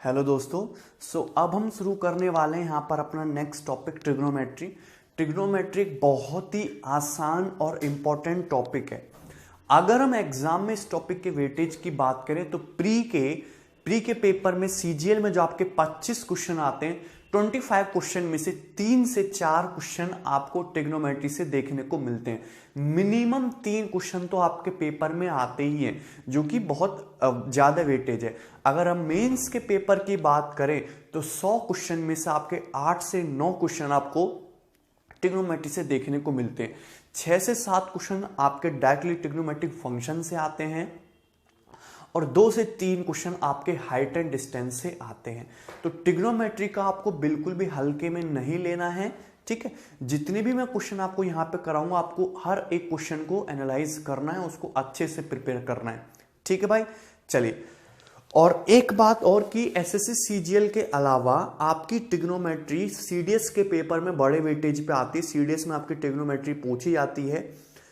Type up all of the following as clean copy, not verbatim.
Hello दोस्तों। अब हम शुरू करने वाले हैं यहाँ पर अपना नेक्स्ट टॉपिक ट्रिग्नोमेट्री। ट्रिग्नोमेट्री एक बहुत ही आसान और इम्पॉर्टेंट टॉपिक है। अगर हम एग्जाम में इस टॉपिक के वेटेज की बात करें तो प्री के पेपर में सीजीएल में जो आपके 25 क्वेश्चन आते हैं, 25 क्वेश्चन में से 3 से 4 क्वेश्चन आपको ट्रिग्नोमेट्री से देखने को मिलते हैं। मिनिमम 3 क्वेश्चन तो आपके पेपर में आते ही हैं, जो कि बहुत ज्यादा वेटेज है। अगर हम मेंस के पेपर की बात करें तो 100 क्वेश्चन में से आपके 8 से 9 क्वेश्चन आपको ट्रिग्नोमेट्री से देखने को मिलते हैं। 6 से 7 क्वेश्चन आपके डायरेक्टली ट्रिग्नोमेट्रिक फंक्शन से आते हैं और 2 से 3 क्वेश्चन आपके हाइट एंड डिस्टेंस से आते हैं। तो ट्रिग्नोमेट्री का आपको बिल्कुल भी हल्के में नहीं लेना है, ठीक है। जितने भी मैं क्वेश्चन आपको यहाँ पे कराऊंगा, आपको हर एक क्वेश्चन को एनालाइज करना है, उसको अच्छे से प्रिपेयर करना है, ठीक है भाई। चलिए, और एक बात और कि एसएससी सीजीएल के अलावा आपकी ट्रिग्नोमेट्री सीडीएस के पेपर में बड़े वेटेज पे आती है। सीडीएस में आपकी ट्रिग्नोमेट्री पूछी जाती है,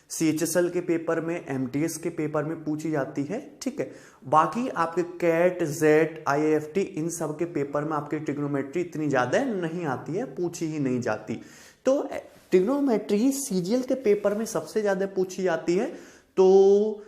सीएचएसएल के पेपर में, एमटीएस के पेपर में पूछी जाती है, ठीक है। बाकी आपके कैट, जेट, आईएएफटी इन सब के पेपर में आपकी ट्रिग्नोमेट्री इतनी ज्यादा नहीं आती है, पूछी ही नहीं जाती। तो ट्रिग्नोमेट्री सीजीएल के पेपर में सबसे ज्यादा पूछी जाती है, तो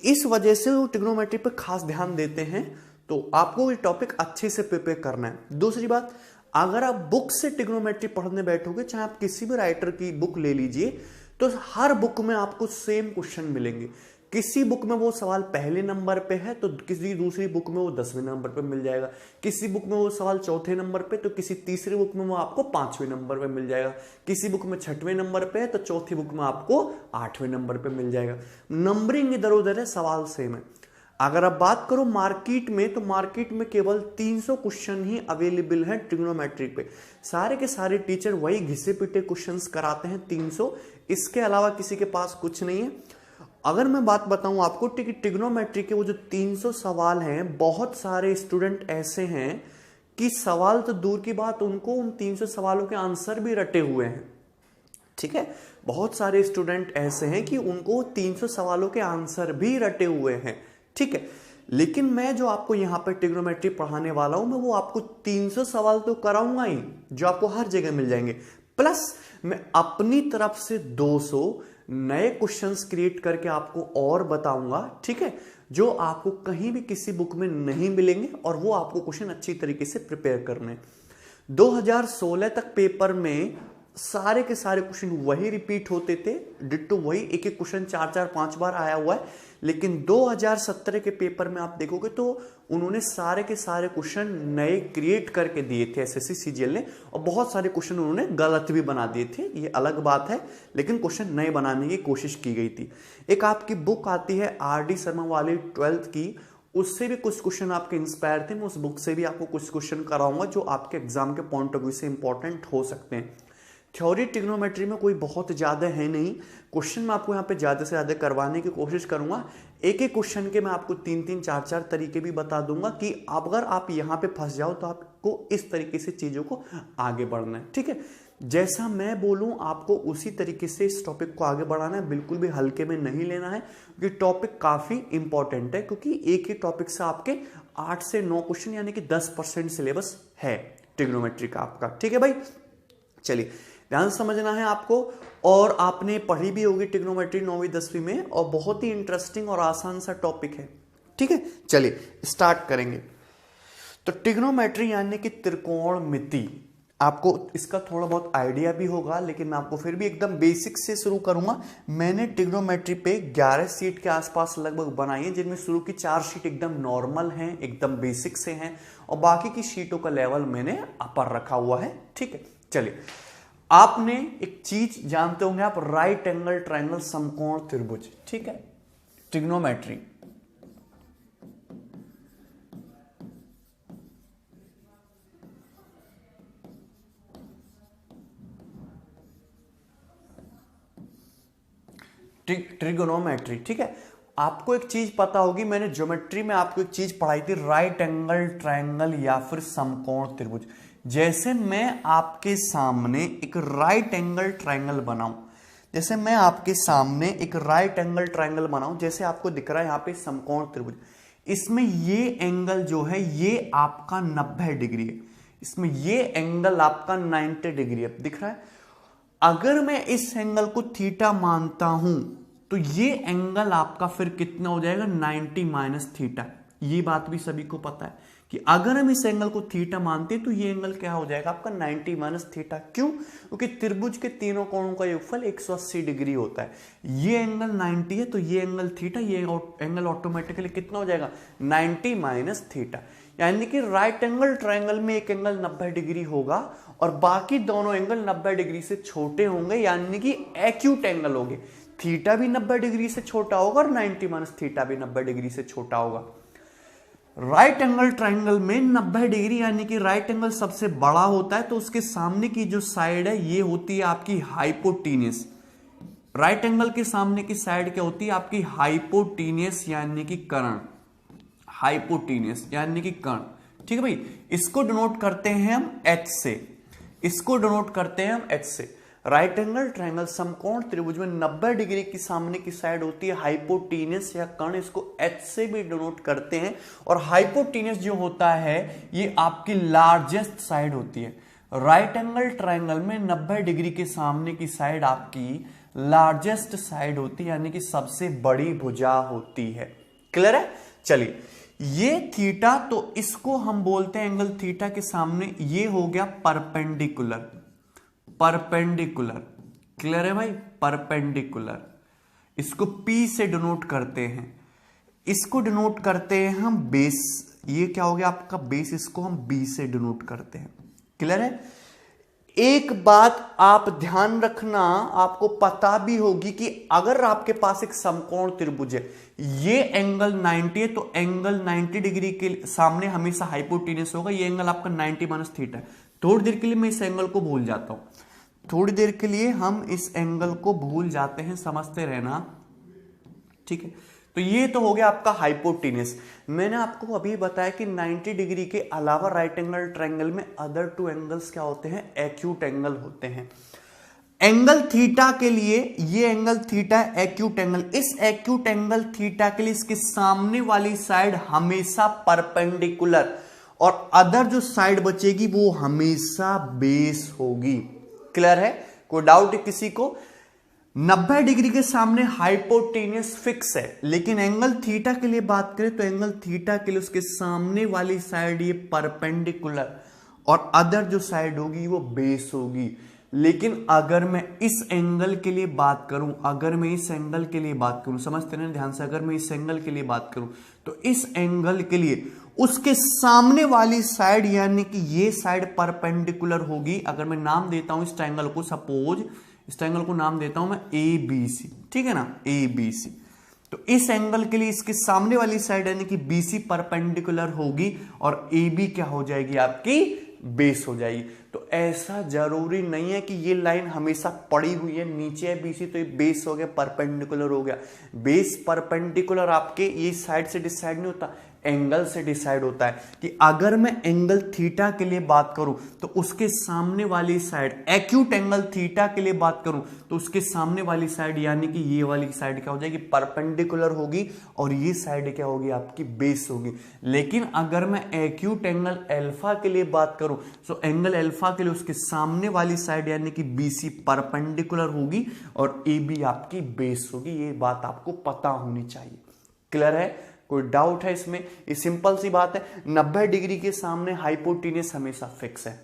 इस वजह से वो ट्रिग्नोमेट्री पर खास ध्यान देते हैं। तो आपको ये टॉपिक अच्छे से प्रिपेयर करना है। दूसरी बात, अगर आप बुक से ट्रिग्नोमेट्री पढ़ने बैठोगे, चाहे आप किसी भी राइटर की बुक ले लीजिए, तो हर बुक में आपको सेम क्वेश्चन मिलेंगे। किसी बुक में वो सवाल पहले नंबर पे है तो किसी दूसरी बुक में वो 10वें नंबर पे मिल जाएगा। किसी बुक में वो सवाल 4थे नंबर पे तो किसी तीसरी बुक में वो आपको 5वें नंबर पे मिल जाएगा। किसी बुक में 6वें नंबर पे है तो चौथी बुक में आपको 8वें नंबर पे मिल जाएगा। नंबरिंग इधर उधर है, सवाल सेम है। अगर आप बात करो मार्केट में, तो मार्केट में केवल 300 क्वेश्चन ही अवेलेबल है ट्रिग्नोमेट्रिक पे। सारे के सारे टीचर वही घिसे पिटे क्वेश्चंस कराते हैं, 300, इसके अलावा किसी के पास कुछ नहीं है। अगर मैं बात बताऊं आपको कि ट्रिग्नोमेट्री के वो जो 300 सवाल हैं, बहुत सारे स्टूडेंट ऐसे हैं कि सवाल तो दूर की बात, उनको उन 300 सवालों के आंसर भी रटे हुए हैं, ठीक है। बहुत सारे स्टूडेंट ऐसे हैं कि उनको 300 सवालों के आंसर भी रटे हुए हैं, ठीक है। लेकिन मैं जो आपको यहाँ पर ट्रिग्नोमेट्री पढ़ाने वाला हूं, मैं वो आपको 300 सवाल तो कराऊंगा ही, जो आपको हर जगह मिल जाएंगे, प्लस मैं अपनी तरफ से 200 नए क्वेश्चंस क्रिएट करके आपको और बताऊंगा, ठीक है, जो आपको कहीं भी किसी बुक में नहीं मिलेंगे, और वो आपको क्वेश्चन अच्छी तरीके से प्रिपेयर करने। 2016 तक पेपर में सारे के सारे क्वेश्चन वही रिपीट होते थे, डिट्टो वही, एक एक क्वेश्चन 4-4-5 बार आया हुआ है। लेकिन 2017 के पेपर में आप देखोगे तो उन्होंने सारे के सारे क्वेश्चन नए क्रिएट करके दिए थे एसएससी सीजीएल ने, और बहुत सारे क्वेश्चन उन्होंने गलत भी बना दिए थे, ये अलग बात है, लेकिन क्वेश्चन नए बनाने की कोशिश की गई थी। एक आपकी बुक आती है आरडी शर्मा वाली 12th की, उससे भी कुछ क्वेश्चन आपके इंस्पायर थे। मैं उस बुक से भी आपको कुछ क्वेश्चन कराऊंगा जो आपके एग्जाम के पॉइंट ऑफ व्यू से इंपॉर्टेंट हो सकते हैं। थ्योरी ट्रिग्नोमेट्री में कोई बहुत ज़्यादा है नहीं, क्वेश्चन मैं आपको यहाँ पे ज़्यादा से ज़्यादा करवाने की कोशिश करूँगा। एक एक क्वेश्चन के मैं आपको 3-3, 4-4 तरीके भी बता दूंगा कि अगर आप यहाँ पे फंस जाओ तो आपको इस तरीके से चीज़ों को आगे बढ़ना है, ठीक है। जैसा मैं बोलूँ आपको उसी तरीके से इस टॉपिक को आगे बढ़ाना है, बिल्कुल भी हल्के में नहीं लेना है, क्योंकि टॉपिक काफ़ी इंपॉर्टेंट है। क्योंकि एक ही टॉपिक से आपके 8 से 9 क्वेश्चन यानी कि 10% सिलेबस है ट्रिग्नोमेट्री का आपका, ठीक है भाई। चलिए, ध्यान समझना है आपको, और आपने पढ़ी भी होगी ट्रिग्नोमेट्री 9वीं 10वीं में, और बहुत ही इंटरेस्टिंग और आसान सा टॉपिक है, ठीक है। चलिए स्टार्ट करेंगे। तो ट्रिग्नोमेट्री यानी कि त्रिकोणमिति, आपको इसका थोड़ा बहुत आइडिया भी होगा, लेकिन मैं आपको फिर भी एकदम बेसिक से शुरू करूंगा। मैंने ट्रिग्नोमेट्री पे 11 शीट के आसपास लगभग बनाई है, जिनमें शुरू की 4 शीट एकदम नॉर्मल हैं, एकदम बेसिक से हैं, और बाकी की शीटों का लेवल मैंने अपर रखा हुआ है, ठीक है। चलिए, आपने एक चीज जानते होंगे आप, राइट एंगल ट्रायंगल, समकोण त्रिभुज, ठीक है। ट्रिग्नोमेट्री ट्रिग्नोमेट्री, ठीक है। आपको एक चीज पता होगी, मैंने ज्योमेट्री में आपको एक चीज पढ़ाई थी, राइट एंगल ट्रायंगल या फिर समकोण त्रिभुज। जैसे मैं आपके सामने एक राइट एंगल ट्रायंगल बनाऊं, जैसे मैं आपके सामने एक राइट एंगल ट्रायंगल बनाऊं, जैसे आपको दिख रहा है यहाँ पे समकोण त्रिभुज, इसमें ये एंगल जो है ये आपका 90 डिग्री है, इसमें ये एंगल आपका 90 डिग्री है, दिख रहा है। अगर मैं इस एंगल को थीटा मानता हूं तो ये एंगल आपका फिर कितना हो जाएगा, 90 माइनस थीटा। ये बात भी सभी को पता है कि अगर हम इस एंगल को थीटा मानते हैं तो ये एंगल क्या हो जाएगा आपका 90 माइनस थीटा। क्यों? क्योंकि त्रिभुज के तीनों कोणों का योगफल 180 डिग्री होता है। ये एंगल 90 है तो ये एंगल थीटा, ये एंगल ऑटोमेटिकली कितना हो जाएगा 90 माइनस थीटा। यानी कि राइट एंगल ट्रायंगल में एक एंगल 90 डिग्री होगा और बाकी दोनों एंगल 90 डिग्री से छोटे होंगे, यानी कि एक्यूट एंगल होंगे। थीटा भी 90 डिग्री से छोटा होगा और 90 माइनस थीटा भी 90 डिग्री से छोटा होगा। राइट एंगल ट्रायंगल में 90 डिग्री यानी कि राइट एंगल सबसे बड़ा होता है, तो उसके सामने की जो साइड है ये होती है आपकी हाइपोटीनियस। राइट एंगल के सामने की साइड क्या होती है आपकी हाइपोटीनियस यानी कि कर्ण, हाइपोटीनियस यानी कि कर्ण। ठीक है भाई, इसको डिनोट करते हैं हम एच से, इसको डिनोट करते हैं हम एच से। राइट एंगल ट्रायंगल समकोण त्रिभुज में 90 डिग्री की सामने की साइड होती है हाइपोटीनियस या कर्ण, इसको एच से भी डिनोट करते हैं। और हाइपोटीनियस जो होता है ये आपकी लार्जेस्ट साइड होती है। राइट एंगल ट्रायंगल में 90 डिग्री के सामने की साइड आपकी लार्जेस्ट साइड होती है, यानी कि सबसे बड़ी भुजा होती है। क्लियर है? चलिए, ये थीटा, तो इसको हम बोलते हैं एंगल थीटा के सामने ये हो गया परपेंडिकुलर, परपेंडिकुलर। क्लियर है भाई? परपेंडिकुलर, इसको P से डिनोट करते हैं। इसको डिनोट करते हैं हम बेस, ये क्या हो गया आपका बेस, इसको हम B से डिनोट करते हैं। क्लियर है? एक बात आप ध्यान रखना, आपको पता भी होगी कि अगर आपके पास एक समकोण त्रिभुज है, ये एंगल 90 है, तो एंगल 90 डिग्री के सामने हमेशा हाइपोटेन्यूस होगा। ये एंगल आपका 90 माइनस थीटा है। थोड़ी देर के लिए मैं इस एंगल को भूल जाता हूं, थोड़ी देर के लिए हम इस एंगल को भूल जाते हैं, समझते रहना। ठीक है, तो ये तो हो गया आपका हाइपोटेन्यूस। मैंने आपको अभी बताया कि 90 डिग्री के अलावा राइट एंगल ट्रायंगल में अदर टू एंगल्स क्या होते हैं, एक्यूट एंगल होते हैं। एंगल थीटा के लिए ये एंगल थीटा है एक्यूट एंगल। इस एक्यूट एंगल थीटा के लिए इसके सामने वाली साइड हमेशा परपेंडिकुलर और अदर जो साइड बचेगी वो हमेशा बेस होगी। क्लियर है? कोई डाउट है किसी को? 90 डिग्री के सामने हाइपोटेन्यूस फिक्स है, लेकिन एंगल थीटा के लिए बात करें तो एंगल थीटा के लिए उसके सामने वाली साइड ये परपेंडिकुलर और अदर जो साइड होगी वो बेस होगी। लेकिन अगर मैं इस एंगल के लिए बात करूं, अगर मैं इस एंगल के लिए बात करूं, समझते हैं ध्यान से, अगर मैं इस एंगल के लिए बात करूं तो इस एंगल के लिए उसके सामने वाली साइड यानी कि ये साइड परपेंडिकुलर होगी। अगर मैं नाम देता हूं इस ट्रायंगल को, सपोज इस ट्रायंगल को नाम देता हूं मैं ABC, ठीक है ना, ABC। तो इस एंगल के लिए इसके सामने वाली साइड यानी कि BC परपेंडिकुलर होगी और AB क्या हो जाएगी आपकी बेस हो जाएगी। तो ऐसा जरूरी नहीं है कि ये लाइन हमेशा पड़ी हुई है, नीचे है BC तो ये बेस हो गया, परपेंडिकुलर हो गया। बेस परपेंडिकुलर आपके ये साइड से डिसाइड नहीं होता, एंगल से डिसाइड होता है। कि अगर मैं एंगल थीटा के लिए बात करूं तो उसके सामने वाली साइड, एक्यूट एंगल थीटा के लिए बात करूं तो उसके सामने वाली साइड यानी कि ये वाली साइड क्या हो जाएगी, परपेंडिकुलर होगी और ये साइड क्या होगी आपकी बेस होगी। लेकिन अगर मैं एक्यूट एंगल अल्फा के लिए बात करूं तो एंगल अल्फा के लिए उसके सामने वाली साइड यानी कि BC परपेंडिकुलर होगी और AB आपकी बेस होगी। ये बात आपको पता होनी चाहिए। क्लियर है? कोई डाउट है इसमें? ये सिंपल सी बात है। 90 डिग्री के सामने हाइपोटेन्यूस हमेशा फिक्स है।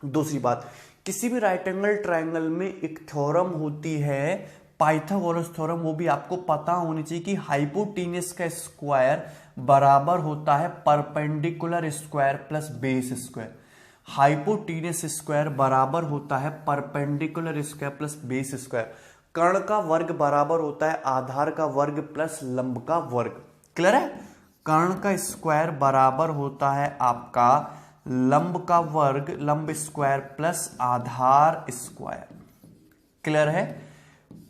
दूसरी बात, किसी भी राइट एंगल ट्रायंगल में एक थ्योरम होती है पाइथागोरस थ्योरम, वो भी आपको पता होनी चाहिए कि हाइपोटेन्यूस का स्क्वायर बराबर होता है perpendicular square plus base square. Hypotenuse square बराबर होता है perpendicular square plus base square. कर्ण का वर्ग बराबर होता है आधार का वर्ग प्लस लंब का वर्ग। क्लियर है? कर्ण का स्क्वायर बराबर होता है आपका लंब का वर्ग, लंब स्क्वायर प्लस आधार स्क्वायर। क्लियर है?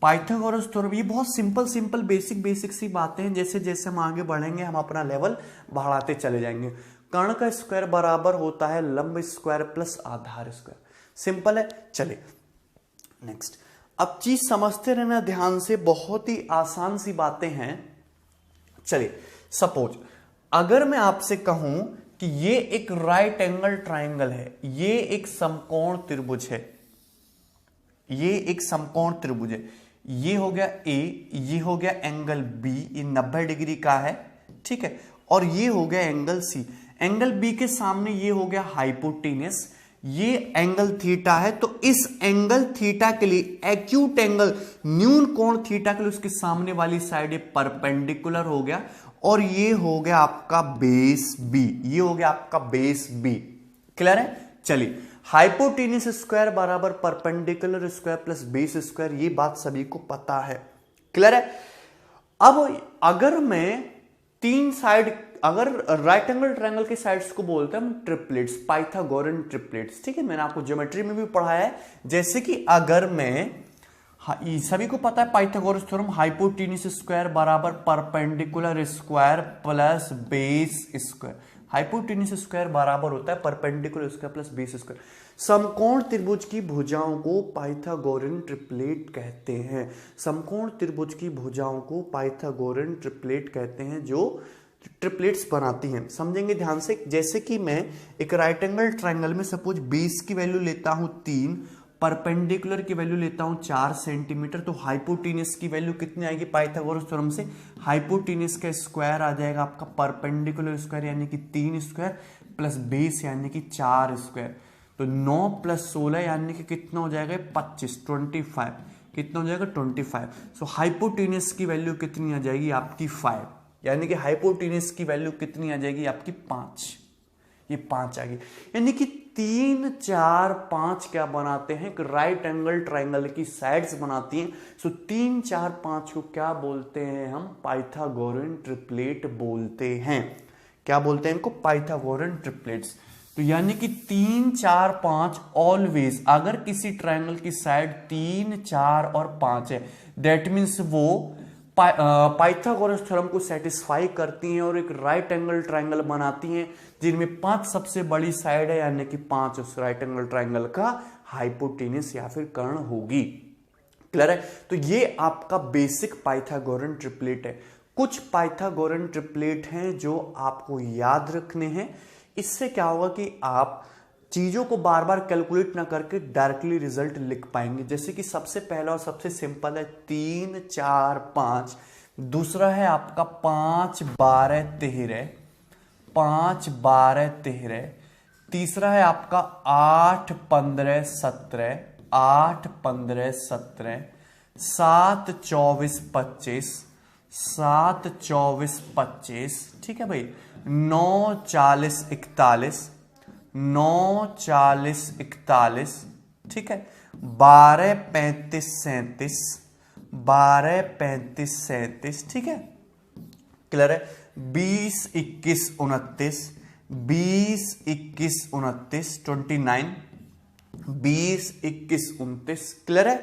पाइथागोरस थ्योरम, ये बहुत सिंपल बेसिक सी बातें हैं। जैसे जैसे हम आगे बढ़ेंगे हम अपना लेवल बढ़ाते चले जाएंगे। कर्ण का स्क्वायर बराबर होता है लंब स्क्वायर प्लस आधार स्क्वायर। सिंपल है। चलिए नेक्स्ट, अब चीज समझते रहना ध्यान से, बहुत ही आसान सी बातें हैं। चलिए सपोज अगर मैं आपसे कहूं कि ये एक राइट एंगल ट्राइंगल है, ये एक समकोण त्रिभुज है, ये एक समकोण त्रिभुज है, ये हो गया ए, ये हो गया एंगल बी, ये 90 डिग्री का है, ठीक है, और ये हो गया एंगल सी। एंगल बी के सामने ये हो गया हाइपोटेनस, ये एंगल थीटा है, तो इस एंगल थीटा के लिए एक्यूट एंगल न्यून कोण थीटा के लिए उसके सामने वाली साइड ये परपेंडिकुलर हो गया, और ये हो गया आपका बेस बी, ये हो गया आपका बेस बी। क्लियर है? चलिए, हाइपोटेनस स्क्वायर बराबर perpendicular square plus base square, ये बात सभी को पता है। क्लियर है? अब अगर मैं तीन साइड, अगर राइट एंगल ट्रायंगल के साइड्स को बोलते हैं हम ट्रिपलेट्स, पाइथागोरन ट्रिपलेट्स, ठीक है, मैंने आपको ज्योमेट्री में भी पढ़ाया है। जैसे कि अगर मैं, सभी को पता है पाइथागोरस थ्योरम, हाइपोटेनस स्क्वायर बराबर perpendicular square plus base square, hypotenuse square बराबर होता है perpendicular square plus base square. समकोण त्रिभुज की भुजाओं को पाइथागोरन ट्रिपलेट कहते हैं, समकोण त्रिभुज की भुजाओं को पाइथागोरन ट्रिपलेट कहते हैं, जो ट्रिपलेट्स बनाती हैं। समझेंगे ध्यान से। जैसे कि मैं एक राइट एंगल ट्रायंगल में सपोज बेस की वैल्यू लेता हूं 3, परपेंडिकुलर की वैल्यू लेता हूं 4 सेंटीमीटर, तो हाइपोटेनस की वैल्यू कितनी आएगी पाइथागोरस थ्योरम से? हाइपोटेनस का स्क्वायर आ जाएगा आपका परपेंडिकुलर स्क्वायर यानी कि 3 स्क्वायर प्लस बेस यानी कि 4 स्क्वायर, तो 9 प्लस 16 यानी कि कितना हो जाएगा? 25, 25, कितना हो जाएगा? 25। सो हाइपोटेनस की वैल्यू कितनी आ जाएगी आपकी? 5, यानी कि हाइपोटेनस की वैल्यू कितनी आ जाएगी आपकी? 5, ये 5 आ गई। यानी कि 3, 4, 5 क्या बनाते हैं? राइट एंगल ट्रायंगल की साइड्स बनाती हैं। सो 3, 4, 5 को क्या बोलते हैं हम? पाइथागोरन ट्रिपलेट बोलते हैं। क्या बोलते हैं इनको? Pythagorean triplets. तो यानी कि 3, 4, 5 ऑलवेज, अगर किसी ट्रायंगल की साइड 3, 4 और 5 है, दैट मीन्स वो पाइथागोरस थ्योरम को सेटिस्फाई करती हैं और एक राइट एंगल ट्रायंगल बनाती हैं, जिनमें 5 सबसे बड़ी साइड है, यानी कि 5 उस राइट एंगल ट्रायंगल का हाइपोटेनस या फिर कर्ण होगी। क्लियर है? तो ये आपका बेसिक पाइथागोरन ट्रिपलेट है। कुछ पाइथागोरन ट्रिपलेट हैं जो आपको याद रखने हैं। इससे क्या होगा कि आप चीजों को बार बार कैलकुलेट ना करके डायरेक्टली रिजल्ट लिख पाएंगे। जैसे कि सबसे पहला और सबसे सिंपल है 3, 4, 5। दूसरा है आपका 5, 12, 13, 5, 12, 13। तीसरा है आपका 8, 15, 17, 8, 15, 17, 7, 24, 25, 7, 24, 25, ठीक है भाई, 9, 40, 41, 9, 40, 41, ठीक है, 12, 35, 37, 12, 35, 37, ठीक है। क्लियर है? 20, 21, 29, 20, 21, 29, 29, 20, 21, 29। क्लियर है?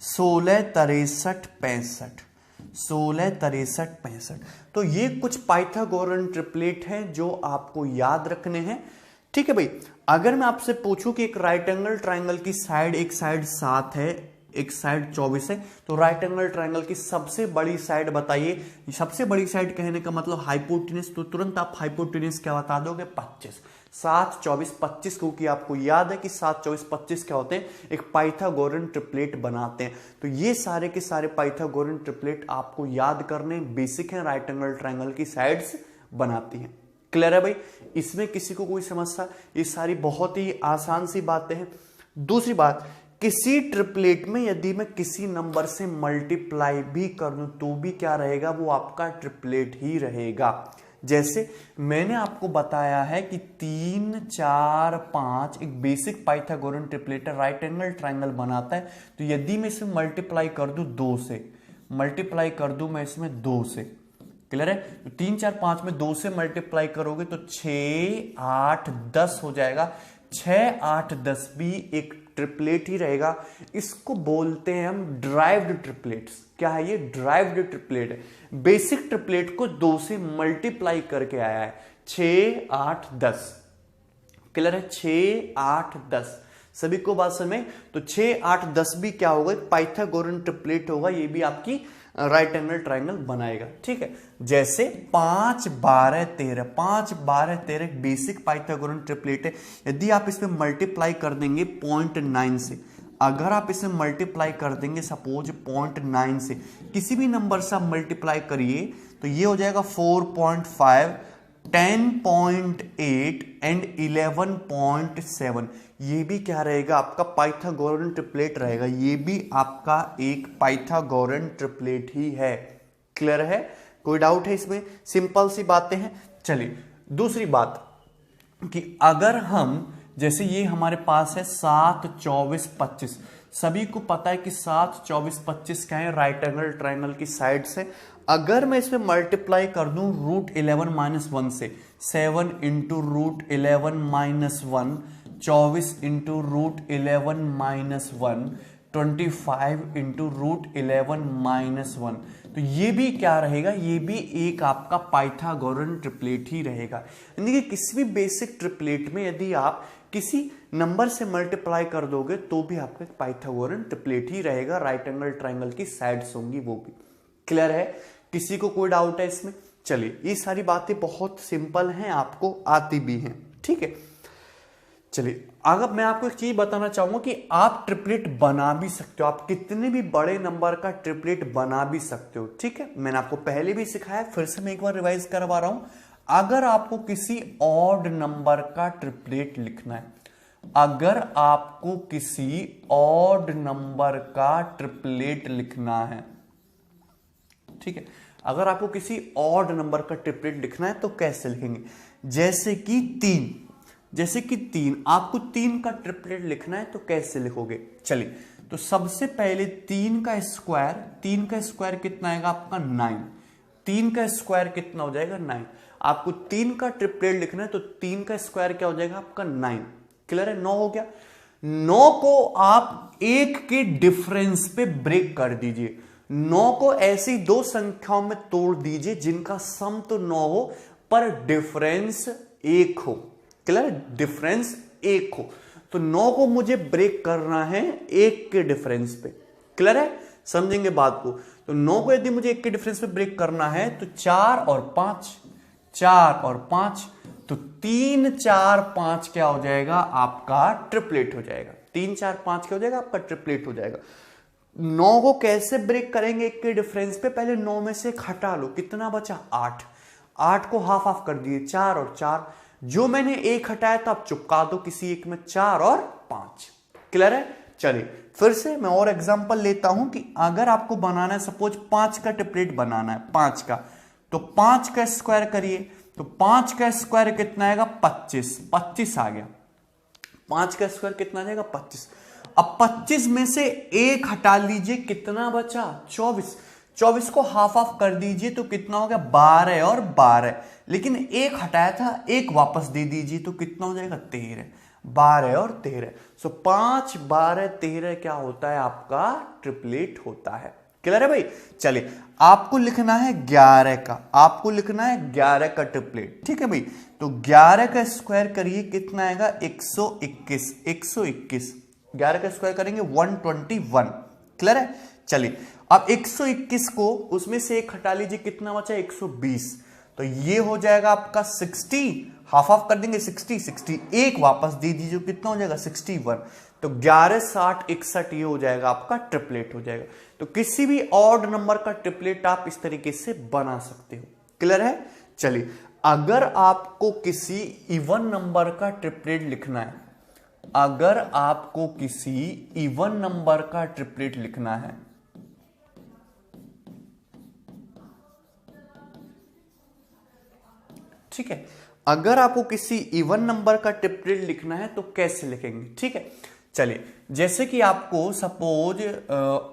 16, 63, 65, 16, 63, 65। तो ये कुछ पाइथागोरन ट्रिपलेट हैं जो आपको याद रखने हैं। ठीक है भाई। अगर मैं आपसे पूछूं कि एक राइट एंगल ट्रायंगल की साइड, एक साइड 7 है, एक साइड 24 है, तो राइट एंगल ट्रायंगल की सबसे बड़ी साइड बताइए। सबसे बड़ी साइड कहने का मतलब हाइपोटेनस, तो तुरंत आप हाइपोटेनस क्या बता दोगे? 25। 7, 24, 25, क्योंकि आपको याद है कि 7, 24, 25 क्या होते हैं? एक पाइथागोरन ट्रिपलेट बनाते हैं। तो ये सारे के सारे पाइथागोरन ट्रिपलेट आपको याद करने बेसिक हैं, राइट एंगल ट्रायंगल की साइड्स बनाती हैं। क्लियर है भाई? इसमें किसी को कोई समस्या? ये सारी बहुत ही आसान सी बातें हैं। दूसरी बात, किसी ट्रिपलेट में यदि मैं किसी नंबर से मल्टीप्लाई भी कर दूं तो भी क्या रहेगा? वो आपका ट्रिपलेट ही रहेगा। जैसे मैंने आपको बताया है कि 3, 4, 5 एक बेसिक पाइथागोरन ट्रिपलेट है, राइट एंगल ट्रायंगल बनाता है। तो यदि मैं इसमें मल्टीप्लाई कर दूं 2 से, मल्टीप्लाई कर दूं मैं इसमें 2 से, क्लियर है? तो 3, 4, 5 में 2 से मल्टीप्लाई करोगे तो 6, 8, 10 हो जाएगा। 6, 8, 10 भी एक ट्रिपलेट ही रहेगा। इसको बोलते हैं हम ड्राइव्ड ट्रिपलेट्स। क्या है ये? ड्राइव्ड ट्रिपलेट है। बेसिक ट्रिपलेट को 2 से मल्टीप्लाई करके आया है। 6, 8, 10। क्लियर है? 6, 8, 10 सभी को बात समझ में? तो 6, 8, 10 भी क्या होगा? पाइथागोरन ट्रिपलेट होगा। ये भी आपकी राइट एंगल ट्राइंगल बनाएगा। ठीक है, जैसे 5 12 13, 5 12 13 बेसिक पाइथागोरन ट्रिपलेट है। यदि आप इसमें मल्टीप्लाई कर देंगे 0.9 से, अगर आप इसे मल्टीप्लाई कर देंगे सपोज 0.9 से, किसी भी नंबर से आप मल्टीप्लाई करिए तो ये हो जाएगा 4.5, 10.8 एंड 11.7। ये भी क्या रहेगा आपका पाइथागोरन ट्रिपलेट रहेगा, ये भी आपका एक पाइथागोरन ट्रिपलेट ही है। क्लियर है, कोई डाउट है इसमें? सिंपल सी बातें हैं। चलिए दूसरी बात कि अगर हम जैसे ये हमारे पास है 7 24 25, सभी को पता है कि 7 24 25 क्या है, राइट एंगल ट्राइंगल की साइड से। अगर मैं इसमें मल्टीप्लाई कर दूं √11 - 1 से, 7 इंटू √11 - 1, 24 इंटू √11 - 1, 25 इंटू √11 - 1, तो ये भी क्या रहेगा, ये भी एक आपका पाइथागोरन ट्रिपलेट ही रहेगा। यानी कि किसी भी बेसिक ट्रिपलेट में यदि आप किसी नंबर से मल्टीप्लाई कर दोगे तो भी आपका पाइथागोरन ट्रिपलेट ही रहेगा, राइट एंगल ट्राइंगल की साइड्स होंगी वो भी। क्लियर है, किसी को कोई डाउट है इसमें? चलिए, ये सारी बातें बहुत सिंपल हैं, आपको आती भी हैं। ठीक है, चलिए अगर मैं आपको एक चीज बताना चाहूंगा कि आप ट्रिपलेट बना भी सकते हो, आप कितने भी बड़े नंबर का ट्रिपलेट बना भी सकते हो। ठीक है, मैंने आपको पहले भी सिखाया, फिर से मैं एक बार रिवाइज करवा रहा हूं। अगर आपको किसी ऑड नंबर का ट्रिपलेट लिखना है, अगर आपको किसी ऑड नंबर का ट्रिपलेट लिखना है, ठीक है, अगर आपको किसी ऑड नंबर का ट्रिपलेट लिखना है तो कैसे लिखेंगे? जैसे कि 3 आपको 3 का ट्रिपलेट लिखना है तो कैसे लिखोगे? चलिए, तो सबसे पहले 3 का स्क्वायर कितना आएगा आपका? 9। 3 का स्क्वायर कितना हो जाएगा? 9। आपको 3 का ट्रिपलेट लिखना है तो 3 का स्क्वायर क्या हो जाएगा आपका? 9। क्लियर है, 9 हो गया। 9 को आप 1 के डिफरेंस पे ब्रेक कर दीजिए। 9 को ऐसी दो संख्याओं में तोड़ दीजिए जिनका सम तो 9 हो पर डिफरेंस 1 हो। क्लियर है, डिफरेंस 1 हो। तो 9 को मुझे ब्रेक करना है 1 के डिफरेंस पे। क्लियर है, समझेंगे बात को? तो 9 को यदि मुझे 1 के डिफरेंस पे ब्रेक करना है तो 4 और 5, तो 3 4 5 क्या हो जाएगा आपका? ट्रिपलेट हो जाएगा। 3 4 5 क्या हो जाएगा आपका? ट्रिपलेट हो जाएगा। 9 को कैसे ब्रेक करेंगे 1 के डिफरेंस पे? पहले 9 में से 1 हटा लो, कितना बचा? 8। 8 को हाफ हाफ कर दिए, 4 और 4। जो मैंने 1 हटाया था आप चिपका दो किसी एक में, 4 और 5। क्लियर है? चलिए फिर से मैं और एग्जांपल लेता हूं कि अगर आपको बनाना है सपोज 5 का ट्रिपलेट बनाना है, 5 का, तो 5 का स्क्वायर करिए, तो 5 का स्क्वायर कितना आएगा? 25 आ गया। 5 का स्क्वायर कितना आ जाएगा? 25। अब 25 में से 1 हटा लीजिए, कितना बचा? 24। 24 को हाफ हाफ कर दीजिए तो कितना हो गया? 12 और 12। लेकिन 1 हटाया था, 1 वापस दे दीजिए तो कितना हो जाएगा? 13। 12 और 13, सो 5 12 13 क्या होता है आपका? ट्रिपलेट होता है। क्लियर है भाई? चलिए आपको लिखना है 11 का, आपको लिखना है 11 का ट्रिपलेट। ठीक है भाई, तो 11 का स्क्वायर करिए, कितना आएगा? 121। 121 11 का स्क्वायर करेंगे 121। क्लियर है? चलिए अब 121 को उसमें से 1 हटा लीजिए, कितना बचा? 120। तो ये हो जाएगा आपका 60, हाफ हाफ कर देंगे 60, 1 वापस दे दीजिए, कितना हो जाएगा? 61। तो 11 60 61 ये हो जाएगा आपका ट्रिपलेट हो जाएगा। तो किसी भी ऑड नंबर का ट्रिपलेट आप इस तरीके से बना सकते हो। क्लियर है? चलिए अगर आपको किसी इवन नंबर का ट्रिपलेट लिखना है, अगर आपको किसी इवन नंबर का ट्रिपलेट लिखना है, ठीक है, अगर आपको किसी इवन नंबर का ट्रिपलेट लिखना है तो कैसे लिखेंगे? ठीक है, चलिए जैसे कि आपको सपोज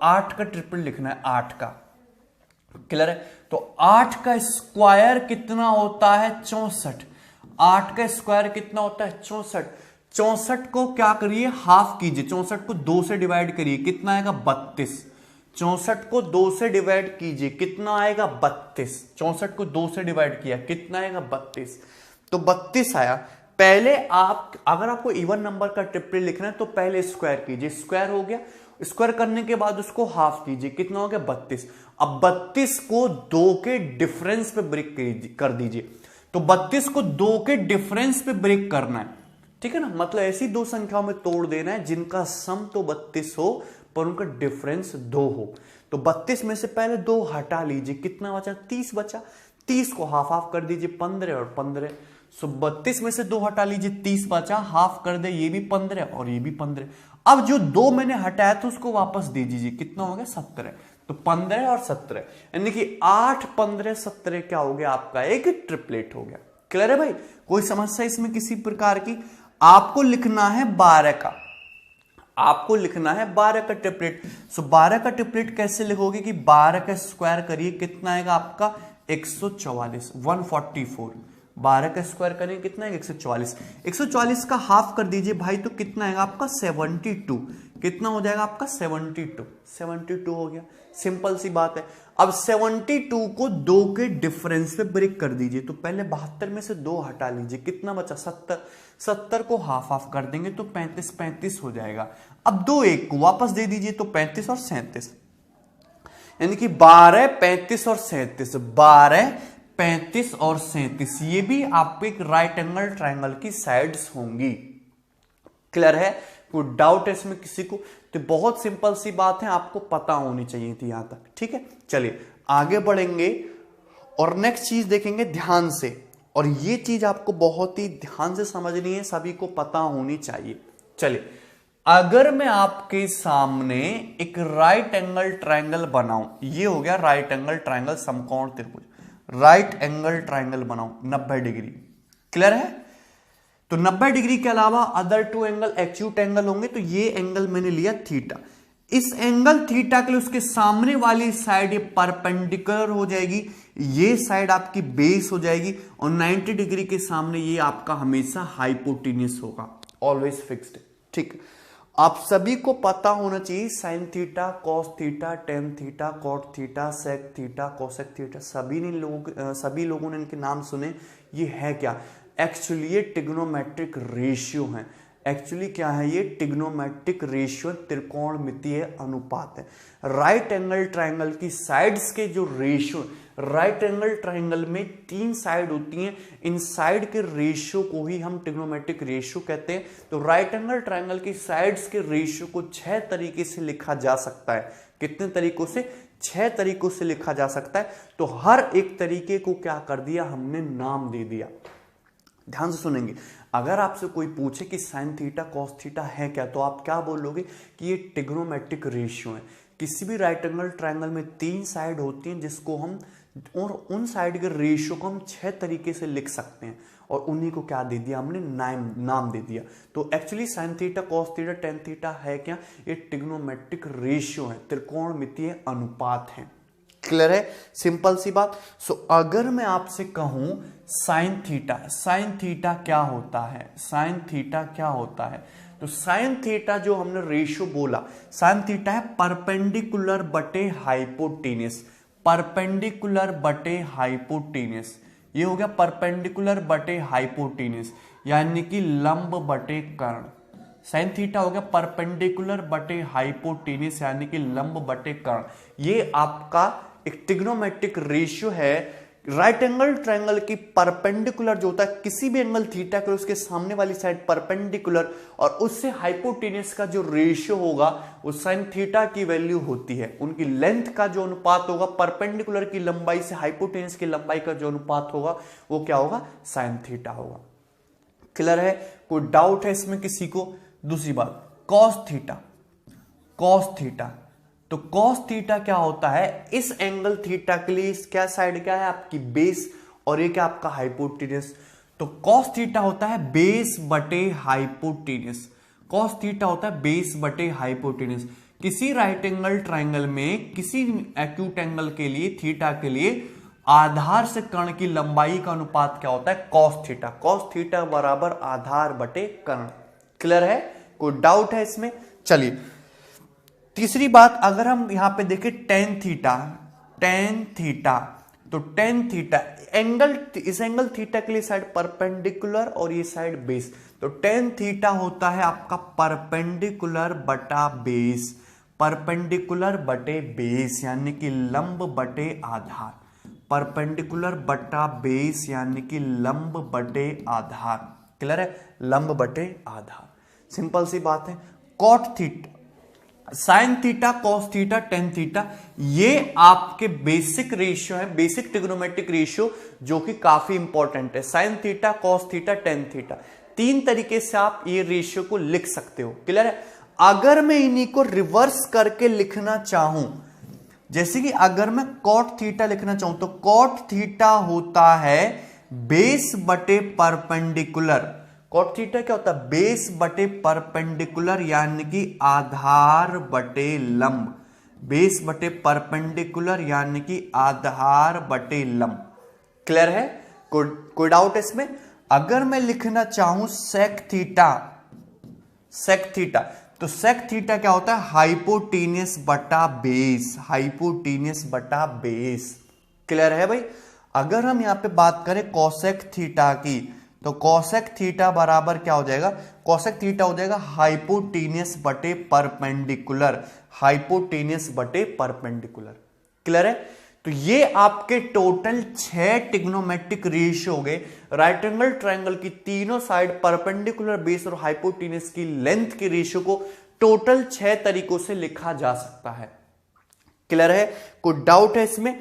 8 का ट्रिपलेट लिखना है, 8 का। क्लियर है? तो 8 का स्क्वायर कितना होता है? 64। 8 का स्क्वायर कितना होता है? 64। 64 को क्या करिए? हाफ कीजिए, 64 को 2 से डिवाइड करिए, कितना आएगा? 32। 64 को 2 से डिवाइड कीजिए, कितना आएगा? 32। 64 को 2 से डिवाइड किया, कितना आएगा? 32। तो 32 आया। पहले आप अगर आपको इवन नंबर का ट्रिपलेट लिखना है तो पहले स्क्वायर कीजिए, स्क्वायर हो गया, स्क्वायर करने के बाद उसको हाफ कीजिए, कितना हो गया? 32। अब 32 को 2 के डिफरेंस पे ब्रेक कर दीजिए। तो 32 को 2 के डिफरेंस पे ब्रेक करना है, ठीक है ना, मतलब ऐसी दो संख्याओं में तोड़ देना है जिनका सम तो 32 हो पर उनका डिफरेंस 2 हो। तो 32 में से पहले 2 हटा लीजिए, कितना बचा, 30 बचा। 30 को हाफ हाफ कर दीजिए, 15 और 15। सो 32 में से 2 हटा लीजिए, 30 बचा, हाफ कर दे, ये भी 15 और ये भी 15। अब जो 2 मैंने हटाया था उसको वापस दे दीजिए, कितना हो गया, 17। तो 15 और 17 यानी कि 8, 15, 17 क्या हो गया, आपका एक ट्रिपलेट हो गया। क्लियर है भाई, कोई समस्या इसमें किसी प्रकार की? आपको लिखना है 12 का, आपको लिखना है 12 का ट्रिपलेट। सो 12 का ट्रिपलेट कैसे लिखोगे कि 12 का स्क्वायर करिए, कितना आएगा आपका 144, 144। 12 का स्क्वायर करें कितना है 144। 144 का हाफ कर दीजिए भाई, तो कितना आएगा आपका 72। कितना हो जाएगा आपका 72, 72 हो गया। सिंपल सी बात है। अब 72 को 2 के डिफरेंस पे ब्रेक कर दीजिए। तो पहले 72 में से 2 हटा लीजिए, कितना बचा 70। 70 को हाफ हाफ कर देंगे तो 35, 35 हो जाएगा। अब 2 1 को वापस दे दीजिए, तो 35 और 37, यानी कि 12, 35 और 37, 12, 35 और 37, ये भी आपको एक राइट एंगल ट्रायंगल की साइड्स होंगी। क्लियर है, कोई डाउट है इसमें किसी को? तो बहुत सिंपल सी बात है, आपको पता होनी चाहिए थी यहां तक। ठीक है, चलिए आगे बढ़ेंगे और नेक्स्ट चीज देखेंगे ध्यान से, और ये चीज आपको बहुत ही ध्यान से समझनी है, सभी को पता होनी चाहिए। चलिए, अगर मैं आपके सामने एक राइट एंगल ट्रायंगल बनाऊं, ये हो गया राइट एंगल ट्रायंगल समकोण त्रिभुज, राइट एंगल ट्रायंगल बनाऊं 90 डिग्री। क्लियर है? तो 90 डिग्री के अलावा अदर 2 एंगल एक्यूट एंगल होंगे। तो ये एंगल मैंने लिया थीटा। इस एंगल थीटा के लिए उसके सामने वाली साइड ये परपेंडिकुलर हो जाएगी, ये साइड आपकी बेस हो जाएगी, और 90 डिग्री के सामने ये आपका हमेशा हाइपोटेन्यूस होगा, ऑलवेज फिक्स्ड। ठीक, आप सभी को पता होना चाहिए sine theta, cos theta, tan theta, cot theta, sec theta, cosec theta, सभी लोगों ने इनके नाम सुने। ये है क्या? एक्चुअली ये ट्रिग्नोमेट्रिक रेशियो है। एक्चुअली क्या है ये? ट्रिग्नोमेट्रिक रेशियो, त्रिकोणमितीय अनुपात है। राइट एंगल ट्रायंगल की साइड्स के जो रेशियो, राइट एंगल ट्रायंगल में 3 साइड होती हैं, इन साइड के रेशियो को ही हम ट्रिग्नोमेट्रिक रेशियो कहते हैं। तो राइट एंगल ट्रायंगल की साइड्स के रेशियो को 6 तरीके से लिखा जा सकता है। कितने तरीकों से? 6 तरीकों से लिखा जा सकता है। तो हर एक तरीके को क्या कर दिया हमने? नाम दे दिया। ध्यान से सुनेंगे, अगर आपसे कोई पूछे कि साइन थीटा कॉस थीटा है क्या, तो आप क्या बोलोगे कि ये ट्रिग्नोमेट्रिक रेशियो है। किसी भी राइट एंगल ट्रायंगल में 3 साइड होती हैं जिसको हम, और उन साइड के रेशियो को हम 6 तरीके से लिख सकते हैं, और उन्हीं को क्या दे दिया हमने? नाम दे दिया। तो actually sign theta cos theta tan theta है क्या? ये ट्रिग्नोमेट्रिक रेशियो है, त्रिकोणमितीय अनुपात है। क्लियर है? सिंपल सी बात। सो अगर मैं आपसे कहूं साइन थीटा, साइन थीटा क्या होता है? साइन थीटा क्या होता है? तो साइन थीटा जो हमने रेशियो बोला, साइन थीटा है परपेंडिकुलर बटे हाइपोटेन्यूस, परपेंडिकुलर बटे हाइपोटेन्यूस। ये हो गया परपेंडिकुलर बटे हाइपोटेन्यूस, यानी कि लंब बटे कर्ण। साइन थीटा हो गया परपेंडिकुलर बटे हाइपोटेन्यूस, यानी कि लंब बटे कर्ण। ये आपका एक ट्रिग्नोमेट्रिक रेशियो है। राइट एंगल ट्रायंगल की परपेंडिकुलर जो होता है, किसी भी एंगल थीटा के उसके सामने वाली साइड परपेंडिकुलर, और उससे हाइपोटेन्यूस का जो रेशियो होगा वो साइन थीटा की वैल्यू होती है। उनकी लेंथ का जो अनुपात होगा, परपेंडिकुलर की लंबाई से हाइपोटेन्यूस की लंबाई का जो अनुपात होगा वो क्या होगा? साइन थीटा होगा। क्लियर है? कोई डाउट है इसमें किसी को? दूसरी बात, कॉस थीटा, कॉस थीटा। तो कॉस थीटा क्या होता है? इस एंगल थीटा के लिए क्या साइड क्या है? आपकी बेस, और ये क्या आपका हाइपोटेन्यूस। तो कॉस थीटा होता है बेस बटे हाइपोटेन्यूस। कॉस थीटा होता है बेस बटे हाइपोटेन्यूस। किसी राइट एंगल ट्रायंगल में किसी एक्यूट एंगल के लिए, थीटा के लिए, आधार से कर्ण की लंबाई का अनुपात क्या होता है? Cos theta. कॉस थीटा बराबर आधार बटे कर्ण। क्लियर है? कोई डाउट है इसमें? चलिए तीसरी बात, अगर हम यहां पे देखें टेन थीटा, टेन थीटा, तो टेन थीटा एंगल, इस एंगल थीटा के लिए साइड परपेंडिकुलर और ये साइड बेस। तो टेन थीटा होता है आपका परपेंडिकुलर बटा बेस, परपेंडिकुलर बटे बेस यानी कि लंब बटे आधार, परपेंडिकुलर बटा बेस यानी कि लंब बटे आधार। क्लियर है, लंब बटे आधार, सिंपल सी बात है। Cot theta, sine theta, cos theta, tan theta, ये आपके बेसिक रेशियो है, बेसिक ट्रिग्नोमेट्रिक रेशियो जो कि काफी इंपॉर्टेंट है। Sine theta, cos theta, tan theta, तीन तरीके से आप ये रेशियो को लिख सकते हो। क्लियर है। अगर मैं इन्हीं को रिवर्स करके लिखना चाहूं, जैसे कि अगर मैं कॉट थीटा लिखना चाहूं तो कॉट थीटा होता है बेस बटे परपेंडिकुलर। कॉट थीटा क्या होता है? बेस बटे परपेंडिकुलर यानी कि आधार बटे लंब, बेस बटे परपेंडिकुलर यानी कि आधार बटे लंब। क्लियर है, कोई डाउट है इसमें? अगर मैं लिखना चाहूं सेक थीटा, सेक थीटा, तो सेक थीटा क्या होता है? हाइपोटेनियस बटा बेस, हाइपोटेनियस बटा बेस। क्लियर है भाई। अगर हम यहां पे बात करें कोसेक थीटा की, तो कोसेक थीटा बराबर क्या हो जाएगा? कोसेक थीटा हो जाएगा हाइपोटेनियस बटे परपेंडिकुलर, हाइपोटेनियस बटे परपेंडिकुलर। क्लियर है। तो ये आपके टोटल 6 ट्रिग्नोमेट्रिक रेशियो हो गए। राइट एंगल ट्रायंगल की तीनों साइड, परपेंडिकुलर, बेस और हाइपोटेनियस की लेंथ के रेशियो को टोटल 6 तरीकों से लिखा जा सकता है। क्लियर है, कोई डाउट है इसमें?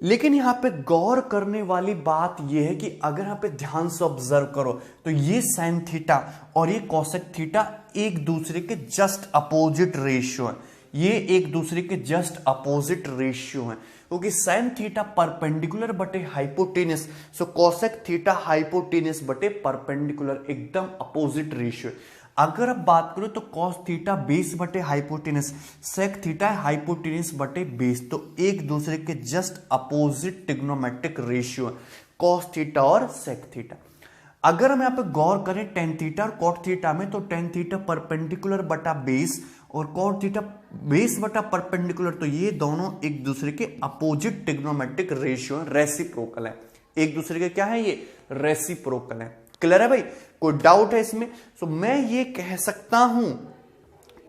लेकिन यहां पे गौर करने वाली बात यह है कि अगर यहां पे ध्यान से ऑब्जर्व करो तो ये साइन थीटा और ये कोसेक थीटा एक दूसरे के जस्ट अपोजिट रेशियो है, ये एक दूसरे के जस्ट अपोजिट रेशियो है, क्योंकि साइन थीटा परपेंडिकुलर बटे हाइपोटेनियस, सो कोसेक थीटा हाइपोटेनियस बटे परपेंडिकुलर, एकदम अपोजिट रेशियो है। अगर अब बात करो तो कॉस थीटा बेस बटे हाइपोटेनियस, सेक थीटा हाइपोटेनियस बटे बेस, तो एक दूसरे के जस्ट अपोजिट ट्रिग्नोमेट्रिक रेशियो है कॉस थीटा और सेक थीटा। अगर हम यहां पे गौर करें टेन थीटा और कॉट थीटा में, तो टेन थीटा परपेंडिकुलर बटा बेस और कॉट थीटा बेस बटा परपेंडिकुलर, तो ये दोनों एक दूसरे के अपोजिट ट्रिग्नोमेट्रिक रेशियो है, रेसिप्रोकल है, एक दूसरे के क्या है? ये रेसिप्रोकल है। क्लियर है भाई, कोई डाउट है इसमें? सो मैं ये कह सकता हूं,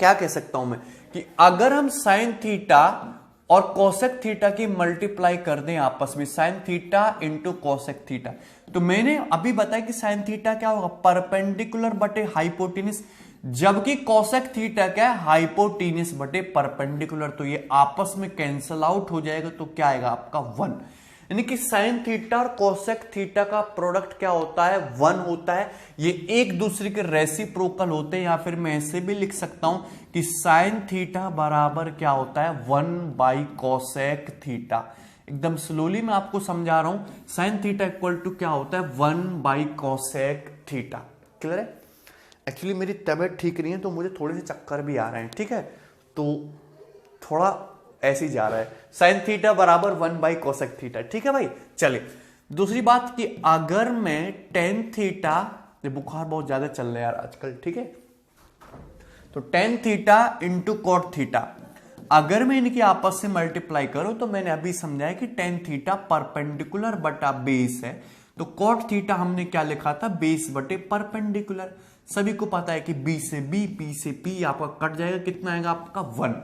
क्या कह सकता हूं मैं, कि अगर हम साइन थीटा और कोसेक थीटा की मल्टीप्लाई कर दें आपस में, sign theta into cosec theta, तो मैंने अभी बताया कि साइन थीटा क्या होगा? परपेंडिकुलर बटे हाइपोटेनियस, जबकि कोसेक थीटा क्या है? हाइपोटेनियस बटे परपेंडिकुलर, तो ये आपस में कैंसल आउट हो जाएगा, तो क्या आएगा आपका? 1। यानी कि साइन थीटा और कोसेक थीटा का प्रोडक्ट क्या होता है? 1 होता है। ये एक दूसरे के रेसिप्रोकल होते हैं, या फिर मैं ऐसे भी लिख सकता हूं कि साइन थीटा बराबर क्या होता है? 1 बाई कोसेक थीटा। एकदम स्लोली मैं आपको समझा रहा हूं, साइन थीटा इक्वल टू क्या होता है? 1 बाई कोसेक थीटा। क्लियर है? एक्चुअली मेरी तबीयत ठीक नहीं है तो मुझे थोड़े से चक्कर भी आ रहे हैं, ठीक है, तो थोड़ा ऐसे ही जा रहा है। साइन थीटा बराबर 1 बाई कोसेक थीटा, ठीक है भाई। चलिए दूसरी बात कि अगर मैं टेन थीटा, बुखार बहुत ज्यादा चल रहा है यार आजकल, ठीक है, तो tan theta into cot theta, अगर मैं इनकी आपस से मल्टीप्लाई करूं तो मैंने अभी समझाया कि टेन थीटा परपेंडिकुलर बटा बेस है, तो कॉट थीटा हमने क्या लिखा था? बेस बटे परपेंडिकुलर। सभी को पता है कि बी से बी, पी से पी आपका कट जाएगा, कितना आएगा आपका? 1।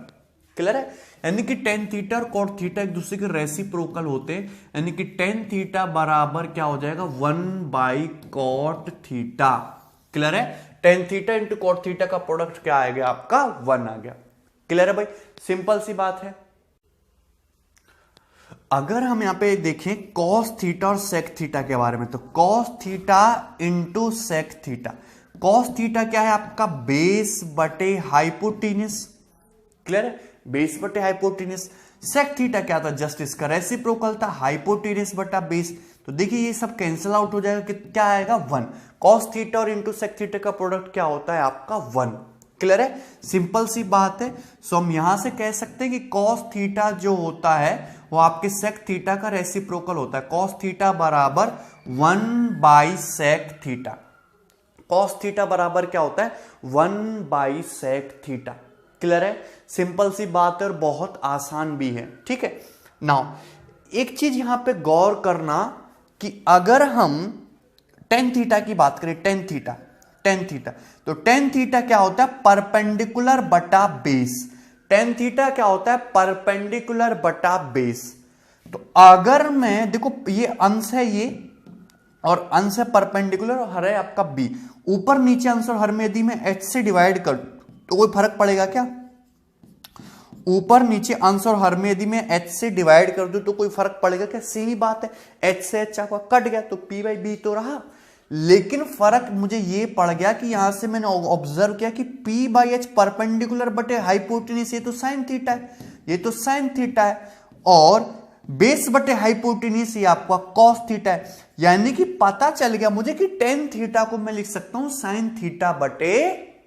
क्लियर है? यानी कि टेन थीटा और कॉट थीटा एक दूसरे के रेसिप्रोकल होते हैं, यानी कि टेन थीटा बराबर क्या हो जाएगा? 1 बाई कॉट थीटा। क्लियर है? Tan theta into cot theta का प्रोडक्ट क्या आ गया आपका? 1 आ गया। क्लियर है भाई, सिंपल सी बात है। अगर हम यहां पे देखें कॉस थीटा और सेक थीटा के बारे में, तो cos theta into sec theta, cos theta क्या है आपका? बेस बटे हाइपोटेनियस। क्लियर है? बेस बटे हाइपोटेनियस। सेक थीटा क्या था? जस्ट इसका रेसिप्रोकल था, हाइपोटेनियस बटा बेस, तो देखिए ये सब कैंसिल आउट हो जाएगा, क्या आएगा? 1। कॉस थीटा और इंटू सेक थीटा का प्रोडक्ट क्या होता है आपका? 1। क्लियर है? सिंपल सी बात है। सो हम यहां से कह सकते हैं कि कॉस थीटा जो होता है वो आपके सेक थीटा का रेसिप्रोकल होता है। कॉस थीटा बराबर 1 by sec theta. Cos theta बराबर क्या होता है? 1 बाई सेक थीटा। क्लियर है? सिंपल सी बात है और बहुत आसान भी है, ठीक है। नाउ एक चीज यहां पे गौर करना कि अगर हम टेन थीटा की बात करें, टेन थीटा, तो टेन थीटा क्या होता है? परपेंडिकुलर बटा बेस। टेन थीटा क्या होता है? परपेंडिकुलर बटा बेस। तो अगर मैं देखो ये अंश है ये और अंश है परपेंडिकुलर और हर है आपका बी, ऊपर नीचे अंश और हर में यदि मैं एच से डिवाइड कर तो कोई फर्क पड़ेगा क्या? ऊपर नीचे अंश और हर में यदि मैं एच से डिवाइड कर दूं तो कोई फर्क पड़ेगा क्या? सीधी बात है, एच से एच आपका कट गया तो पी बाई बी तो रहा। लेकिन फर्क मुझे ये पड़ गया कि यहां से मैंने ऑब्जर्व किया कि पी बाई एच परपेंडिकुलर बटे हाइपोटेन्यूज, ये तो साइन थीटा है, ये तो साइन थीटा है, और बेस बटे हाइपोटेन्यूज ये आपका कॉस थीटा है। यानी कि पता चल गया मुझे कि टेन थीटा को मैं लिख सकता हूं साइन थीटा बटे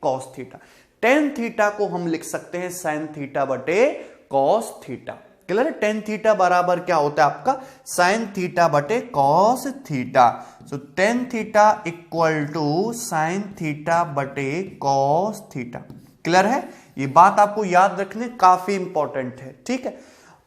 कॉस थीटा। टेन थीटा को हम लिख सकते हैं साइन थीटा बटे कॉस थीटा। क्लियर है? टेन थीटा बराबर क्या होता है आपका? साइन थीटा बटे cos theta. So tan theta equal to sine theta बटे कॉस थीटा। क्लियर है? ये बात आपको याद रखने काफी इंपॉर्टेंट है। ठीक है,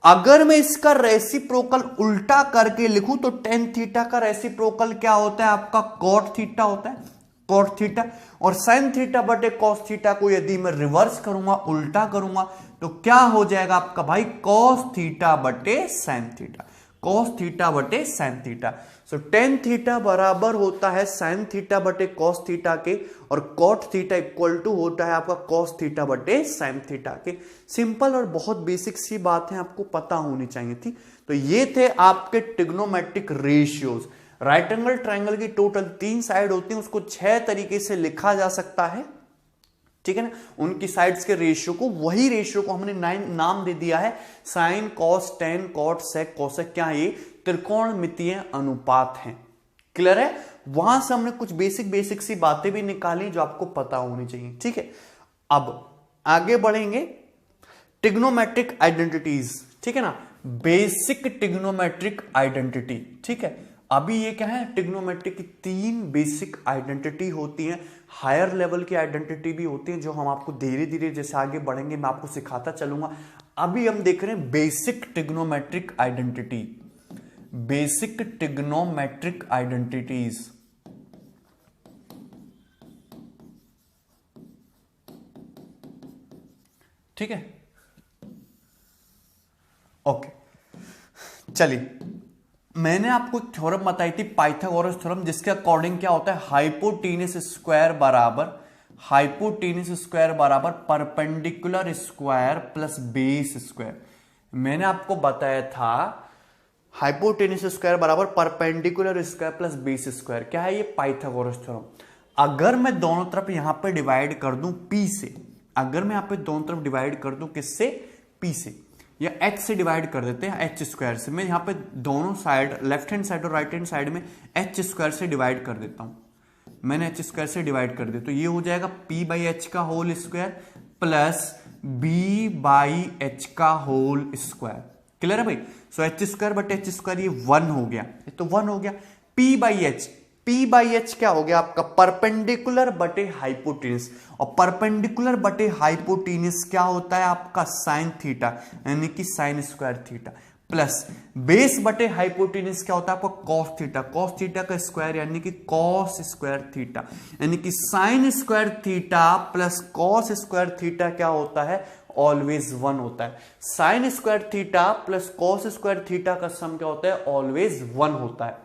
अगर मैं इसका रेसिप्रोकल उल्टा करके लिखूं तो टेन थीटा का रेसिप्रोकल क्या होता है आपका? कॉट थीटा होता है, कॉट थीटा। और साइन थीटा बटे कॉस थीटा को यदि मैं रिवर्स करूंगा, उल्टा करूंगा, तो क्या हो जाएगा आपका भाई? कॉस थीटा बटे साइन थीटा, कॉस थीटा बटे sine theta. So tan theta बराबर होता है साइन थीटा बटे कॉस थीटा के, और कॉट थीटा इक्वल टू होता है आपका कॉस थीटा बटे साइन थीटा के। सिंपल और बहुत बेसिक सी बात है, आपको पता होनी चाहिए थी। तो ये थे आपके trigonometric ratios. Right angle triangle की टोटल 3 साइड होती है, उसको 6 तरीके से लिखा जा सकता है। ठीक है ना? उनकी साइड्स के रेशियो को, वही रेशियो को हमने नाम दे दिया है sine cos tan cot sec cosec. क्या है ये? त्रिकोणमितीय अनुपात है। क्लियर है? वहां से हमने कुछ बेसिक सी बातें भी निकाली जो आपको पता होनी चाहिए। ठीक है, अब आगे बढ़ेंगे। ट्रिग्नोमेट्रिक आइडेंटिटीज, ठीक है ना? Basic trigonometric identity. ठीक है, अभी ये क्या है? ट्रिग्नोमेट्रिक की 3 बेसिक आइडेंटिटी होती हैं। हायर लेवल की आइडेंटिटी भी होती है जो हम आपको धीरे धीरे जैसे आगे बढ़ेंगे मैं आपको सिखाता चलूंगा। अभी हम देख रहे हैं basic trigonometric identity, basic trigonometric identities. ठीक है, ओके, चलिए मैंने आपको एक थ्योरम बताई थी, पाइथागोरस थ्योरम, जिसके अकॉर्डिंग क्या होता है? हाइपोटेन्यूज स्क्वायर बराबर perpendicular square plus base square. मैंने आपको बताया था हाइपोटेन्यूज स्क्वायर बराबर perpendicular square plus base square. क्या है ये? Pythagoras theorem. अगर मैं दोनों तरफ यहां पे डिवाइड कर दूं p से, अगर मैं यहां पे दोनों तरफ डिवाइड कर दूं किससे? p से, या h से डिवाइड कर देते हैं, h स्क्वायर से। मैं यहां पे दोनों साइड, लेफ्ट हैंड साइड और राइट हैंड साइड में h स्क्वायर से डिवाइड कर देता हूं। मैंने h स्क्वायर से डिवाइड कर दिया तो ये हो जाएगा p बाई एच का whole square plus b by H का होल स्क्वायर। क्लियर है भाई? सो एच स्क्वायर बटे एच स्क्वायर ये 1 हो गया, ये तो 1 हो गया। p by H, P by H क्या हो गया आपका? परपेंडिकुलर बटे हाइपोटेन्यूज, और परपेंडिकुलर बटे हाइपोटेन्यूज क्या होता है आपका? साइन थीटा, यानी कि sine square theta, plus base बटे हाइपोटेन्यूज क्या होता है आपका? कॉस थीटा, कॉस थीटा का स्क्वायर यानी कि कॉस स्क्वायर थीटा, यानी कि sine square theta plus cos square theta क्या होता है? ऑलवेज 1 होता है। Sign square theta plus cos square theta का सम क्या होता है? ऑलवेज 1 होता है।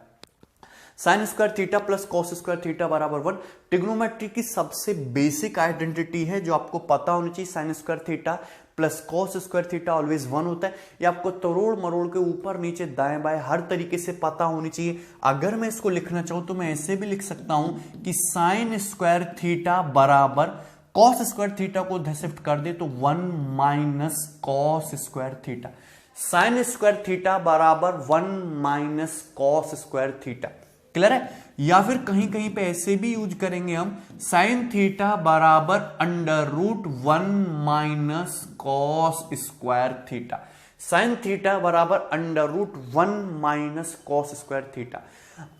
Sign square theta plus cos square theta बराबर 1 ट्रिग्नोमेट्री की सबसे बेसिक आइडेंटिटी है जो आपको पता होनी चाहिए। Sign square theta plus cos square theta always 1 होता है। ये आपको तरोड़ मरोड़ के ऊपर नीचे दाएं बाएं हर तरीके से पता होनी चाहिए। अगर मैं इसको लिखना चाहूं तो मैं ऐसे भी लिख सकता हूं कि साइन स्क्वायर थीटा बराबर कॉस स्क्वायर थीटा को इधर शिफ्ट कर दे तो 1 minus cos square theta. Sign square theta बराबर 1 minus cos square theta. Clear है? या फिर कहीं कहीं पे ऐसे भी यूज करेंगे हम, साइन थीटा बराबर under root 1 minus cos square theta. Sine theta बराबर under root 1 minus cos square theta.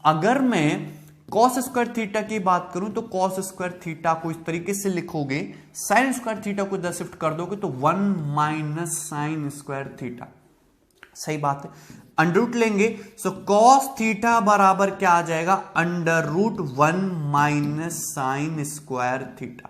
अगर मैं कॉस स्क्वायर थीटा की बात करूं तो कॉस स्क्वायर थीटा को इस तरीके से लिखोगे, साइन स्क्वायर थीटा को इधर शिफ्ट कर दोगे तो 1 माइनस साइन स्क्वायर थीटा। सही बात है, अंडर रूट लेंगे सो कॉस थीटा बराबर क्या आ जाएगा? Under root 1 minus sine square theta.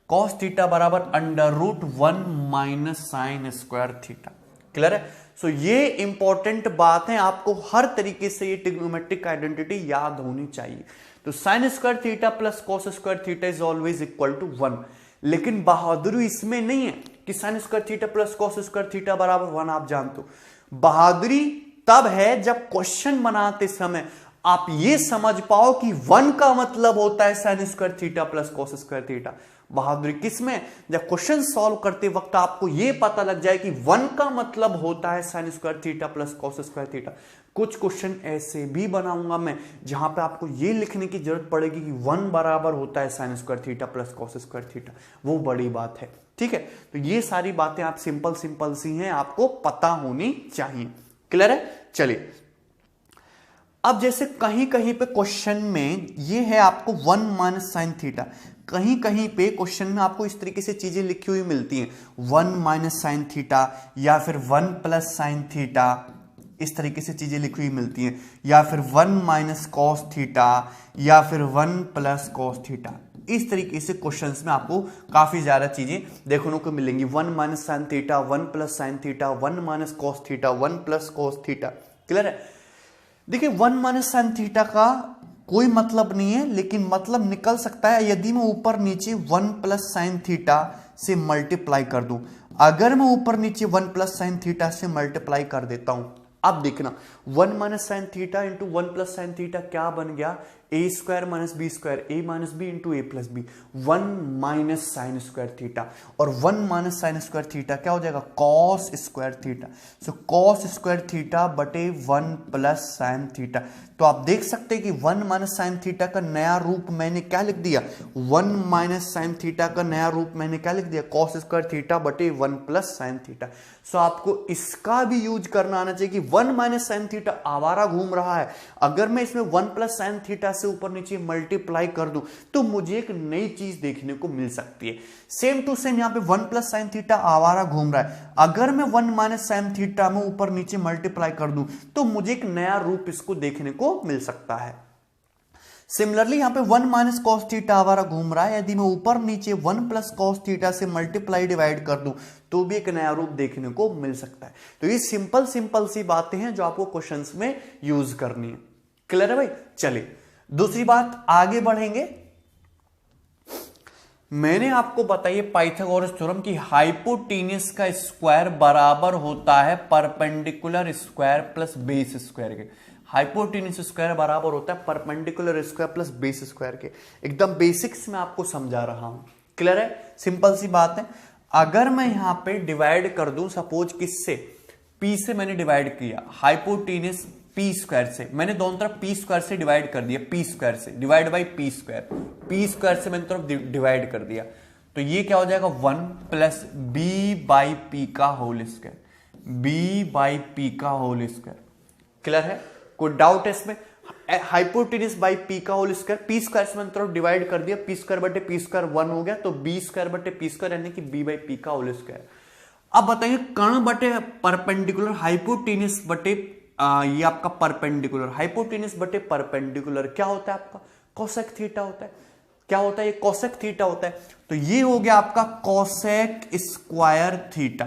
Cos theta बराबर √1 minus sine square theta. Clear है? सो ये इंपॉर्टेंट बात है, आपको हर तरीके से ये ट्रिग्नोमेट्रिक आइडेंटिटी याद होनी चाहिए। तो sine square theta plus cos square theta is always equal to 1। लेकिन बहादुरी इसमें नहीं है कि sine square theta plus cos square theta बराबर 1 आप जानते हो। बहादुरी तब है जब क्वेश्चन बनाते समय आप ये समझ पाओ कि 1 का मतलब होता है sign square theta plus cos square theta. बहादुरी किसमें? जब क्वेश्चन सॉल्व करते वक्त आपको यह पता लग जाए कि 1 का मतलब होता है sign square theta plus cos square theta. कुछ क्वेश्चन ऐसे भी बनाऊंगा मैं जहां पे आपको यह लिखने की जरूरत पड़ेगी कि 1 बराबर होता है sign square theta plus cos square theta. वो बड़ी बात है, ठीक है? तो ये सारी बातें आप सिंपल सी हैं, आपको पता होनी चाहिए। क्लियर है? चलिए, अब जैसे कहीं कहीं पे क्वेश्चन में ये है आपको 1 माइनस साइन थीटा, कहीं कहीं पे क्वेश्चन में आपको इस तरीके से चीजें लिखी हुई मिलती हैं, 1 माइनस साइन थीटा या फिर 1 प्लस साइन थीटा, इस तरीके से चीजें लिखी हुई मिलती हैं, या फिर 1 माइनस कॉस थीटा या फिर 1 प्लस कॉस थीटा। इस तरीके से क्वेश्चंस में आपको काफी ज्यादा चीजें देखने को मिलेंगी। 1 minus sine theta, 1 plus sine theta, 1 minus cos theta, 1 plus cos theta. Clear है? देखिए 1 माइनस साइन थीटा का कोई मतलब नहीं है, लेकिन मतलब निकल सकता है यदि मैं ऊपर नीचे 1 प्लस साइन थीटा से मल्टीप्लाई कर दूं। अगर मैं ऊपर नीचे 1 प्लस साइन थीटा से मल्टीप्लाई कर देता हूं, अब देखना 1 minus sine theta into 1 plus sine theta क्या बन गया? A square minus b square, a minus b into a plus b, 1 minus sine square theta. और 1 माइनस साइन स्क्वायर थीटा क्या हो जाएगा? Cos square theta. So cos square theta बटे 1 plus sine theta. तो आप देख सकते हैं कि 1 माइनस साइन थीटा का नया रूप मैंने क्या लिख दिया? 1 माइनस साइन थीटा का नया रूप मैंने क्या लिख दिया? कॉस स्क्वायर थीटा बटे 1 प्लस साइन थीटा। सो आपको इसका भी यूज करना आना चाहिए कि 1 माइनस साइन थीटा आवारा घूम रहा है, अगर मैं इसमें 1 प्लस साइन थीटा से ऊपर नीचे मल्टीप्लाई कर दूं तो मुझे एक नई चीज देखने को मिल सकती है। सेम टू सेम यहां पे 1 प्लस साइन थीटा आवारा घूम रहा है, अगर मैं 1 माइनस साइन थीटा में ऊपर नीचे मल्टीप्लाई कर दूं तो मुझे एक नया रूप इसको देखने को मिल सकता है। सिमिलरली यहां पे 1 माइनस कॉस थीटा आवारा घूम रहा है, यदि मैं ऊपर नीचे 1 प्लस कॉस थीटा से मल्टीप्लाई डिवाइड कर दूं तो भी एक नया रूप देखने को मिल सकता है। तो ये सिंपल सी बातें हैं जो आपको क्वेश्चंस में यूज करनी है। क्लियर है भाई? चलिए दूसरी बात आगे बढ़ेंगे। मैंने आपको बताइए पाइथागोरस थ्योरम की हाइपोटेन्यूस का स्क्वायर बराबर होता है perpendicular square plus base square के। हाइपोटेन्यूस स्क्वायर बराबर होता है perpendicular square plus base square के। एकदम बेसिक्स में आपको समझा रहा हूं। क्लियर है? सिंपल सी बात है। अगर मैं यहां पे डिवाइड कर दूं, सपोज किससे? पी से मैंने डिवाइड किया, हाइपोटेन्यूस पी स्क्वायर से, मैंने दोनों तरफ पी स्क्वायर से डिवाइड कर दिया, पी स्क्वायर से divide by P square, P square से मैंने तरफ डिवाइड कर दिया, तो ये क्या हो जाएगा? 1 प्लस बी बाई पी का whole square, B by P का होल स्क्वायर। क्लियर है? कोई डाउट है इसमें? हाइपोटेन्यूस बाई पी का होल स्क्वायर, पी स्क्वायर से मैंने तरफ डिवाइड कर दिया, पी स्क्वायर बटे पी स्क्वायर 1 हो गया, तो बी स्क्वायर बटे पी स्क्वायर यानी कि बी बाई पी का होल स्क्वायर। अब बताइए कर्ण बटे परपेंडिकुलर, हाइपोटेन्यूस बटे ये आपका परपेंडिकुलर, हाइपोटेन्यूस बटे परपेंडिकुलर क्या होता है आपका? कोसेक थीटा होता है। क्या होता है? ये कोसेक थीटा होता है। तो ये हो गया आपका cosec square theta.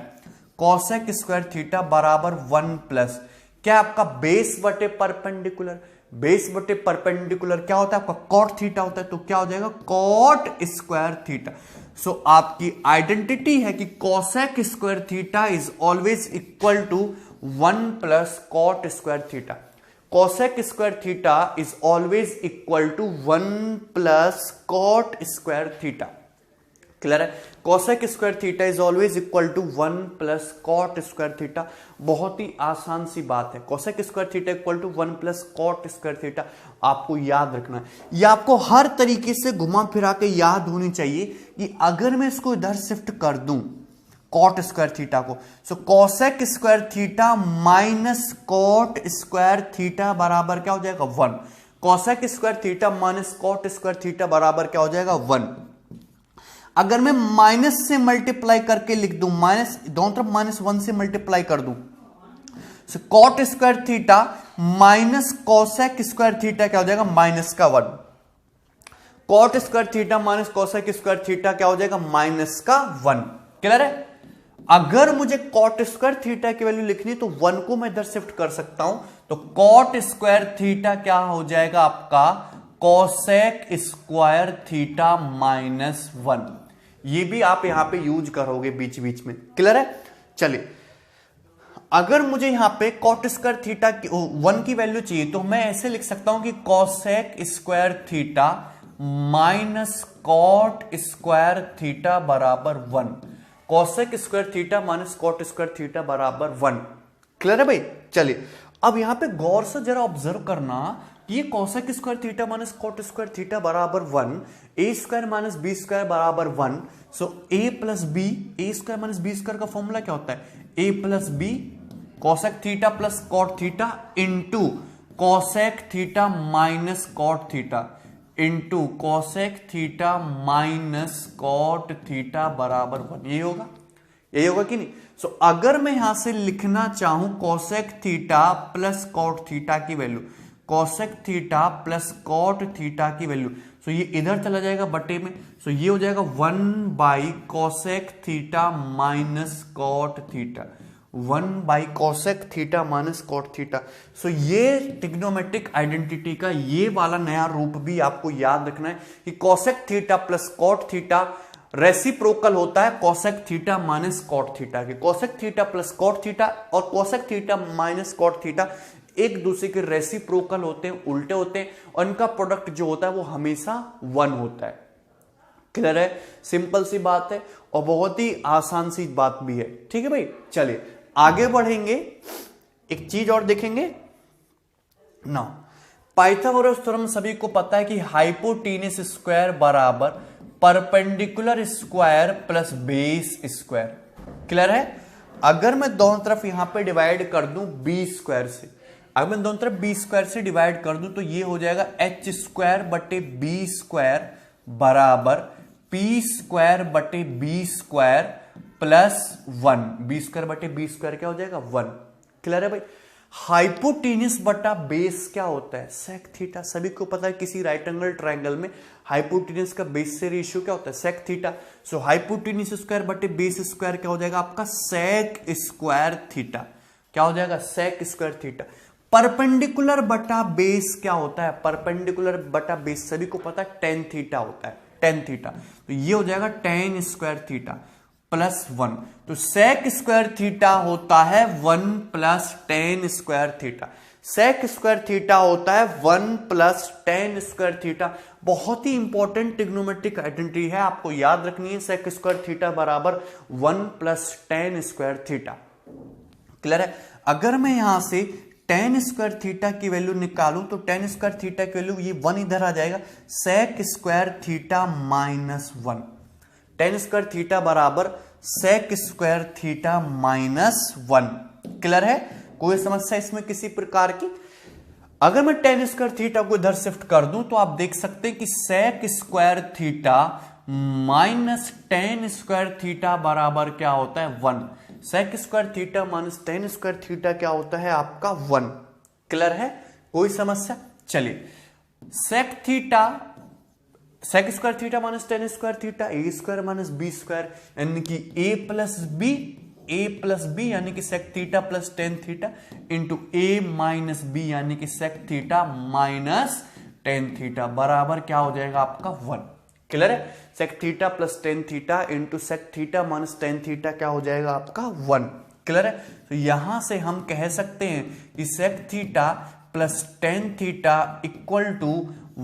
Cosec square theta बराबर 1 प्लस क्या आपका? बेस बटे परपेंडिकुलर, बेस बटे परपेंडिकुलर क्या होता है आपका? कॉट थीटा होता है। तो क्या हो जाएगा? Cot square theta. सो आपकी आइडेंटिटी है कि cosec square theta is always equal to 1 plus cot square theta. Cosec square theta is always equal to 1 plus cot square theta. Clear है? Cosec square theta is always equal to 1 plus cot square theta. बहुत ही आसान सी बात है। Cosec square theta equal to 1 plus cot square theta आपको याद रखना है। यह आपको हर तरीके से घुमा फिरा के याद होनी चाहिए कि अगर मैं इसको इधर शिफ्ट कर दूं कॉट स्क्वायर थीटा को, so cosec square theta minus cot square theta बराबर क्या हो जाएगा? 1। Cosec square theta minus cot square theta बराबर क्या हो जाएगा? 1। अगर मैं माइनस से मल्टीप्लाई करके लिख दूं, माइनस दोनों तरफ -1 से मल्टीप्लाई कर दूं, so cot square theta minus cosec square theta क्या हो जाएगा? माइनस का 1। Cot square theta minus cosec square theta क्या हो जाएगा, माइनस का 1। क्लियर है? अगर मुझे कॉट स्क्वायर थीटा की वैल्यू लिखनी तो 1 को मैं इधर शिफ्ट कर सकता हूं, तो कॉट स्क्वायर थीटा क्या हो जाएगा आपका, कोसेक स्क्वायर थीटा माइनस 1। ये भी आप यहां पे यूज करोगे बीच बीच में। क्लियर है? चलिए, अगर मुझे यहां पे कॉट स्क्वायर थीटा की 1 की वैल्यू चाहिए तो मैं ऐसे लिख सकता हूं कि cosec square theta minus cot square theta बराबर 1। Cosec square theta minus cot square theta बराबर 1। क्लियर है भाई? चलिए, अब यहां पे गौर से जरा ऑब्जर्व करना, ये cosec square theta minus cot square theta बराबर 1, a square minus b square बराबर 1। So a plus b, a square minus b square का फॉर्मूला क्या होता है, a plus b cosec theta plus cot theta into cosec theta minus cot theta into cosec theta minus cot theta बराबर 1। यही होगा, यही होगा कि नहीं? सो अगर मैं यहां से लिखना चाहूं cosec theta plus cot theta की value, cosec theta plus cot theta की वैल्यू, सो ये इधर चला जाएगा बटे में, सो ये हो जाएगा 1 by cosec theta minus cot theta, 1 by cosec theta minus cot theta. So ये ट्रिग्नोमेट्रिक आइडेंटिटी का ये वाला नया रूप भी आपको याद रखना है कि cosec theta plus cot theta reciprocal होता है cosec theta minus cot theta के। Cosec theta plus cot theta और cosec theta minus cot theta एक दूसरे के रेसिप्रोकल होते हैं, उल्टे होते हैं, और इनका प्रोडक्ट जो होता है वो हमेशा 1 होता है। क्लियर है? सिंपल सी बात है और बहुत ही आसान सी बात भी है। ठीक है भाई? चलिए आगे बढ़ेंगे, एक चीज और देखेंगे ना। पाइथागोरस थ्योरम सभी को पता है कि हाइपोटेनस स्क्वायर बराबर perpendicular square plus base square. Clear है? अगर मैं दोनों तरफ यहां पे डिवाइड कर दूं बी स्क्वायर से, अगर मैं दोनों तरफ बी स्क्वायर से डिवाइड कर दूं तो ये हो जाएगा एच स्क्वायर बटे बी स्क्वायर बराबर पी स्क्वायर बटे B square plus 1। B square बटे बी स्क्वायर क्या हो जाएगा, 1। क्लियर है भाई? हाइपोटेनस बटा बेस क्या होता है, सेक थीटा। सभी को पता है किसी राइट एंगल ट्रायंगल में हाइपोटेनस का बेस से रेशियो क्या होता है, सेक थीटा। सो हाइपोटेनस स्क्वायर बटे बेस स्क्वायर क्या हो जाएगा आपका, सेक स्क्वायर थीटा। क्या हो जाएगा, सेक स्क्वायर थीटा। परपेंडिकुलर बटा बेस क्या होता है, परपेंडिकुलर बटा बेस सभी को पता है टेन थीटा होता है, टेन थीटा। तो ये हो जाएगा टेन स्क्वायर थीटा प्लस 1। तो सेक स्क्वायर थीटा होता है 1 plus tan square theta. Sec square theta होता है 1 प्लस टेन स्क्वायर थीटा। बहुत ही इंपॉर्टेंट ट्रिग्नोमेट्रिक आइडेंटिटी है, आपको याद रखनी है। सेक स्क्वायर थीटा बराबर 1 plus tan square theta. Clear है? अगर मैं यहां से टेन स्क्वायर थीटा की वैल्यू निकालूं तो टेन स्क्वायर थीटा की वैल्यू ये 1 इधर आ जाएगा, sec square theta minus 1। Tan square theta बराबर sec square theta minus 1। Clear है? कोई समस्या इसमें किसी प्रकार की? अगर मैं टेन स्क्वायर थीटा को इधर शिफ्ट कर दूं तो आप देख सकते हैं कि sec square theta minus tan square theta बराबर क्या होता है, 1। Sec square theta minus tan square theta क्या होता है आपका, 1। क्लियर है? कोई समस्या? चलिए, sec theta, sec square theta minus tan square theta, a square minus b square, यानी कि ए प्लस बी यानी कि sec theta plus tan theta into a minus b यानी कि sec theta minus tan theta बराबर क्या हो जाएगा आपका, 1। क्लियर है? Sec theta plus tan theta into sec theta minus tan theta क्या हो जाएगा आपका, 1। क्लियर है? तो यहां से हम कह सकते हैं कि sec theta plus tan theta equal to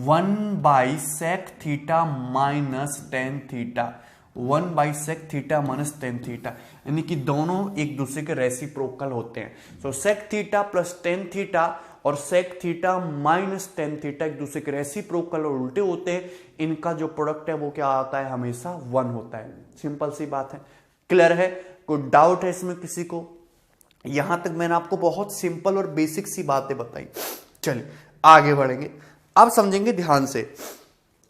1 by sec theta minus tan theta, 1 by sec theta minus tan theta, यानी कि दोनों एक दूसरे के रेसिप्रोकल होते हैं। So sec theta plus tan theta और sec theta minus tan theta एक दूसरे के रेसिप्रोकल और उल्टे होते हैं। इनका जो प्रोडक्ट है वो क्या आता है, हमेशा 1 होता है। सिंपल सी बात है। क्लियर है? कोई डाउट है इसमें किसी को? यहां तक मैंने आपको बहुत सिंपल और बेसिक सी बातें बताई। चलिए आगे बढ़ेंगे, अब समझेंगे ध्यान से।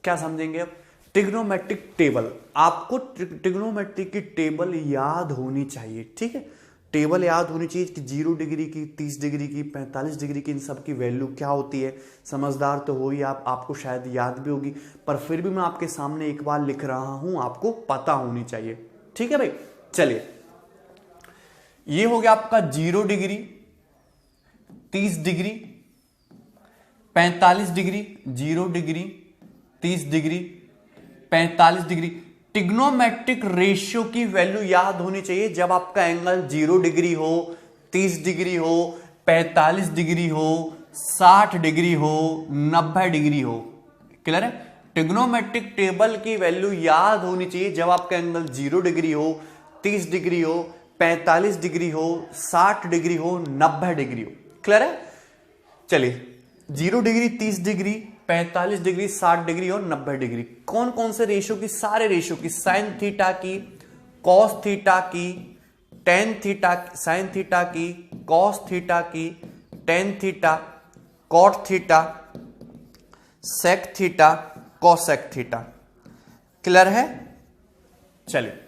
क्या समझेंगे अब? Trigonometric table. आपको ट्रिग्नोमेट्रिक की टेबल याद होनी चाहिए। ठीक है? टेबल याद होनी चाहिए कि 0 डिग्री की, 30 डिग्री की, 45 डिग्री की, इन सब की वैल्यू क्या होती है। समझदार तो हो ही आप, आपको शायद याद भी होगी, पर फिर भी मैं आपके सामने एक बार लिख रहा हूं, आपको पता होनी चाहिए। ठीक है भाई, चलिए ये हो गया आपका 0 degree, 30 degree, 45 degree, 0 degree, 30 degree, 45 degree. Trigonometric ratio की वैल्यू याद होनी चाहिए जब आपका एंगल 0 डिग्री हो, 30 डिग्री हो, 45 डिग्री हो, 60 डिग्री हो, 90 डिग्री हो। क्लियर है? ट्रिग्नोमेट्रिक टेबल की वैल्यू याद होनी चाहिए जब आपका एंगल 0 डिग्री हो, 30 डिग्री हो, 45 डिग्री हो, 60 डिग्री हो, 90 डिग्री हो। क्लियर है? चलिए 0 डिग्री, 30 डिग्री, 45 डिग्री, 60 डिग्री और 90 डिग्री, कौन कौन से रेशियो की? सारे रेशियो की, साइन थीटा की, कॉस थीटा की, टेन थीटा, साइन थीटा की, कॉस थीटा की, tan theta, cot theta, sec theta, cosec theta. Clear है? चलिए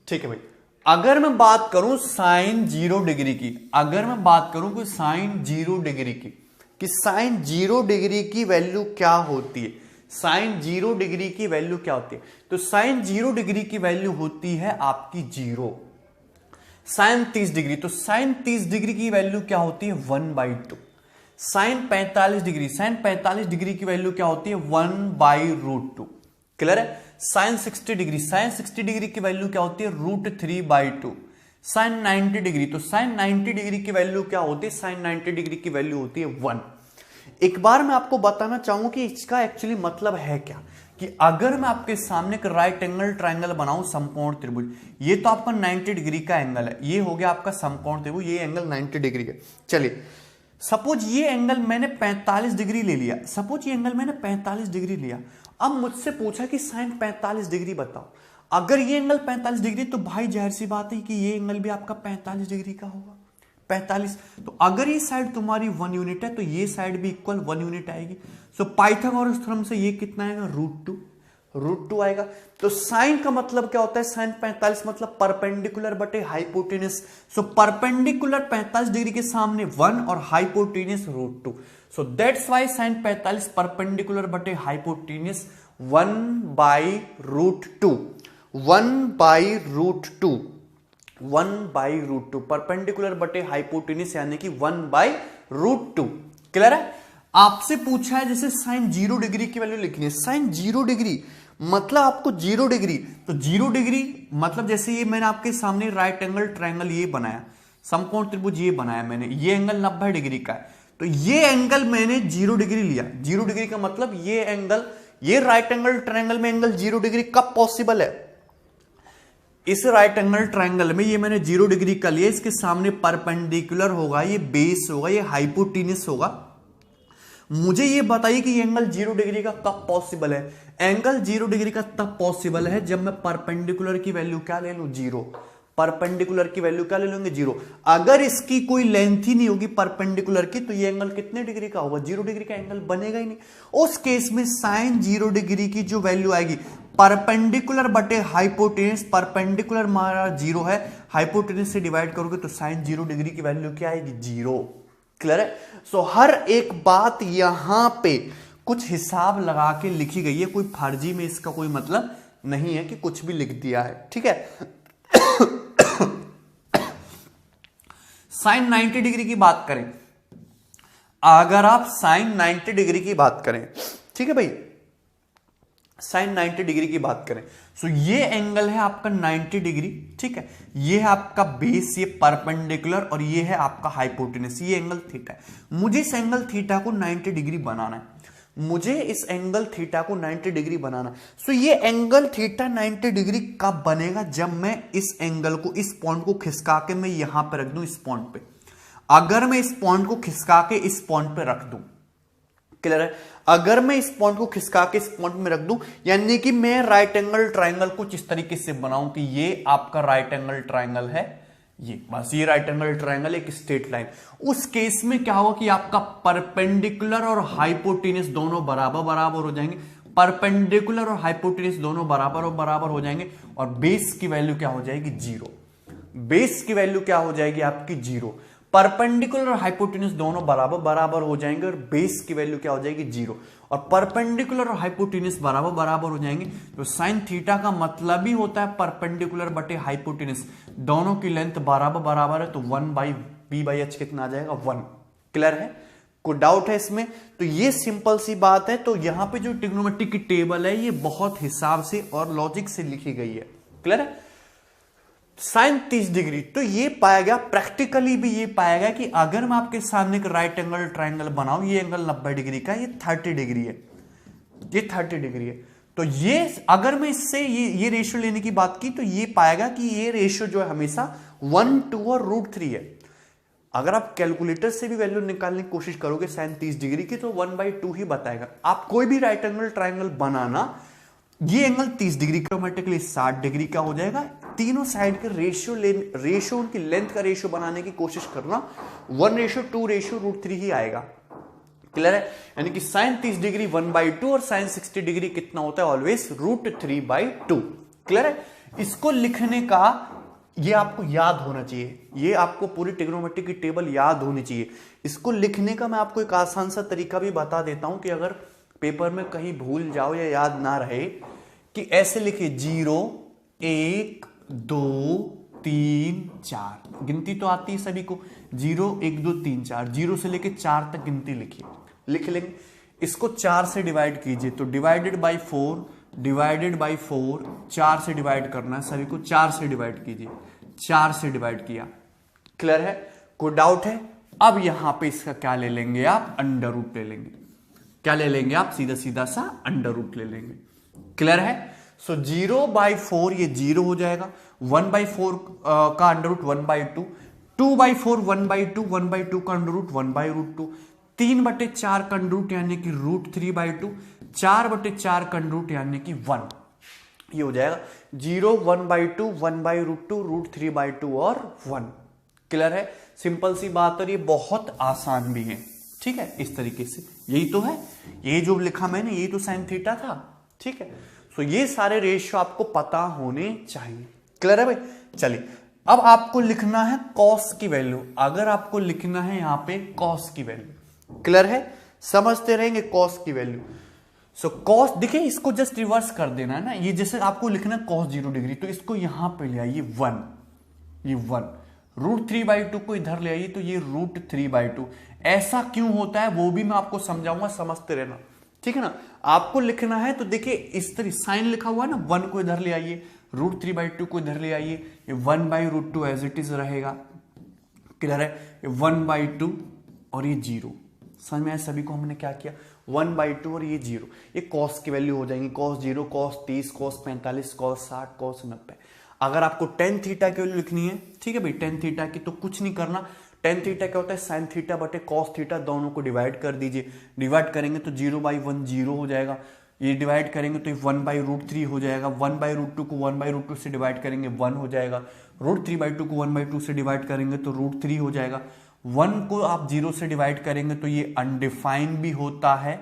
ठीक है भाई, अगर मैं बात करूं साइन 0 डिग्री की, अगर मैं बात करूं कि साइन 0 डिग्री की, कि साइन 0 डिग्री की वैल्यू क्या होती है, साइन 0 डिग्री की वैल्यू क्या होती है, तो साइन 0 डिग्री की वैल्यू होती है आपकी 0। साइन 30 डिग्री, तो साइन 30 डिग्री की वैल्यू क्या होती है? 1/2। साइन 45 डिग्री, साइन 45 डिग्री की वैल्यू क्या होती है? 1/√2। क्लियर है? साइन 60 डिग्री, साइन 60 डिग्री की वैल्यू क्या होती है? √3/2। साइन 90 डिग्री, तो साइन 90 डिग्री की वैल्यू क्या होती है? साइन 90 डिग्री की वैल्यू होती है 1। एक बार मैं आपको बताना चाहूंगा कि इसका एक्चुअली मतलब है क्या, कि अगर मैं आपके सामने एक राइट एंगल ट्राइंगल बनाऊं, समकोण त्रिभुज, ये तो आपका 90 डिग्री का एंगल है, ये हो गया आपका समकोण त्रिभुज, ये एंगल 90 डिग्री है। चलिए सपोज ये एंगल मैंने 45 डिग्री ले लिया, सपोज ये एंगल मैंने 45 डिग्री लिया, अब मुझसे पूछा कि साइन 45 डिग्री बताओ। अगर ये एंगल 45 डिग्री, तो भाई जाहिर सी बात है कि ये एंगल भी आपका 45 डिग्री का होगा, 45। तो अगर ये साइड तुम्हारी 1 यूनिट है, तो ये साइड भी इक्वल 1 यूनिट आएगी। सो पाइथागोरस थ्योरम से ये कितना आएगा? √2 आएगा। तो साइन का मतलब क्या होता है? साइन 45 मतलब परपेंडिकुलर बटे हाइपोटेनस। सो परपेंडिकुलर 45 डिग्री के सामने 1 और hypotenuse √2। So that's why sine 45 perpendicular बटे हाइपोटेनस 1/√2, 1/√2, 1/√2, परपेंडिकुलर बटे हाइपोटेनस यानी कि 1/√2। क्लियर है? आपसे पूछा है जैसे साइन 0 डिग्री की वैल्यू लिखनी है, साइन 0 डिग्री मतलब आपको 0 डिग्री, तो 0 डिग्री मतलब जैसे ये मैंने आपके सामने राइट एंगल ट्रायंगल ये बनाया, समकोण त्रिभुज ये बनाया मैंने, ये एंगल 90 डिग्री का है, तो ये एंगल मैंने 0 डिग्री लिया। 0 डिग्री का मतलब ये एंगल, ये राइट एंगल ट्रायंगल में एंगल 0 डिग्री कब पॉसिबल है? इस राइट एंगल ट्रायंगल में ये मैंने 0 डिग्री का लिया, इसके सामने परपेंडिकुलर होगा, ये बेस होगा, ये हाइपोटेनस होगा। मुझे ये बताइए कि ये एंगल 0 डिग्री का कब पॉसिबल है? एंगल 0 डिग्री का तब पॉसिबल है जब मैं परपेंडिकुलर की वैल्यू क्या ले लूं? 0। परपेंडिकुलर की वैल्यू क्या ले लेंगे? 0। अगर इसकी कोई लेंथ ही नहीं होगी परपेंडिकुलर की, तो ये एंगल कितने डिग्री का होगा? 0 डिग्री का एंगल बनेगा ही नहीं। उस केस में साइन 0 डिग्री की जो वैल्यू आएगी परपेंडिकुलर बटे हाइपोटेनस, परपेंडिकुलर हमारा 0 है, हाइपोटेनस से डिवाइड करोगे तो साइन 0 डिग्री की वैल्यू क्या आएगी? 0। क्लियर है? सो हर एक बात यहां पे कुछ हिसाब लगा के लिखी गई है, कोई फर्जी में इसका कोई मतलब नहीं है कि कुछ भी लिख दिया है। ठीक है? साइन 90 डिग्री की बात करें, अगर आप साइन 90 डिग्री की बात करें, ठीक है भाई, साइन 90 डिग्री की बात करें, सो ये एंगल है आपका 90 डिग्री, ठीक है, ये है आपका बेस, ये परपेंडिकुलर, और ये है आपका हाइपोटेनस, ये एंगल थीटा है। मुझे इस एंगल थीटा को 90 डिग्री बनाना है, मुझे इस एंगल थीटा को 90 डिग्री बनाना। सो ये एंगल थीटा 90 डिग्री कब बनेगा? जब मैं इस एंगल को, इस पॉइंट को खिसका के मैं यहां पे रख दूं, इस पॉइंट पे। अगर मैं इस पॉइंट को खिसका के इस पॉइंट पे रख दूं, क्लियर है? अगर मैं इस पॉइंट को खिसका के इस पॉइंट में रख दूं, यानी कि मैं राइट एंगल ट्रायंगल कुछ इस तरीके से बनाऊं कि ये आपका राइट एंगल ट्रायंगल है, ये बस ये राइट एंगल ट्रायंगल एक स्ट्रेट लाइन। उस केस में क्या होगा कि आपका परपेंडिकुलर और हाइपोटेन्यूस दोनों बराबर बराबर हो जाएंगे, परपेंडिकुलर और हाइपोटेन्यूस दोनों बराबर और बराबर हो जाएंगे, और बेस की वैल्यू क्या हो जाएगी, जीरो। बेस की वैल्यू क्या हो जाएगी आपकी, जीरो। परपेंडिकुलर और हाइपोटेन्यूस दोनों बराबर बराबर हो जाएंगे और बेस की वैल्यू क्या हो जाएगी, जीरो। और परपेंडिकुलर और हाइपोटेन्यूस बराबर बराबर हो जाएंगे तो साइन थीटा का मतलब ही होता है परपेंडिकुलर बटे हाइपोटेन्यूस, दोनों की लेंथ बराबर बराबर है, तो 1/b/h कितना आ जाएगा, 1। क्लियर है, कोई डाउट है इसमें? तो ये सिंपल सी बात है। तो यहां पे जो ट्रिग्नोमेट्री की टेबल है ये बहुत हिसाब से और लॉजिक से लिखी गई है। क्लियर है? साइन 30 डिग्री, तो ये पाया गया, प्रैक्टिकली भी ये पाया गया कि अगर मैं आपके सामने एक राइट एंगल ट्रायंगल बनाऊं, ये एंगल 90 डिग्री का, ये 30 डिग्री है, ये 30 डिग्री है, तो ये अगर मैं इससे ये रेशियो लेने की बात की तो ये पाएगा कि ये रेशियो जो है हमेशा 1, 2 और √3 है। अगर आप कैलकुलेटर से भी वैल्यू निकालने की कोशिश करोगे साइन 30 डिग्री की तो 1/2 ही बताएगा। आप कोई भी राइट एंगल ट्रायंगल बनाना, ये एंगल 30 डिग्री ऑटोमेटिकली 60 डिग्री का हो जाएगा। तीनों साइड के रेशियो उनकी लेंथ का रेशियो बनाने की कोशिश करना, 1:2:√3 ही आएगा। क्लियर है? यानी कि साइन 30 डिग्री 1/2 और साइन 60 डिग्री कितना होता है, ऑलवेज √3/2। क्लियर है? इसको लिखने का ये आपको याद होना चाहिए, ये आपको पूरी ट्रिग्नोमेट्री की टेबल याद होनी चाहिए। इसको लिखने का मैं आपको एक आसान सा तरीका भी बता देता हूं कि अगर पेपर में कहीं भूल जाओ या याद ना रहे, कि ऐसे लिखिए 0, 1, 2, 3, 4, गिनती तो आती है सभी को, 0, 1, 2, 3, 4, 0 से लेके 4 तक गिनती लिखिए, लिख लेंगे। इसको 4 से डिवाइड कीजिए, तो डिवाइडेड बाई 4, 4 से डिवाइड करना है सभी को, 4 से डिवाइड कीजिए, 4 से डिवाइड किया। क्लियर है? कोई डाउट है? अब यहां पे इसका क्या ले लेंगे आप, अंडर रूट ले लेंगे। क्या ले लेंगे आप, सीधा सीधा सा अंडर रूट ले लेंगे। क्लियर है? सो 0/4 ये 0 हो जाएगा, 1/4 का अंडर रूट 1/2, 2/4 1/2, 1/2 का अंडर रूट 1/√2, 3/4 का अंडर रूट यानी कि √3/2, 4/4 का अंडर रूट यानी कि 1। ये हो जाएगा 0, 1/2, 1/√2, √3/2 और 1। क्लियर है? सिंपल सी बात, और ये बहुत आसान भी है। ठीक है, इस तरीके से यही तो है, ये जो लिखा मैंने यही तो साइन थीटा था। ठीक है, सो ये सारे रेशियो आपको पता होने चाहिए। क्लियर है भाई? चलिए, अब आपको लिखना है कॉस की वैल्यू। अगर आपको लिखना है यहां पे कॉस की वैल्यू, क्लियर है, समझते रहेंगे कॉस की वैल्यू। सो कॉस, देखिए इसको जस्ट रिवर्स कर देना है ना, ये जैसे आपको लिखना है cos 0 डिग्री, तो इसको यहां पे ले आइए 1, ये 1, √3/2 को इधर ले आइए तो ये √3/2। ऐसा क्यों होता है वो भी मैं आपको समझाऊंगा, समझते रहना। ठीक है ना? आपको लिखना है तो देखिए इस तरह साइन लिखा हुआ है ना, 1 को इधर ले आइए, √3/2 को इधर ले आइए, ये 1/√2 एज इट इज रहेगा। क्लियर है? ये 1/2 और ये 0। समझ में आया सभी को? हमने क्या किया, 1/2 और ये 0, ये कॉस की वैल्यू हो जाएंगी, cos 0, cos 30, cos 45, cos 60, cos 90। अगर आपको tan थीटा की वैल्यू लिखनी है, ठीक है भाई, tan थीटा की, तो कुछ नहीं करना, tan थीटा क्या होता है, sin थीटा बटे cos थीटा, दोनों को डिवाइड कर दीजिए। डिवाइड करेंगे तो 0/1 0 हो जाएगा, ये डिवाइड करेंगे तो 1/√3 हो जाएगा, 1/√2 को 1/√2 से डिवाइड करेंगे 1 हो जाएगा, √3/2 को 1/2 से डिवाइड करेंगे तो √3 हो जाएगा, 1 को आप 0 से डिवाइड करेंगे तो ये अनडिफाइंड भी होता है,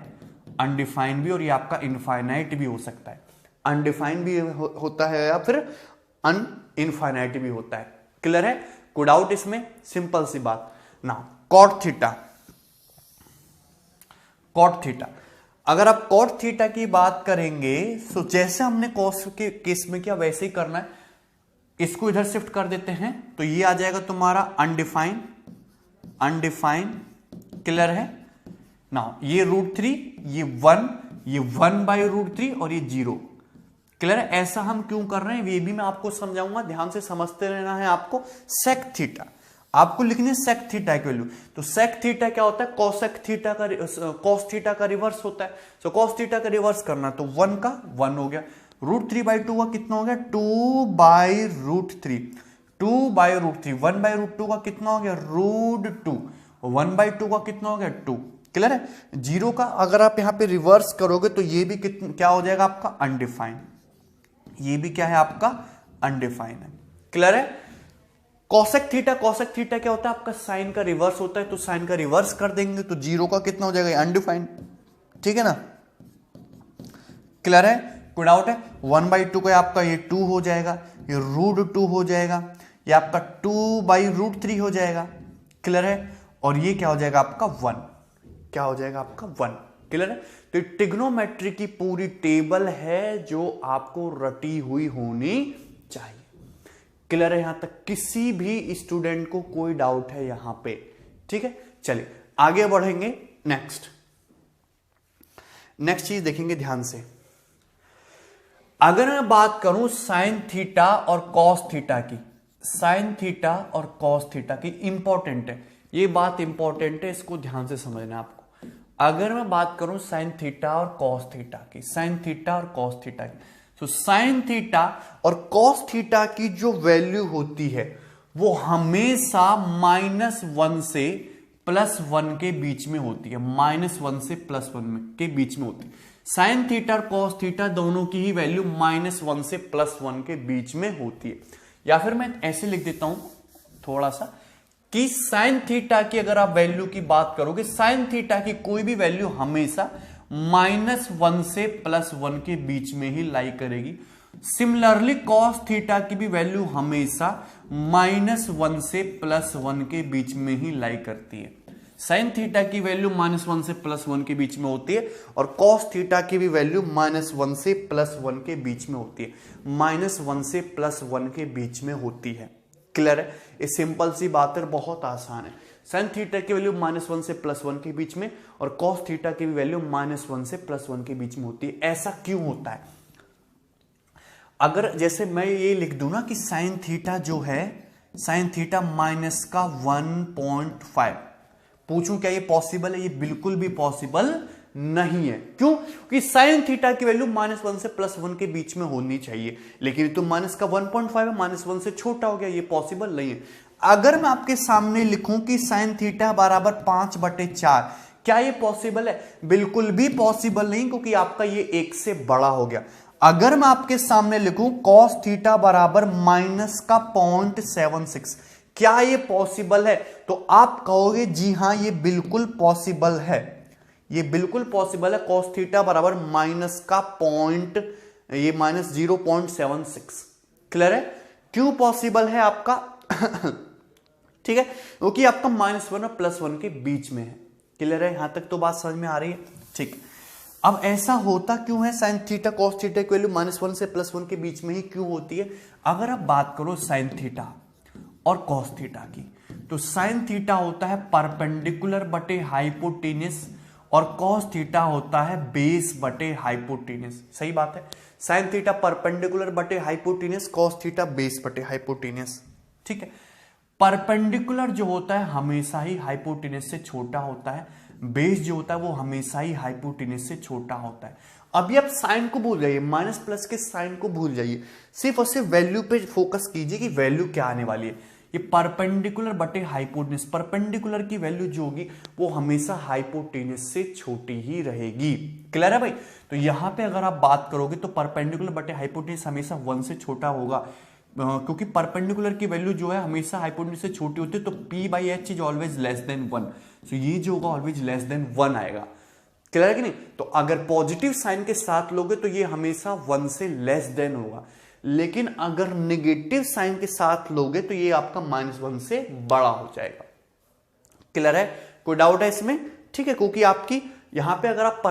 अनडिफाइंड भी, और ये आपका इनफाइनाइट भी हो सकता है। अनडिफाइंड भी होता है या फिर इनफाइनाइट भी होता है। क्लियर है? कोई डाउट इसमें? सिंपल सी बात ना। कॉट थीटा, कॉट थीटा, अगर आप कॉट थीटा की बात करेंगे तो जैसे हमने कॉस के केस में किया वैसे ही करना है। इसको इधर शिफ्ट कर देते हैं तो ये आ जाएगा तुम्हारा अनडिफाइंड, अनडिफाइंड। क्लियर है ना? ये √3, ये 1, ये 1/√3 और ये 0। क्लियर है? ऐसा हम क्यों कर रहे हैं ये भी मैं आपको समझाऊंगा, ध्यान से समझते रहना है आपको। सेक थीटा आपको लिखनी है, सेक थीटा की वैल्यू। तो सेक थीटा क्या होता है, कॉसेक थीटा का, कॉस थीटा का रिवर्स होता है। सो कॉस थीटा का रिवर्स करना, तो 1 का 1 हो गया, √3/2 का कितना हो गया, 2/√3, 2/√3, 1/√2 का कितना हो गया, √2, 1/2 का कितना हो गया, 2। क्लियर है? 0 का अगर आप यहां पे रिवर्स करोगे तो ये भी क्या हो जाएगा आपका, अनडिफाइंड। ये भी क्या है आपका, अनडिफाइंड है। क्लियर है? कॉसेक थीटा क्या होता है आपका साइन का रिवर्स होता है, तो साइन का रिवर्स कर देंगे तो जीरो का कितना हो जाएगा अनडिफाइंड, ठीक है ना, क्लियर है, कोई डाउट है। 1/2 का आपका ये 2 हो जाएगा, ये √2 हो जाएगा, ये आपका 2/√3 हो जाएगा, क्लियर है, और ये क्या हो जाएगा आपका 1, क्या हो जाएगा आपका 1, क्लियर है। तो ट्रिग्नोमेट्री की पूरी टेबल है जो आपको रटी हुई होनी चाहिए, क्लियर है, यहां तक किसी भी स्टूडेंट को कोई डाउट है यहां पे, ठीक है। चलिए आगे बढ़ेंगे, नेक्स्ट चीज देखेंगे ध्यान से। अगर मैं बात करूं साइन थीटा और कॉस थीटा की, साइन थीटा और कॉस थीटा की, इंपॉर्टेंट है ये बात, इंपॉर्टेंट है, इसको ध्यान से समझना है आपको। अगर मैं बात करूं साइन थीटा और कॉस थीटा की, साइन थीटा और कॉस थीटा की, तो साइन थीटा और कॉस थीटा की जो वैल्यू होती है वो हमेशा -1 से +1 के बीच में होती है, -1 से +1 के बीच में होती है। साइन थीटा और कॉस थीटा दोनों की ही वैल्यू -1 से +1 के बीच में होती है। या फिर मैं ऐसे लिख देता हूं थोड़ा सा कि साइन थीटा की अगर आप वैल्यू की बात करोगे, साइन थीटा की कोई भी वैल्यू हमेशा -1 से +1 के बीच में ही लाई करेगी। सिमिलरली कॉस थीटा की भी वैल्यू हमेशा -1 से +1 के बीच में ही लाई करती है। साइन थीटा की वैल्यू -1 से +1 के बीच में होती है और कॉस थीटा की भी वैल्यू -1 से +1 के बीच में होती है, -1 से +1 के बीच में होती है, क्लियर है। ये सिंपल सी बात है, बहुत आसान है। साइन थीटा की वैल्यू -1 से +1 के बीच में और कॉस थीटा की भी वैल्यू -1 से +1 के बीच में होती है। ऐसा क्यों होता है? अगर जैसे मैं ये लिख दूं ना कि साइन थीटा जो है, साइन थीटा -1.5, पूछूं क्या ये पॉसिबल है? ये बिल्कुल भी पॉसिबल नहीं है। क्यों? क्योंकि साइन थीटा की वैल्यू -1 से +1 के बीच में होनी चाहिए, लेकिन तो माइनस का 1.5 है, -1 से छोटा हो गया, ये पॉसिबल नहीं है। अगर मैं आपके सामने लिखूं कि साइन थीटा बराबर 5/4, क्या ये पॉसिबल है? बिल्कुल भी पॉसिबल नहीं, क्योंकि आपका ये 1 से बड़ा हो गया। अगर मैं आपके सामने लिखूं कॉस थीटा बराबर -0.76, क्या ये पॉसिबल है? तो आप कहोगे जी हां ये बिल्कुल पॉसिबल है, ये बिल्कुल पॉसिबल है। कॉस थीटा बराबर -0.76, क्लियर है? क्यों पॉसिबल है आपका? ठीक है, क्योंकि आपका -1 और +1 के बीच में है, क्लियर है? यहां तक तो बात समझ में आ रही है, ठीक। अब ऐसा होता क्यों है? साइन थीटा कॉस थीटा की वैल्यू -1 से +1 के बीच में ही क्यों होती है? अगर आप बात करो साइन थीटा और कॉस थीटा की, तो साइन थीटा होता है परपेंडिकुलर बटे हाइपोटेनस और कॉस थीटा होता है बेस बटे हाइपोटेनस। सही बात है, साइन थीटा परपेंडिकुलर बटे हाइपोटेनस, कॉस थीटा बेस बटे हाइपोटेनस, ठीक है। परपेंडिकुलर जो होता है हमेशा ही हाइपोटेनस से छोटा होता है, बेस जो होता है वो हमेशा ही हाइपोटेनस से छोटा होता है। अभी आप साइन को भूल जाइए, माइनस प्लस के साइन को भूल जाइए, सिर्फ और सिर्फ वैल्यू पे फोकस कीजिए कि वैल्यू क्या आने वाली है। ये परपेंडिकुलर बटे हाइपोटेनस, परपेंडिकुलर की वैल्यू जो होगी वो हमेशा हाइपोटेनस से छोटी ही रहेगी, क्लियर है भाई? तो यहां पे अगर आप बात करोगे तो परपेंडिकुलर बटे हाइपोटेनस हमेशा 1 से छोटा होगा, क्योंकि परपेंडिकुलर की वैल्यू जो है हमेशा हाइपोटेनस से छोटी होती है, तो P/H is always less than 1, तो ये जो होगा ऑलवेज लेस देन 1 आएगा, क्लियर है कि नहीं? तो अगर पॉजिटिव साइन के साथ लोगे तो ये हमेशा 1 से लेस देन होगा, लेकिन अगर नेगेटिव साइन के साथ लोगे तो ये आपका -1 से बड़ा हो जाएगा, क्लियर है? कोई डाउट है इसमें? ठीक है, क्योंकि आपकी यहां पे अगर आप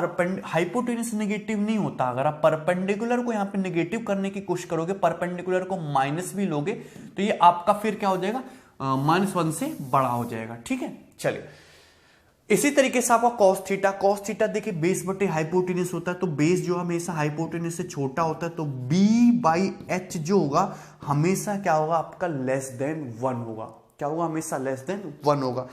हाइपोटेनस नेगेटिव नहीं होता, अगर आप परपेंडिकुलर को यहां पे नेगेटिव करने की कोशिश करोगे, परपेंडिकुलर को माइनस भी लोगे तो ये आपका फिर क्या हो जाएगा? -1 से बड़ा हो जाएगा, ठीक है। चलिए इसी तरीके से आपका कॉस थीटा देखिए बेस बटे हाइपोटेनस होता है, तो बेस जो हमेशा हाइपोटेनस से छोटा होता है, तो B/H जो होगा हमेशा क्या होगा? आपका लेस देन 1 होगा। क्या होगा? हमेशा लेस देन 1 होगा।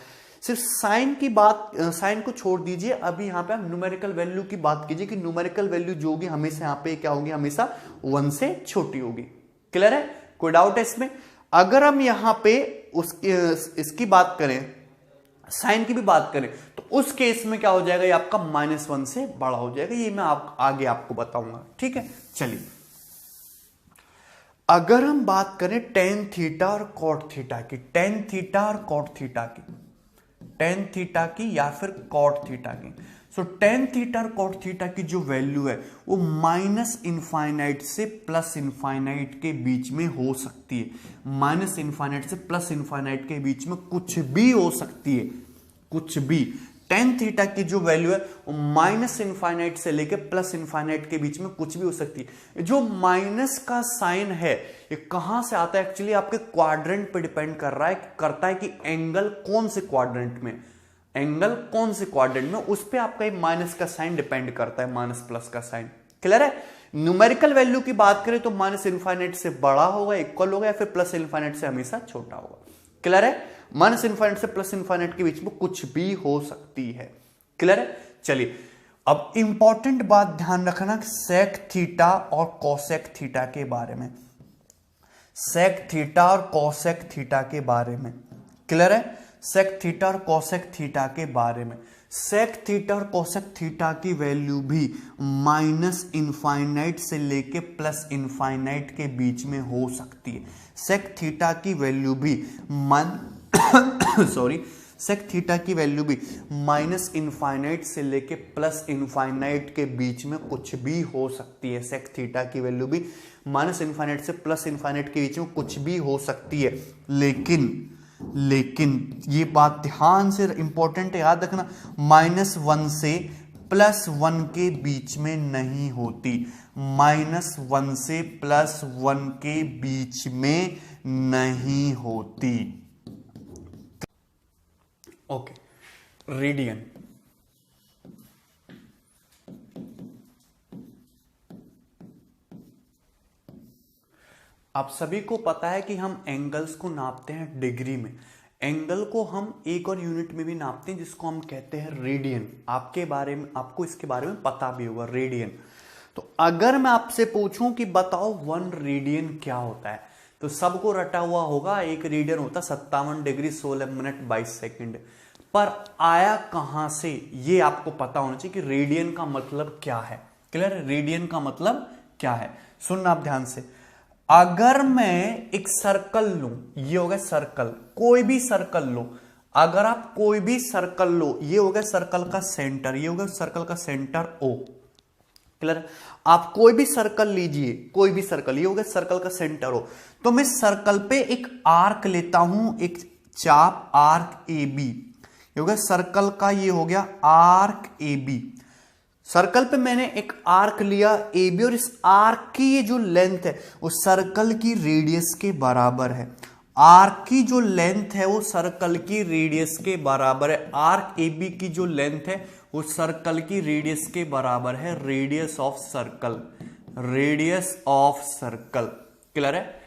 सिर्फ साइन की बात, साइन को छोड़ दीजिए, अभी यहां पे हम न्यूमेरिकल वैल्यू की बात कीजिए कि न्यूमेरिकल वैल्यू जो होगी हमेशा यहां पे क्या होगी? हमेशा 1 से छोटी होगी, क्लियर है? कोई डाउट है इसमें? अगर हम यहां पे इसकी बात करें, साइन की भी बात करें, तो उस केस में क्या हो जाएगा? ये आपका -1 से बड़ा हो जाएगा, ये मैं आगे आपको बताऊंगा, ठीक है। चलिए अगर हम बात करें टेन थीटा और कॉट थीटा की, टेन थीटा और कॉट थीटा की, टेन थीटा की या फिर कॉट थीटा की, सो टेन थीटा और कॉट थीटा की जो वैल्यू है वो माइनस इनफाइनाइट से प्लस इनफाइनाइट के बीच में हो सकती है। माइनस इनफाइनाइट से प्लस इनफाइनाइट के बीच में कुछ भी हो सकती है, कुछ भी। टेन थीटा की जो वैल्यू है वो माइनस इनफाइनाइट से लेके प्लस इनफाइनाइट के बीच में कुछ भी हो सकती है। जो माइनस का साइन है ये कहां से आता है, एक्चुअली आपके क्वाड्रेंट पे डिपेंड करता है कि एंगल कौन से क्वाड्रेंट में, एंगल कौन से क्वाड्रेंट में, उस पे आपका माइनस का साइन डिपेंड करता है, माइनस प्लस का साइन। क्लियर है? न्यूमेरिकल वैल्यू की बात करें तो माइनस इनफाइनाइट से बड़ा होगा, इक्वल होगा, या फिर प्लस इनफाइनाइट से हमेशा छोटा होगा। क्लियर है? माइनस इनफाइनाइट से प्लस इनफाइनाइट के बीच में कुछ भी हो सकती है। क्लियर है? चलिए अब इंपॉर्टेंट बात ध्यान रखना सेक थीटा और कोसेक थीटा के बारे में, सेक थीटा और कोसेक थीटा के बारे में। क्लियर है? सेक थीटा और कोसेक थीटा के बारे में। सेक थीटा और कोसेक थीटा की वैल्यू भी माइनस इनफाइनाइट से लेके प्लस इनफाइनाइट के बीच में हो सकती है। सेक थीटा की वैल्यू भी सेक थीटा की वैल्यू भी माइनस इनफाइनाइट से लेके प्लस इनफाइनाइट के बीच में कुछ भी हो सकती है। सेक थीटा की वैल्यू भी माइनस इनफाइनाइट से प्लस इनफाइनाइट के बीच में कुछ भी हो सकती है, लेकिन ये बात ध्यान से इंपॉर्टेंट याद रखना, -1 से +1 के बीच में नहीं होती, -1 से +1 के बीच में नहीं होती। Okay, radian. आप सभी को पता है कि हम एंगल्स को नापते हैं डिग्री में, एंगल को हम एक और यूनिट में भी नापते हैं जिसको हम कहते हैं रेडियन। आपको इसके बारे में पता भी होगा, रेडियन। तो अगर मैं आपसे पूछूं कि बताओ 1 रेडियन क्या होता है, तो सबको रटा हुआ होगा, एक रेडियन होता 57 डिग्री 16 मिनट 22 सेकंड। पर आया कहां से ये आपको पता होना चाहिए कि रेडियन का मतलब क्या है। क्लियर है? रेडियन का मतलब क्या है, सुनना आप ध्यान से। अगर मैं एक सर्कल लूं, ये हो गया सर्कल, कोई भी सर्कल लो, अगर आप कोई भी सर्कल लो, ये हो गया सर्कल का सेंटर, ये हो गया सर्कल का सेंटर O। क्लियर? आप कोई भी सर्कल लीजिए, कोई भी सर्कल, ये हो गया सर्कल का सेंटर O। तो मैं सर्कल पे एक आर्क लेता हूं, एक चाप आर्क AB, ये हो गया सर्कल का, ये हो गया आर्क AB। सर्कल पे मैंने एक आर्क लिया AB, और इस आर्क की ये जो लेंथ है वो सर्कल की रेडियस के बराबर है। आर्क की जो लेंथ है वो सर्कल की रेडियस के बराबर है। आर्क AB की जो लेंथ है वो सर्कल की रेडियस के बराबर है, radius of circle, radius of circle. Clear है?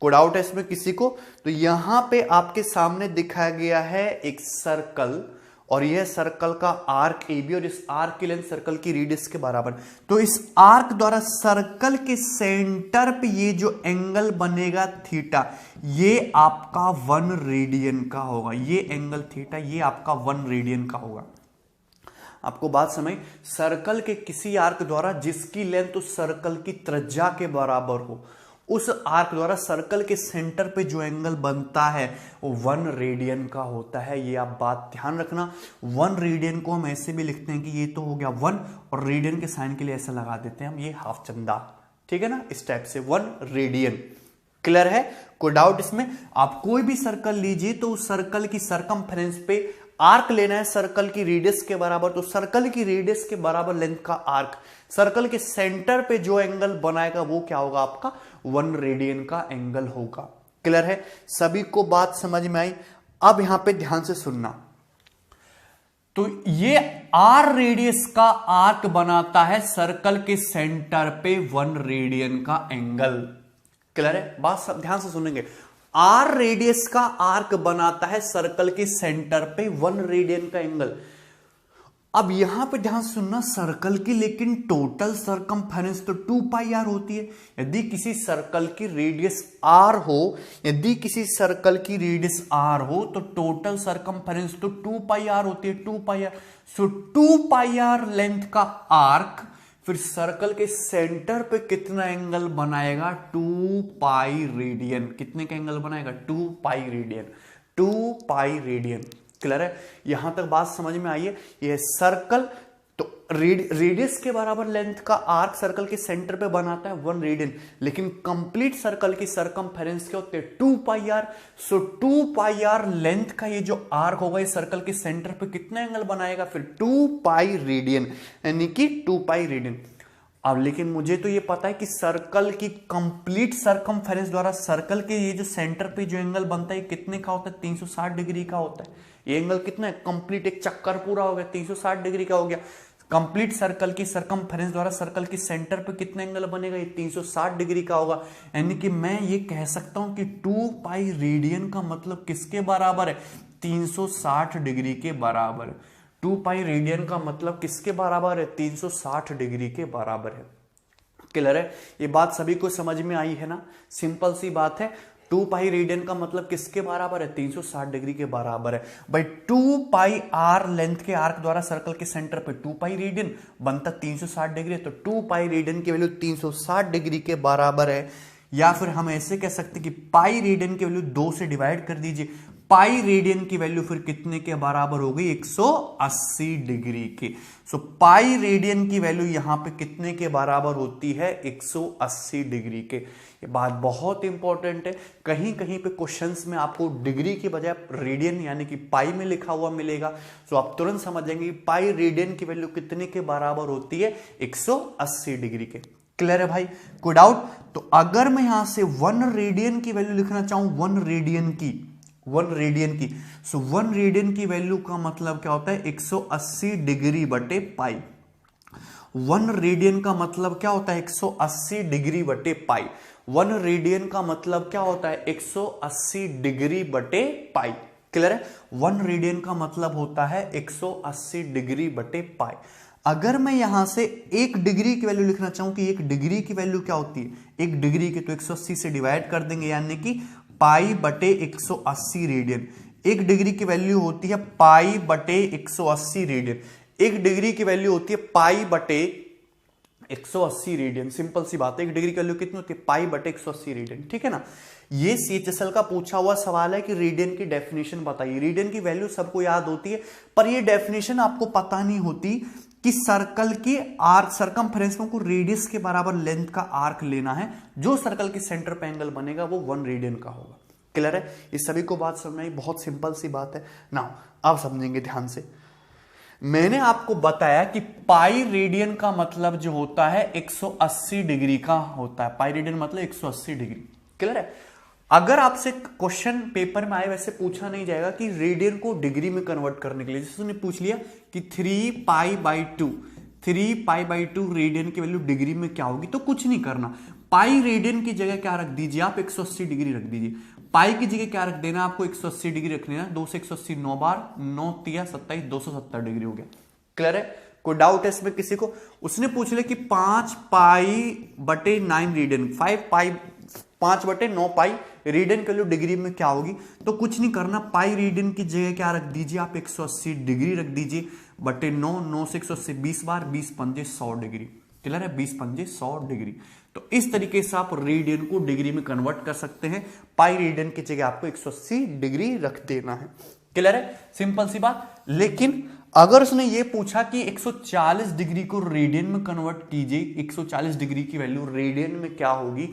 कोई डाउट है इसमें किसी को? तो यहां पे आपके सामने दिखाया गया है एक सर्कल, और यह सर्कल का आर्क AB, और इस आर्क की लेंथ सर्कल की रेडियस के बराबर। तो इस आर्क द्वारा सर्कल के सेंटर पे ये जो एंगल बनेगा थीटा, ये आपका 1 रेडियन का होगा। ये एंगल थीटा ये आपका 1 रेडियन का होगा। आपको बात समझ? सर्कल के किसी आर्क द्वारा जिसकी लेंथ उस सर्कल की त्रिज्या के बराबर हो, उस आर्क द्वारा सर्कल के सेंटर पे जो एंगल बनता है वो 1 रेडियन का होता है। ये आप बात ध्यान रखना। 1 रेडियन को हम ऐसे भी लिखते हैं कि ये तो हो गया 1, और रेडियन के साइन के लिए ऐसा लगा देते हैं हम, ये हाफ चंदा। ठीक है ना? इस टाइप से 1 रेडियन। क्लियर है? कोई डाउट इसमें? आप कोई भी सर्कल लीजिए तो उस सर्कल की सरकमफ्रेंस पे आर्क लेना है सर्कल की रेडियस के बराबर, तो सर्कल की रेडियस के बराबर लेंथ का आर्क सर्कल के सेंटर पे जो एंगल बनाएगा वो क्या होगा? आपका 1 रेडियन का एंगल होगा। क्लियर है? सभी को बात समझ में आई? अब यहां पे ध्यान से सुनना। तो ये R रेडियस का आर्क बनाता है सर्कल के सेंटर पे 1 रेडियन का एंगल। क्लियर है? बात सब ध्यान से सुनेंगे। R रेडियस का आर्क बनाता है सर्कल के सेंटर पे 1 रेडियन का एंगल। अब यहां पे ध्यान सुनना, सर्कल की लेकिन टोटल सरकमफेरेंस तो 2 पाई आर होती है। यदि किसी सर्कल की रेडियस r हो, यदि किसी सर्कल की रेडियस r हो तो टोटल सरकमफेरेंस तो 2 पाई आर होती है, 2 pi r. So 2 pi r length का आर्क फिर सर्कल के सेंटर पे कितना एंगल बनाएगा, 2 पाई रेडियन। कितने का एंगल बनाएगा, 2 pi radian, 2 pi radian. Clear है, यहां तक बात समझ में आई है। ये सर्कल तो रेडियस के बराबर लेंथ का आर्क सर्कल के सेंटर पे बनाता है 1 रेडियन, लेकिन कंप्लीट सर्कल की सरकमफेरेंस क्या होते हैं, 2 pi r. So 2 pi r length का ये जो आर्क होगा इस सर्कल के सेंटर पे कितना एंगल बनाएगा, फिर 2 पाई रेडियन, यानी कि 2 पाई रेडियन। अब लेकिन मुझे तो ये पता है कि सर्कल की कंप्लीट सरकमफेरेंस द्वारा सर्कल के ये जो सेंटर पे जो एंगल बनता है कितने का होता है, 360 डिग्री का होता है। ये एंगल कितना है, कंप्लीट एक चक्कर पूरा हो गया 360 डिग्री का हो गया। कंप्लीट सर्कल की सरकमफेरेंस द्वारा सर्कल के सेंटर पे कितना एंगल बनेगा, ये 360 डिग्री का होगा। यानी कि मैं ये कह सकता हूं कि 2 पाई रेडियन का मतलब किसके बराबर है, 360 डिग्री के बराबर है। 2 पाई रेडियन का मतलब किसके बराबर है, 360 डिग्री के बराबर है। क्लियर है, ये बात सभी को समझ में आई है ना, सिंपल सी बात है। 2 पाई रेडियन का मतलब किसके बराबर है, 360 डिग्री के बराबर है भाई। 2 पाई आर लेंथ के आर्क द्वारा सर्कल के सेंटर पे 2 पाई रेडियन बनता 360 डिग्री, तो 2 पाई रेडियन की वैल्यू 360 डिग्री के बराबर है। या फिर हम ऐसे कह सकते हैं कि पाई रेडियन की वैल्यू 2 से डिवाइड कर दीजिए, पाई रेडियन की वैल्यू फिर कितने के बराबर हो गई, 180 डिग्री के। सो पाई रेडियन की वैल्यू यहां पे कितने के बराबर होती है, 180 डिग्री के। ये बात बहुत इंपॉर्टेंट है, कहीं कहीं पे क्वेश्चंस में आपको डिग्री की बजाय रेडियन यानी कि पाई में लिखा हुआ मिलेगा। सो आप तुरंत समझ जाएंगे पाई रेडियन की वैल्यू कितने के बराबर होती है, 180 डिग्री के। क्लियर है भाई, कोई डाउट? तो अगर मैं यहां से 1 रेडियन की वैल्यू लिखना चाहूं, 1 रेडियन की, 1 रेडियन की, सो 1 रेडियन की वैल्यू का मतलब क्या होता है, 180 डिग्री बटे पाई। 1 रेडियन का मतलब क्या होता है, 180 डिग्री बटे पाई। 1 रेडियन का मतलब क्या होता है, 180 डिग्री बटे पाई। क्लियर है, 1 रेडियन का मतलब होता है 180 डिग्री बटे पाई। अगर मैं यहां से 1 डिग्री की वैल्यू लिखना चाहूं कि 1 डिग्री की वैल्यू क्या होती है, 1 डिग्री की तो 180 से डिवाइड कर देंगे, यानी कि पाई बटे 180 रेडियन। 1 डिग्री की वैल्यू होती है पाई बटे 180 रेडियन। 1 डिग्री की वैल्यू होती है पाई बटे 180 रेडियन। सिंपल सी बात है, 1 डिग्री की वैल्यू कितनी होती है, पाई बटे 180 रेडियन। ठीक है ना, ये CHSL का पूछा हुआ सवाल है कि रेडियन की डेफिनेशन बताइए। रेडियन की वैल्यू सबको याद होती है, पर ये डेफिनेशन आपको पता नहीं होती कि सर्कल के आर्क सरकमफेरेंस में को रेडियस के बराबर लेंथ का आर्क लेना है, जो सर्कल के सेंटर पे एंगल बनेगा वो 1 रेडियन का होगा। क्लियर है, इस सभी को बात समझ में आई, बहुत सिंपल सी बात है ना। अब समझेंगे ध्यान से। मैंने आपको बताया कि पाई रेडियन का मतलब जो होता है 180 डिग्री का होता है। पाई रेडियन मतलब 180 डिग्री। क्लियर है, अगर आपसे क्वेश्चन पेपर में आए वैसे पूछा नहीं जाएगा कि रेडियन को डिग्री में कन्वर्ट करने के लिए, जैसे उसने पूछ लिया कि 3 पाई बाई 2 रेडियन की वैल्यू डिग्री में क्या होगी, तो कुछ नहीं करना, पाई रेडियन की जगह क्या रख दीजिए आप, 180 डिग्री रख दीजिए। पाई की जगह क्या रख देना आपको, 180 डिग्री रख देना। 2 से 180 9 बार, 9 तिया 27, 270 डिग्री हो गया। क्लियर है, कोई डाउट है इसमें किसी को? उसने पूछ लिया कि 5 पाई बटे 9 रेडियन, 5 बटे 9 पाई रेडियन की वैल्यू डिग्री में क्या होगी, तो कुछ नहीं करना, पाई रेडियन की जगह क्या रख दीजिए आप, 180 डिग्री रख दीजिए बटे 9 से 180 20 बार, 20 पंजे 100 डिग्री। क्लियर है, 20 पंजे 100 डिग्री। तो इस तरीके से आप रेडियन को डिग्री में कन्वर्ट कर सकते हैं। पाई रेडियन की जगह आपको 180 डिग्री रख देना है। क्लियर है, सिंपल सी बात। लेकिन अगर उसने ये पूछा कि 140 डिग्री को रेडियन में कन्वर्ट कीजिए, 140 डिग्री की वैल्यू रेडियन में क्या होगी,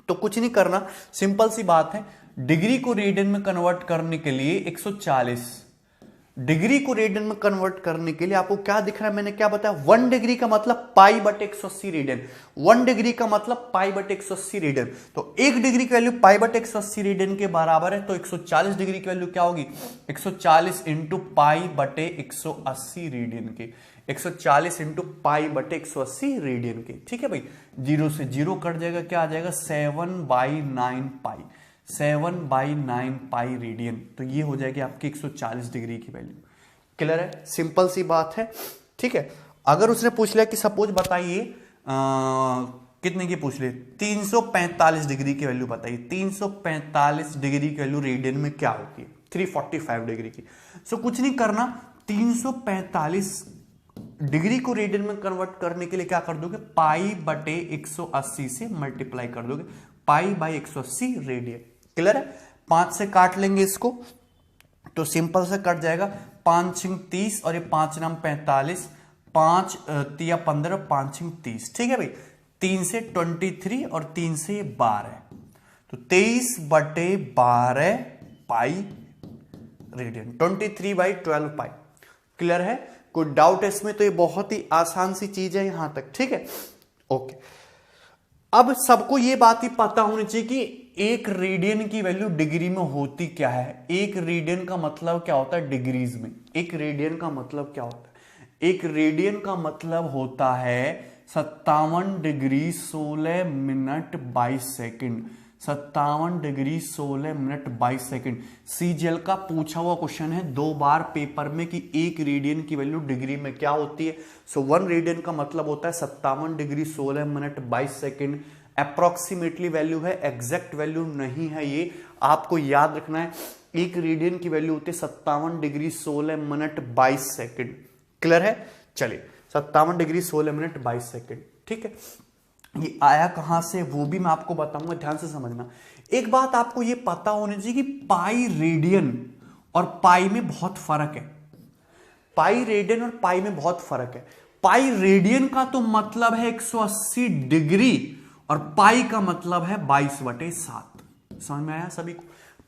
तो कुछ नहीं करना, सिंपल सी बात है। डिग्री को रेडियन में कन्वर्ट करने के लिए 140 डिग्री को रेडियन में कन्वर्ट करने के लिए आपको क्या दिख रहा है, मैंने क्या बताया, 1 डिग्री का मतलब पाई बटे 180 रेडियन। 1 डिग्री का मतलब पाई बटे 180 रेडियन। तो 1 डिग्री की वैल्यू पाई बटे 180 रेडियन के बराबर है, तो 140 डिग्री की वैल्यू क्या होगी, 140 इंटू पाई बटे 180 रेडियन के, 140 इंटू पाई बटे 180 रेडियन के। ठीक है भाई, 0 से 0 कट जाएगा, क्या आ जाएगा, 7/9 पाई, 7/9 पाई रेडियन। तो ये हो जाएगी आपकी 140 डिग्री की वैल्यू। क्लियर है, सिंपल सी बात है। ठीक है, अगर उसने पूछ लिया कि सपोज बताइए कितने की पूछ ले, 345 डिग्री की वैल्यू बताइए, 345 डिग्री की वैल्यू रेडियन में क्या होती है, 345 डिग्री की। सो कुछ नहीं करना, 345 डिग्री को रेडियन में कन्वर्ट करने के लिए क्या कर दोगे, पाई बटे 180 से मल्टीप्लाई कर दोगे, पाई बाई 180 रेडियन। क्लियर है? 5 से काट लेंगे इसको तो सिंपल से कट जाएगा, 5 6 30 और ये 5 9 45, 5 3 15, 5 6 30। ठीक है भाई, 3 से 23 और 3 से 12, तो 23 बटे 12 पाई रेडियन, 23/12 पाई। क्लियर है? कोई डाउट है इसमें? तो ये बहुत ही आसान सी चीज है यहां तक। ठीक है, ओके। अब सबको ये बात ही पता होनी चाहिए कि एक रेडियन की वैल्यू डिग्री में होती क्या है। एक रेडियन का मतलब क्या होता है डिग्रीज में? एक रेडियन का मतलब क्या होता है? एक रेडियन का मतलब होता है 57 degree 16 minute 22 second. 57 degree 16 minute 22 second. CGL का पूछा हुआ क्वेश्चन है 2 बार पेपर में कि एक रेडियन की वैल्यू डिग्री में क्या होती है। सो 1 रेडियन का मतलब होता है 57 degree 16 minute 22 second. Approximately value है, एग्जैक्ट वैल्यू नहीं है, ये आपको याद रखना है। एक रेडियन की वैल्यू होती है 57 डिग्री 16 मिनट 22 सेकेंड। क्लियर है? चलिए, 57 डिग्री 16 मिनट 22 सेकेंड। ठीक है, ये आया कहां से वो भी मैं आपको बताऊंगा, ध्यान से समझना। एक बात आपको ये पता होनी चाहिए कि पाई रेडियन और पाई में बहुत फर्क है। पाई रेडियन और पाई में बहुत फर्क है। पाई रेडियन का तो मतलब है 180 डिग्री और पाई का मतलब है 22/7। समझ में आया सभी को?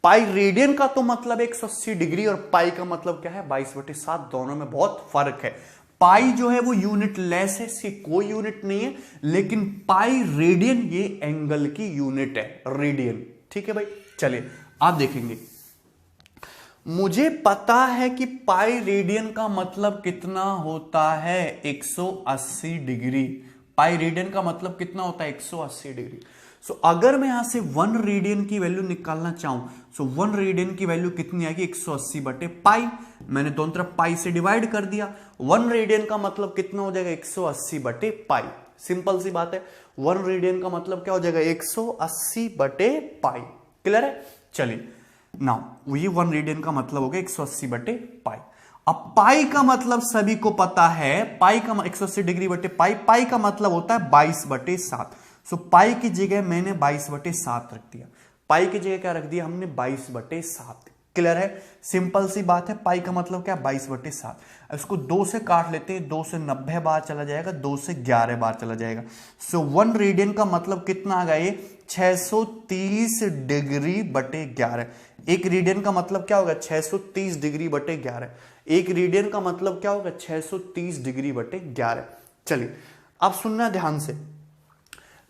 पाई रेडियन का तो मतलब 180 डिग्री और पाई का मतलब क्या है 22/7। दोनों में बहुत फर्क है। पाई जो है वो यूनिट लेस है, इसकी कोई यूनिट नहीं है, लेकिन पाई रेडियन ये एंगल की यूनिट है, रेडियन। ठीक है भाई, चलिए आप देखेंगे। मुझे पता है कि पाई रेडियन का मतलब कितना होता है 180 डिग्री। पाई रेडियन का मतलब कितना होता है 180 डिग्री। सो अगर मैं यहां से 1 रेडियन की वैल्यू निकालना चाहूं, सो 1 रेडियन की वैल्यू कितनी आएगी 180 बटे पाई। मैंने दोनों तरफ पाई से डिवाइड कर दिया। 1 रेडियन का मतलब कितना हो जाएगा 180 बटे पाई। सिंपल सी बात है, 1 रेडियन का मतलब क्या हो जाएगा 180 बटे पाई। क्लियर है? चलिए नाउ ये 1 रेडियन का मतलब हो गया 180 बटे पाई। अब पाई का मतलब सभी को पता है, पाई का 180 डिग्री बटे पाई, पाई का मतलब होता है 22/7। सो पाई की जगह मैंने 22/7 रख दिया। पाई की जगह क्या रख दिया हमने 22/7। क्लियर है? सिंपल सी बात है, पाई का मतलब क्या 22/7। इसको 2 से काट लेते हैं, 2 से 90 बार चला जाएगा, 2 से 11 बार चला जाएगा। सो 1 रेडियन का मतलब कितना आ गया ये 630 डिग्री बटे 11। एक रेडियन का मतलब क्या होगा 630 डिग्री बटे 11। एक रेडियन का मतलब क्या होगा 630 डिग्री बटे 11। चलिए अब सुनना ध्यान से।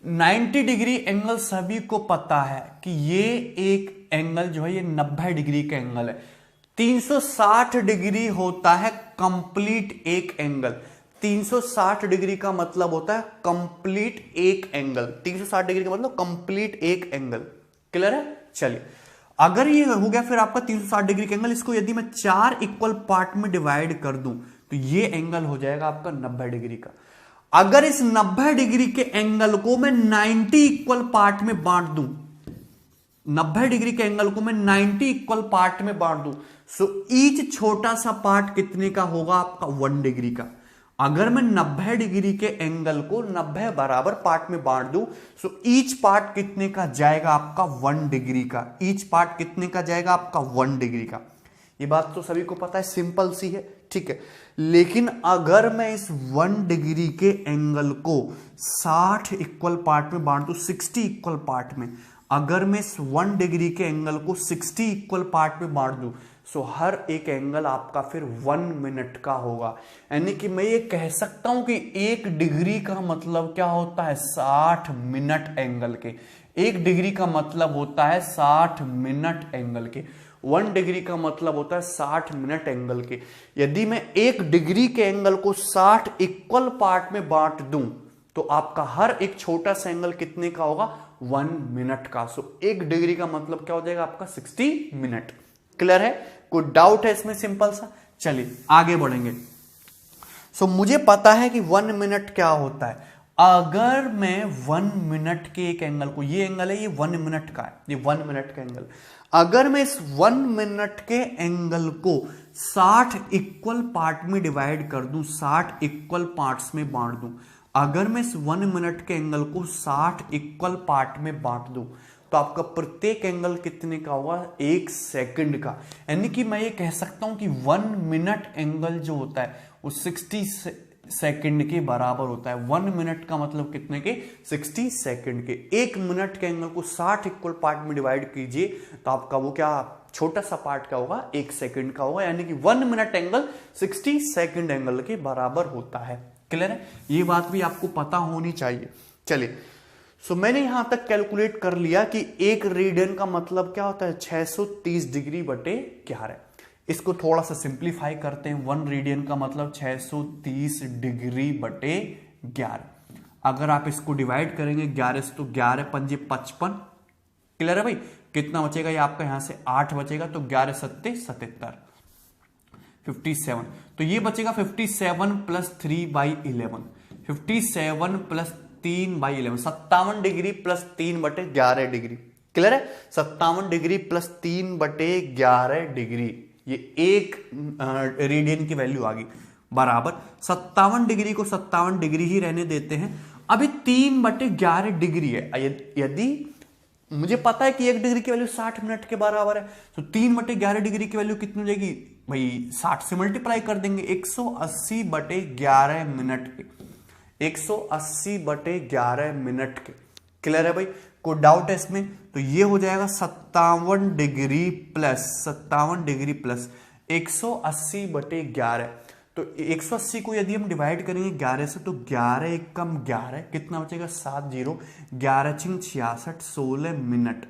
90 डिग्री एंगल सभी को पता है कि ये एक एंगल जो है ये 90 डिग्री का एंगल है। 360 डिग्री होता है कंप्लीट एक एंगल। 360 डिग्री का मतलब होता है कंप्लीट एक एंगल। 360 डिग्री का मतलब कंप्लीट एक एंगल। क्लियर है? चलिए अगर ये हो गया फिर आपका 360 डिग्री का एंगल, इसको यदि मैं 4 इक्वल पार्ट में डिवाइड कर दूं तो ये एंगल हो जाएगा आपका 90 डिग्री का। अगर इस 90 डिग्री के एंगल को मैं 90 इक्वल पार्ट में बांट दूं, 90 डिग्री के एंगल को मैं 90 इक्वल पार्ट में बांट दूं, सो ईच छोटा सा पार्ट कितने का होगा आपका 1 डिग्री का। अगर मैं 90 डिग्री के एंगल को 90 बराबर पार्ट में बांट दूं, सो ईच पार्ट कितने का जाएगा आपका 1 डिग्री का। ईच पार्ट कितने का जाएगा आपका 1 डिग्री का। ये बात तो सभी को पता है, सिंपल सी है। ठीक है, लेकिन अगर मैं इस 1 डिग्री के एंगल को 60 इक्वल पार्ट में बांट दूं, 60 इक्वल पार्ट में, अगर मैं इस 1 डिग्री के एंगल को 60 इक्वल पार्ट में बांट दूं, सो हर एक एंगल आपका फिर 1 मिनट का होगा। यानी कि मैं ये कह सकता हूं कि 1 डिग्री का मतलब क्या होता है 60 मिनट एंगल के। 1 डिग्री का मतलब होता है 60 मिनट एंगल के। 1 डिग्री का मतलब होता है 60 मिनट एंगल के। यदि मैं 1 डिग्री के एंगल को 60 इक्वल पार्ट में बांट दूं तो आपका हर एक छोटा सा एंगल कितने का होगा 1 मिनट का। सो 1 डिग्री का मतलब क्या हो जाएगा आपका 60 मिनट। क्लियर है? कोई डाउट है इसमें? सिंपल सा। चलिए आगे बढ़ेंगे। सो मुझे पता है कि 1 मिनट क्या होता है। अगर मैं 1 मिनट के एक एंगल को, ये एंगल है, ये 1 मिनट का है, ये 1 मिनट का एंगल, अगर मैं इस 1 मिनट के एंगल को 60 इक्वल पार्ट में डिवाइड कर दूं, 60 इक्वल पार्ट्स में बांट दूं, अगर मैं इस 1 मिनट के एंगल को 60 इक्वल पार्ट में बांट दूं, तो आपका प्रत्येक एंगल कितने का होगा? 1 सेकंड का। यानी कि मैं ये कह सकता हूं कि 1 मिनट एंगल जो होता है वो 60 सेकंड के बराबर होता है। 1 मिनट का मतलब कितने के? 60 सेकंड के। 1 मिनट के एंगल को 60 इक्वल पार्ट में डिवाइड कीजिए तो आपका वो क्या छोटा सा पार्ट क्या होगा? 1 सेकंड का होगा। यानी कि 1 मिनट एंगल 60 सेकंड एंगल के बराबर होता है। क्लियर है? ये बात भी आपको पता होनी चाहिए। चलिए, सो मैंने यहां तक कैलकुलेट कर लिया कि 1 रेडियन का मतलब क्या होता है? 630 डिग्री बटे 11। इसको थोड़ा सा सिंप्लीफाई करते हैं। 1 रेडियन का मतलब 630 डिग्री बटे 11। अगर आप इसको डिवाइड करेंगे 11 से, तो 11 पंजे 55। क्लियर है भाई? कितना बचेगा? ये आपका यहां से 8 बचेगा, तो 11 सत्ते 77, 57। तो ये बचेगा 57 प्लस 3/11, 57 प्लस 3/11, 57 डिग्री प्लस 3 बटे 11 डिग्री। क्लियर है? 57 डिग्री प्लस 3 बटे 11 डिग्री, ये 1 रेडियन की वैल्यू आ गई, बराबर 57 डिग्री को 57 डिग्री ही रहने देते हैं। अभी 3 बटे 11 डिग्री है। यदि मुझे पता है कि 1 डिग्री की वैल्यू 60 मिनट के बराबर है, तो 3 बटे 11 डिग्री की वैल्यू कितनी हो जाएगी भाई? 60 से मल्टीप्लाई कर देंगे, 180 बटे 11 मिनट के, 180 बटे 11 मिनट के। क्लियर है भाई? कोई डाउट है इसमें? तो ये हो जाएगा 57 डिग्री प्लस 57 डिग्री प्लस 180 बटे 11। तो 180 को यदि हम डिवाइड करेंगे 11 से, तो 11 एक कम 11, कितना बचेगा? 70, 11 छिंग 66, 16 मिनट,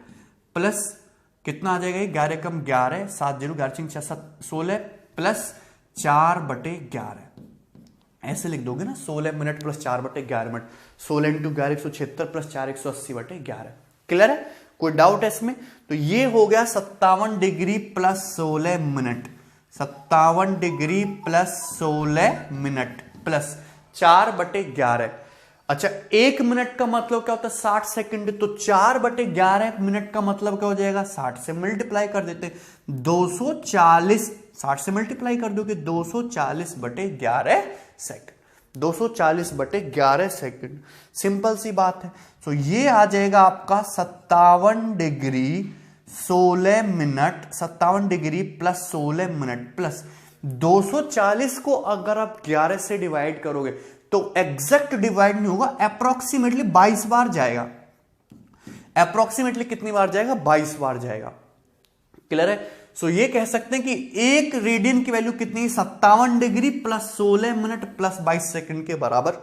प्लस कितना आ जाएगा? 11 कम 11, 70, 11 छिंग 16 प्लस 4 बटे 11। ऐसे लिख दोगे ना, 16 मिनट प्लस 4 बटे 11 मिनट, 16 इंटू 11 176 प्लस 4 180 बटे 11। क्लियर है? कोई डाउट है इसमें? तो ये हो गया 57 degree plus 16 minute, 57 degree plus 16 minute plus 4 बटे 11। अच्छा, 1 मिनट का मतलब क्या होता है? 60 सेकंड। तो 4 बटे 11 मिनट का मतलब क्या हो जाएगा? 60 से मल्टीप्लाई कर देते हैं, 240, 60 से मल्टीप्लाई कर दोगे 240 बटे 11 सेकंड, 240 बटे 11 सेकंड। सिंपल सी बात है। तो ये आ जाएगा आपका 57 degree 16 minute, 57 degree plus 16 minute plus 240 को अगर आप 11 से डिवाइड करोगे तो एग्जैक्ट डिवाइड नहीं होगा, अप्रोक्सीमेटली 22 बार जाएगा। अप्रोक्सीमेटली कितनी बार जाएगा? 22 बार जाएगा। क्लियर है? सो ये कह सकते हैं कि 1 रेडियन की वैल्यू कितनी? 57 degree plus 16 minute plus 22 second के बराबर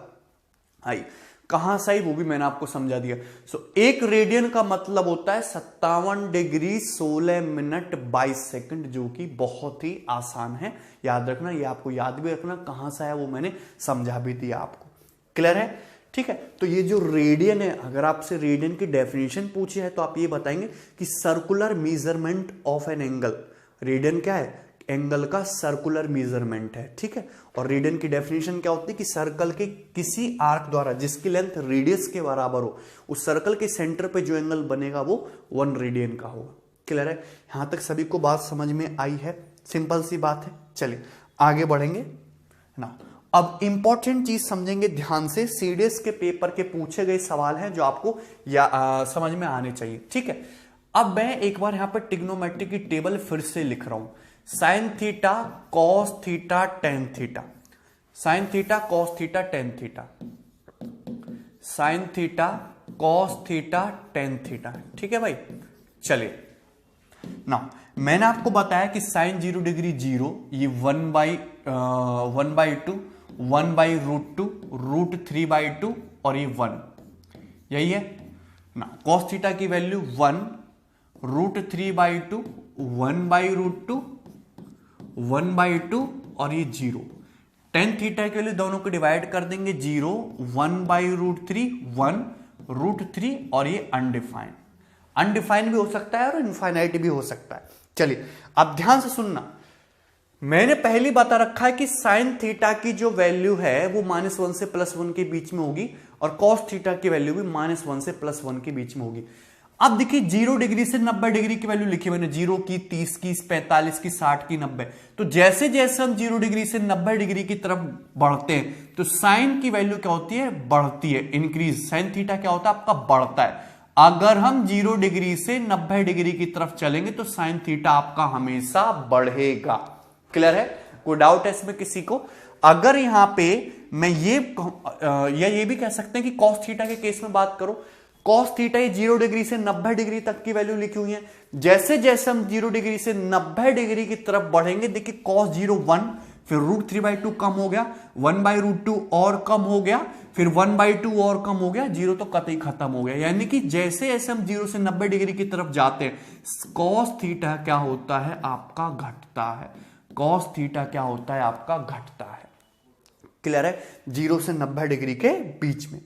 आई। कहां से आई वो भी मैंने आपको समझा दिया। सो 1 रेडियन का मतलब होता है 57 डिग्री 16 मिनट 22 सेकंड, जो कि बहुत ही आसान है याद रखना। ये आपको याद भी रखना, कहां से आया वो मैंने समझा भी दिया आपको। क्लियर है? ठीक है। तो ये जो रेडियन है, अगर आपसे रेडियन की डेफिनेशन पूछी है तो आप ये बताएंगे कि circular measurement of an angle. Radian क्या है? एंगल का सर्कुलर मेजरमेंट है। ठीक है। और रेडियन की डेफिनेशन क्या होती है कि सर्कल के किसी आर्क द्वारा जिसकी लेंथ रेडियस के बराबर हो, उस सर्कल के सेंटर पे जो एंगल बनेगा वो 1 रेडियन का होगा। क्लियर है? यहां तक सभी को बात समझ में आई है? सिंपल सी बात है। चलिए आगे बढ़ेंगे ना। अब इंपॉर्टेंट चीज समझेंगे ध्यान से, सीडीएस के पेपर के पूछे गए सवाल हैं जो आपको समझ में आने चाहिए। ठीक है। अब मैं एक बार यहां पर ट्रिग्नोमेट्री की टेबल फिर से लिख रहा हूं। Sine theta cos theta tan theta, sine theta cos theta tan theta, sine theta cos theta tan theta. ठीक है भाई। चलिए ना, मैंने आपको बताया कि साइन 0 डिग्री 0, ये 1/2, 1/√2, √3/2 और ये 1, यही है ना। कॉस थीटा की वैल्यू 1, √3/2, 1/√2, 1/2 और ये 0। टेन थीटा के लिए दोनों को डिवाइड कर देंगे, 0, 1/√3, 1, √3 और ये अनडिफाइंड। अनडिफाइंड भी हो सकता है और इनफाइनाइट भी हो सकता है। चलिए अब ध्यान से सुनना, मैंने पहले बता रखा है कि साइन थीटा की जो वैल्यू है वो -1 से +1 के बीच में होगी और कॉस थीटा की वैल्यू भी -1 से +1 के बीच में होगी। अब देखिए 0 डिग्री से 90 डिग्री की वैल्यू लिखी मैंने, 0 की, 30 की, 45 की, 60 की, 90। तो जैसे जैसे हम 0 डिग्री से 90 डिग्री की तरफ बढ़ते हैं तो साइन की वैल्यू क्या होती है, बढ़ती है, इंक्रीज। साइन थीटा क्या होता है आपका, बढ़ता है। अगर हम 0 डिग्री से 90 डिग्री की तरफ चलेंगे तो साइन थीटा आपका हमेशा बढ़ेगा। क्लियर है? कोई डाउट है इसमें किसी को? अगर यहां पे मैं ये भी कह सकते हैं कि कॉस थीटा के केस में बात करो, कॉस थीटा ये 0 डिग्री से 90 डिग्री तक की वैल्यू लिखी हुई है। जैसे जैसे हम 0 डिग्री से 90 डिग्री की तरफ बढ़ेंगे, देखिए cos 0 1, फिर √3/2 कम हो गया, 1/√2 और कम हो गया, फिर 1/2 और कम हो गया, 0 तो कतई खत्म हो गया। यानी कि जैसे जैसे हम 0 से 90 डिग्री की तरफ जाते हैं, cos थीटा क्या होता है आपका, घटता है। cos थीटा क्या होता है आपका, घटता है। क्लियर है? 0 से 90 डिग्री के बीच में।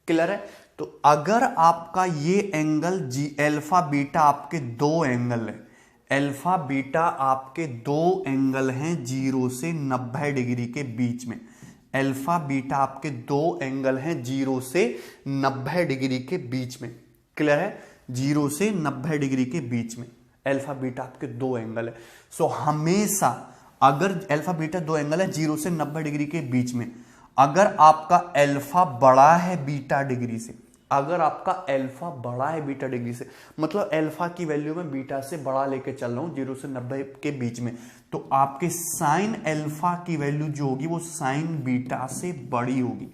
क्लियर है? तो अगर आपका ये एंगल अल्फा बीटा आपके दो एंगल है, अल्फा बीटा आपके दो एंगल हैं 0 से 90 डिग्री के बीच में। अल्फा बीटा आपके दो एंगल हैं 0 से 90 डिग्री के बीच में। क्लियर है? 0 से 90 डिग्री के बीच में अल्फा बीटा आपके दो एंगल है। सो हमेशा अगर अल्फा बीटा दो एंगल है 0 से 90 डिग्री के बीच में, अगर आपका अल्फा बड़ा है बीटा डिग्री से, अगर आपका अल्फा बड़ा है बीटा डिग्री से, मतलब अल्फा की वैल्यू में बीटा से बड़ा लेके चल रहा हूं 0 से 90 के बीच में, तो आपके साइन अल्फा की वैल्यू जो होगी वो साइन बीटा से बड़ी होगी।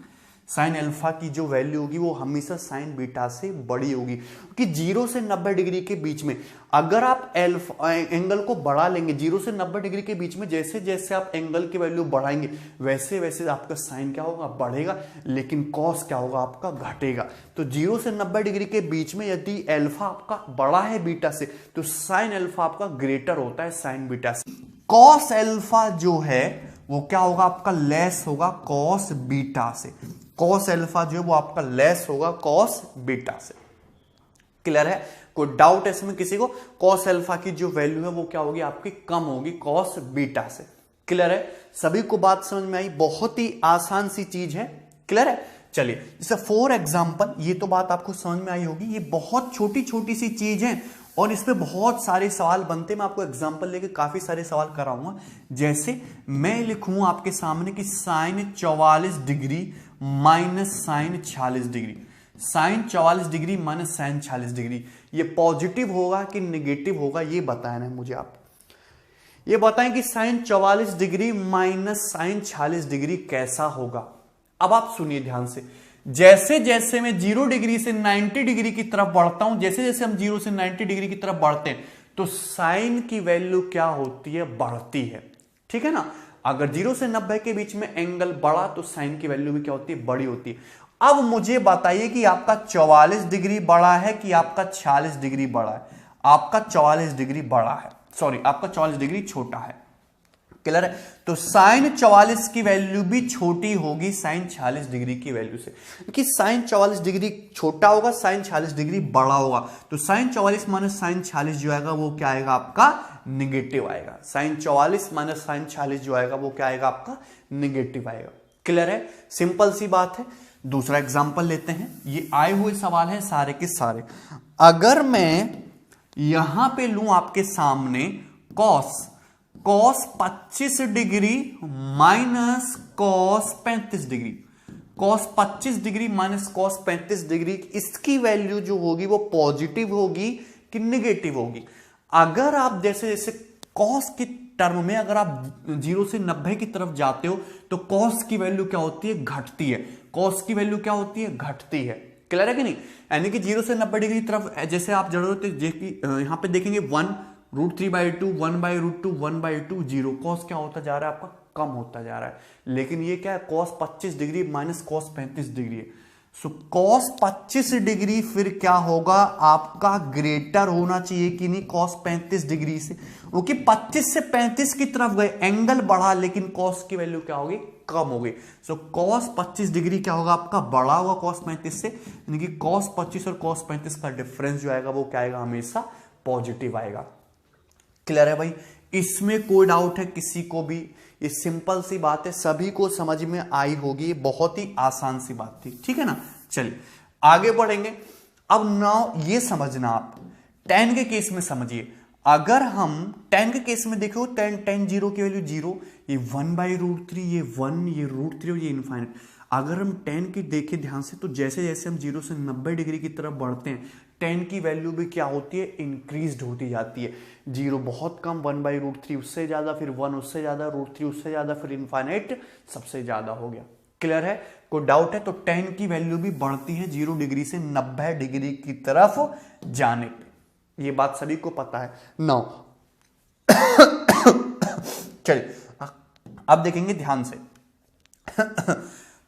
साइन अल्फा की जो वैल्यू होगी वो हमेशा साइन बीटा से बड़ी होगी, क्योंकि 0 से 90 डिग्री के बीच में अगर आप एंगल को बढ़ा लेंगे, 0 से 90 डिग्री के बीच में जैसे जैसे आप एंगल की वैल्यू बढ़ाएंगे वैसे वैसे आपका साइन क्या होगा, बढ़ेगा, लेकिन कॉस क्या होगा आपका, घटेगा। तो 0 से 90 डिग्री के बीच में यदि अल्फा आपका बड़ा है बीटा से तो साइन अल्फा आपका ग्रेटर होता है साइन बीटा से। कॉस अल्फा जो है वो क्या होगा आपका, लेस होगा कॉस बीटा से। कॉस अल्फा जो है वो आपका लेस होगा कॉस बीटा से। क्लियर है? कोई डाउट है इसमें किसी को? कॉस अल्फा की जो वैल्यू है वो क्या होगी आपकी, कम होगी कॉस बीटा से। क्लियर है? सभी को बात समझ में आई? बहुत ही आसान सी चीज है। क्लियर है? चलिए जैसे फॉर एग्जांपल, ये तो बात आपको समझ में आई होगी, ये बहुत छोटी छोटी सी चीज है और इस पे बहुत सारे सवाल बनते हैं। मैं आपको एग्जांपल लेके काफी सारे सवाल कराऊंगा। जैसे मैं लिखूं आपके सामने कि sine 44 degree minus sine 46 degree, sine 44 degree minus sine 46 degree, ये पॉजिटिव होगा कि नेगेटिव होगा ये बताया ना मुझे। आप ये बताएं कि sine 44 degree minus sine 46 degree कैसा होगा। अब आप सुनिए ध्यान से, जैसे जैसे मैं 0 डिग्री से 90 डिग्री की तरफ बढ़ता हूं, जैसे जैसे हम 0 से 90 डिग्री की तरफ बढ़ते हैं तो साइन की वैल्यू क्या होती है, बढ़ती है। ठीक है ना? अगर 0 से 90 के बीच में एंगल बढ़ा तो साइन की वैल्यू भी क्या होती है, बड़ी होती है। अब मुझे बताइए कि आपका 44 डिग्री बड़ा है कि आपका 46 डिग्री बड़ा है? आपका 44 डिग्री बड़ा है, सॉरी आपका 44 डिग्री छोटा है। क्लियर है? तो साइन 44 की वैल्यू भी छोटी होगी साइन 46 डिग्री की वैल्यू से, क्योंकि साइन 44 डिग्री छोटा होगा, साइन 46 डिग्री बड़ा होगा। तो साइन 44 माइनस साइन 46 जो आएगा वो क्या आएगा आपका, निगेटिव आएगा। साइन 44 माइनस साइन 46 जो आएगा वो क्या आएगा आपका, निगेटिव आएगा। क्लियर है? सिंपल सी बात है। दूसरा एग्जांपल लेते हैं, ये आए हुए सवाल हैं सारे के सारे। अगर मैं यहां पे लूं आपके सामने cos 25 degree minus cos 35 degree, cos 25 degree minus cos 35 degree, इसकी वैल्यू जो होगी वो पॉजिटिव होगी कि निगेटिव होगी। अगर आप जैसे जैसे कॉस की टर्म में अगर आप 0 से 90 की तरफ जाते हो तो कॉस की वैल्यू क्या होती है, घटती है। कॉस की वैल्यू क्या होती है, घटती है। क्लियर है कि नहीं? यानी कि 0 से 90 डिग्री तरफ जैसे आप जरूरत यहां पे देखेंगे 1√3/2, 1/√2, 1/2, 0, कॉस क्या होता जा रहा है आपका, कम होता जा रहा है। लेकिन ये क्या है, cos 25 degree minus cos 35 degree है। सो कॉस 25 डिग्री फिर क्या होगा आपका, ग्रेटर होना चाहिए कि नहीं कॉस 35 डिग्री से, क्योंकि 25 से 35 की तरफ गए, एंगल बढ़ा लेकिन कॉस की वैल्यू क्या होगी, कम हो गई। सो कॉस 25 डिग्री क्या होगा आपका, बड़ा होगा कॉस 35 से, यानी कि कॉस 25 और कॉस 35 का डिफरेंस जो आएगा वो क्या आएगा, हमेशा पॉजिटिव आएगा। क्लियर है भाई? इसमें कोई डाउट है किसी को भी? ये सिंपल सी बात है, सभी को समझ में आई होगी, बहुत ही आसान सी बात थी। ठीक है ना? चलिए आगे बढ़ेंगे। अब नाउ ये समझना आप tan के केस में समझिए, अगर हम tan के केस में देखो tan 0 की वैल्यू 0, ये 1/√3, ये 1, ये √3 और ये इनफाइनाइट। अगर हम tan की देखें ध्यान से तो जैसे जैसे हम 0 से 90 डिग्री की तरफ बढ़ते हैं tan की वैल्यू भी क्या होती है, इंक्रीज होती जाती है। 0 बहुत कम, 1/√3 उससे ज्यादा, फिर 1 उससे ज्यादा, √3 उससे ज्यादा, फिर इनफाइनाइट सबसे ज्यादा हो गया। क्लियर है? कोई डाउट है? तो tan की वैल्यू भी बढ़ती है 0 डिग्री से 90 डिग्री की तरफ जाने पे, ये बात सभी को पता है। नाउ चलिए अब देखेंगे ध्यान से।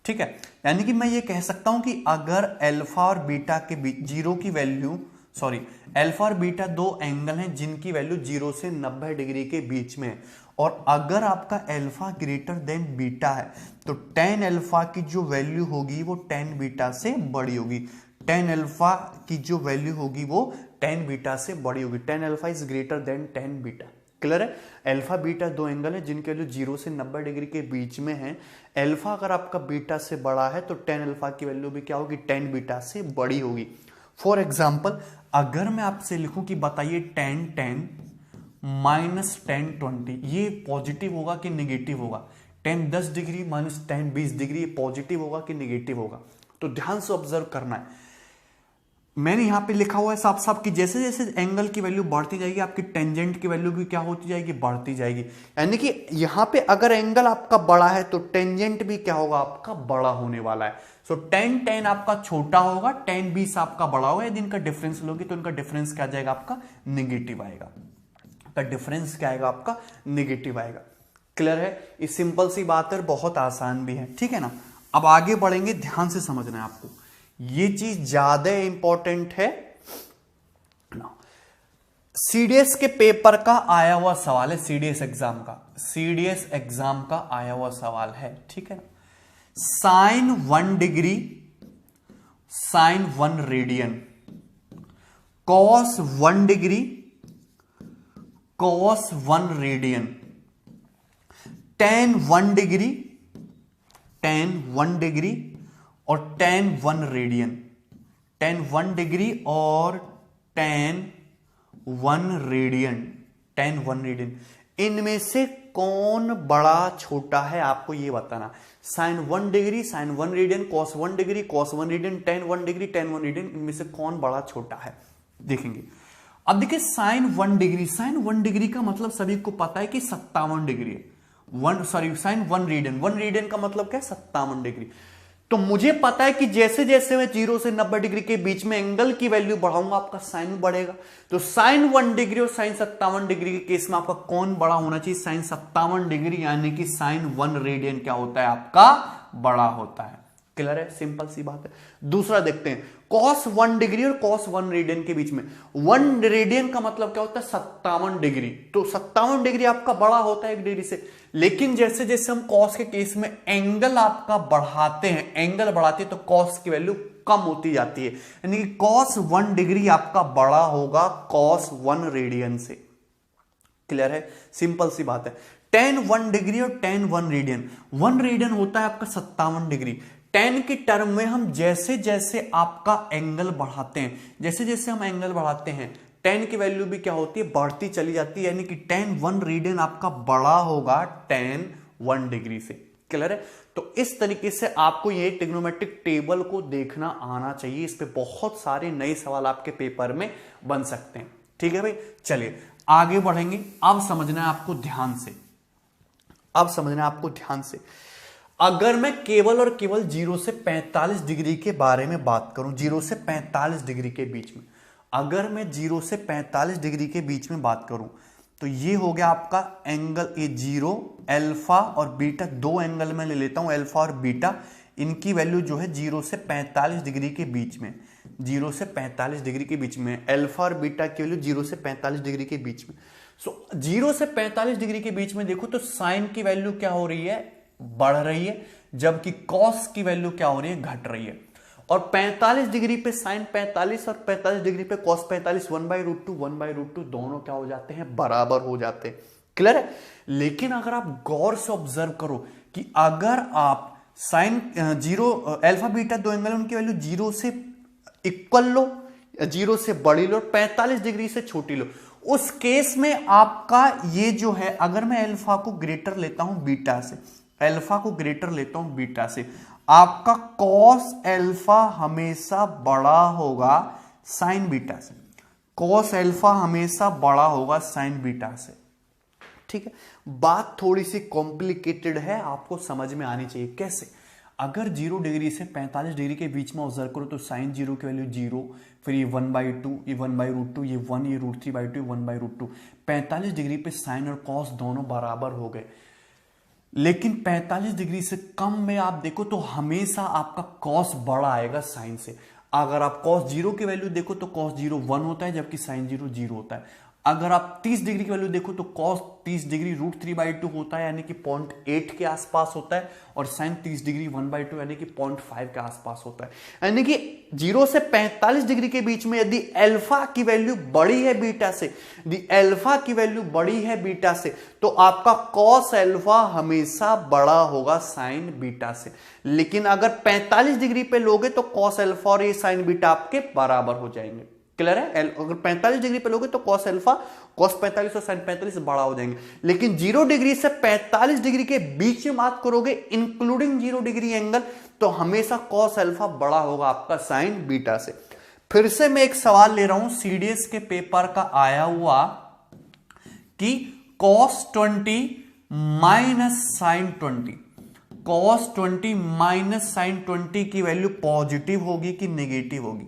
ठीक है, यानी कि मैं ये कह सकता हूं कि अगर अल्फा और बीटा के बीच 0 की वैल्यू, सॉरी अल्फा और बीटा दो एंगल हैं जिनकी वैल्यू 0 से 90 डिग्री के बीच में है, और अगर आपका अल्फा ग्रेटर देन बीटा है तो tan अल्फा की जो वैल्यू होगी वो tan बीटा से बड़ी होगी। tan अल्फा की जो वैल्यू होगी वो tan बीटा से बड़ी होगी। tan alpha is greater than tan beta. Clear है? अल्फा बीटा दो एंगल है जिनके वैल्यू 0 से 90 डिग्री के बीच में है। अल्फा अगर आपका बीटा से बड़ा है तो tan अल्फा की वैल्यू भी क्या होगी, tan बीटा से बड़ी होगी। फॉर एग्जाम्पल अगर मैं आपसे लिखूं कि बताइए tan 10 माइनस tan 20, ये पॉजिटिव होगा कि निगेटिव होगा? tan 10 degree minus tan 20 degree, ये पॉजिटिव होगा कि निगेटिव होगा? तो ध्यान से ऑब्जर्व करना है। मैंने यहां पे लिखा हुआ है साफ साफ कि जैसे जैसे एंगल की वैल्यू बढ़ती जाएगी आपकी टेंजेंट की वैल्यू भी क्या होती जाएगी, बढ़ती जाएगी। यानी कि यहां पे अगर एंगल आपका बड़ा है तो टेंजेंट भी क्या होगा, आपका बड़ा होने वाला है। सो tan आपका छोटा होगा, tan 20 आपका बड़ा होगा। यदि इनका डिफरेंस लोगे तो इनका डिफरेंस क्या जाएगा, आपका निगेटिव आएगा। का डिफरेंस क्या आएगा, आपका निगेटिव आएगा। क्लियर है? ये सिंपल सी बात है, बहुत आसान भी है। ठीक है ना? अब आगे बढ़ेंगे, ध्यान से समझना है आपको, ये चीज ज्यादा इंपॉर्टेंट है। सीडीएस के पेपर का आया हुआ सवाल है, सीडीएस एग्जाम का, सीडीएस एग्जाम का आया हुआ सवाल है। ठीक है? Sine 1 degree, sine 1 radian, cos 1 degree, cos 1 radian, tan 1 degree, tan 1 degree और tan 1 रेडियन, tan 1 डिग्री और tan 1 रेडियन, tan 1 रेडियन, इनमें से कौन बड़ा छोटा है आपको ये बताना। sin 1 degree, sin 1 radian, cos 1 degree, cos 1 radian, tan 1 degree, tan 1 radian, इनमें से कौन बड़ा छोटा है देखेंगे। अब देखिए sin 1 डिग्री, sin 1 डिग्री का मतलब सभी को पता है कि 57 डिग्री है। sin 1 रेडियन, 1 रेडियन का मतलब क्या है, 57 डिग्री। तो मुझे पता है कि जैसे जैसे मैं 0 से 90 डिग्री के बीच में एंगल की वैल्यू बढ़ाऊंगा आपका साइन बढ़ेगा। तो sin 1 डिग्री और sin 57 डिग्री के केस में आपका कौन बड़ा होना चाहिए, sin 57 डिग्री, यानी कि sin 1 रेडियन क्या होता है, आपका बड़ा होता है। क्लियर है? सिंपल सी बात है। दूसरा देखते हैं, cos 1 डिग्री और cos 1 रेडियन के बीच में, 1 रेडियन का मतलब क्या होता है, 57 डिग्री। तो 57 डिग्री आपका बड़ा होता है 1 डिग्री से। लेकिन जैसे जैसे हम cos के केस में एंगल आपका बढ़ाते हैं, एंगल बढ़ाते हैं तो cos की वैल्यू कम होती जाती है, यानी कि cos 1 डिग्री आपका बड़ा होगा cos 1 रेडियन से। क्लियर है? सिंपल सी बात है। tan 1 डिग्री और tan 1 रेडियन, 1 रेडियन होता है आपका 57 डिग्री। tan की टर्म में हम जैसे जैसे आपका एंगल बढ़ाते हैं, जैसे जैसे हम एंगल बढ़ाते हैं tan की वैल्यू भी क्या होती है, बढ़ती चली जाती है, यानी कि tan 1 रेडियन आपका बड़ा होगा tan 1 डिग्री से। क्लियर है? तो इस तरीके से आपको ये ट्रिग्नोमेट्रिक टेबल को देखना आना चाहिए। इस पे बहुत सारे नए सवाल आपके पेपर में बन सकते हैं। ठीक है भाई? चलिए आगे बढ़ेंगे। अब समझना है आपको ध्यान से, अब समझना है आपको ध्यान से। अगर मैं केवल और केवल 0 से 45 डिग्री के बारे में बात करूं, 0 से 45 डिग्री के बीच में, अगर मैं 0 से 45 डिग्री के बीच में बात करूं तो ये हो गया आपका एंगल ए 0, अल्फा और बीटा, दो एंगल में ले लेता हूं अल्फा और बीटा, इनकी वैल्यू जो है 0 से 45 डिग्री के बीच में, 0 से 45 डिग्री के बीच में अल्फा और बीटा की वैल्यू 0 से 45 डिग्री के बीच में। सो 0 से 45 डिग्री के बीच में देखो तो साइन की वैल्यू क्या हो रही है, बढ़ रही है, जबकि कॉस की वैल्यू क्या हो रही है, घट रही है। और 45 डिग्री पे साइन 45 और 45 डिग्री पे कॉस 45, 1/√2 1/√2 दोनों क्या हो जाते हैं, बराबर हो जाते हैं। क्लियर है? लेकिन अगर आप गौर से ऑब्जर्व करो कि अगर आप साइन जीरो अल्फा बीटा दो एंगल उनकी वैल्यू जीरो से इक्वल लो, जीरो से बड़ी लो, 45 डिग्री से छोटी लो। उस केस में आपका ये जो है, अगर मैं अल्फा को ग्रेटर लेता हूं बीटा से, अल्फा को ग्रेटर लेता हूं बीटा से, आपका कॉस अल्फा हमेशा बड़ा होगा साइन बीटा से। कॉस अल्फा हमेशा बड़ा होगा साइन बीटा से। ठीक है, बात थोड़ी सी कॉम्प्लिकेटेड है, आपको समझ में आनी चाहिए। कैसे? अगर 0 डिग्री से 45 डिग्री के बीच में ऑब्जर्व करो तो साइन जीरो की वैल्यू 0, फिर ये 1/2, ये 1/√2, ये 1, ये √3/2, 1/√2। 45 डिग्री पे साइन और कॉस दोनों बराबर हो गए। लेकिन 45 डिग्री से कम में आप देखो तो हमेशा आपका कॉस बड़ा आएगा साइन से। अगर आप कॉस जीरो की वैल्यू देखो तो कॉस जीरो 1 होता है, जबकि साइन जीरो 0 होता है। अगर आप 30 डिग्री की वैल्यू देखो तो कॉस 30 डिग्री √3/2 होता है, यानी कि 0.8 के आसपास होता है, और साइन 30 डिग्री 1/2 यानी कि 0.5 के आसपास होता है। यानी कि 0 से 45 डिग्री के बीच में यदि अल्फा की वैल्यू बड़ी है बीटा से, यदि अल्फा की वैल्यू बड़ी है बीटा से, तो आपका कॉस अल्फा हमेशा बड़ा होगा साइन बीटा से। लेकिन अगर 45 डिग्री पे लोगे तो कॉस अल्फा और ये साइन बीटा आपके बराबर हो जाएंगे। क्लियर है? अगर 45 डिग्री पे लोगे तो कॉस अल्फा, कॉस 45 और साइन 45 बड़ा हो जाएंगे। लेकिन 0 डिग्री से 45 डिग्री के बीच में बात करोगे इंक्लूडिंग 0 डिग्री एंगल, तो हमेशा कॉस अल्फा बड़ा होगा आपका साइन बीटा से। फिर से मैं एक सवाल ले रहा हूं, सीडीएस के पेपर का आया हुआ कि cos 20 minus sine 20, cos 20 minus sine 20 की वैल्यू पॉजिटिव होगी कि नेगेटिव होगी?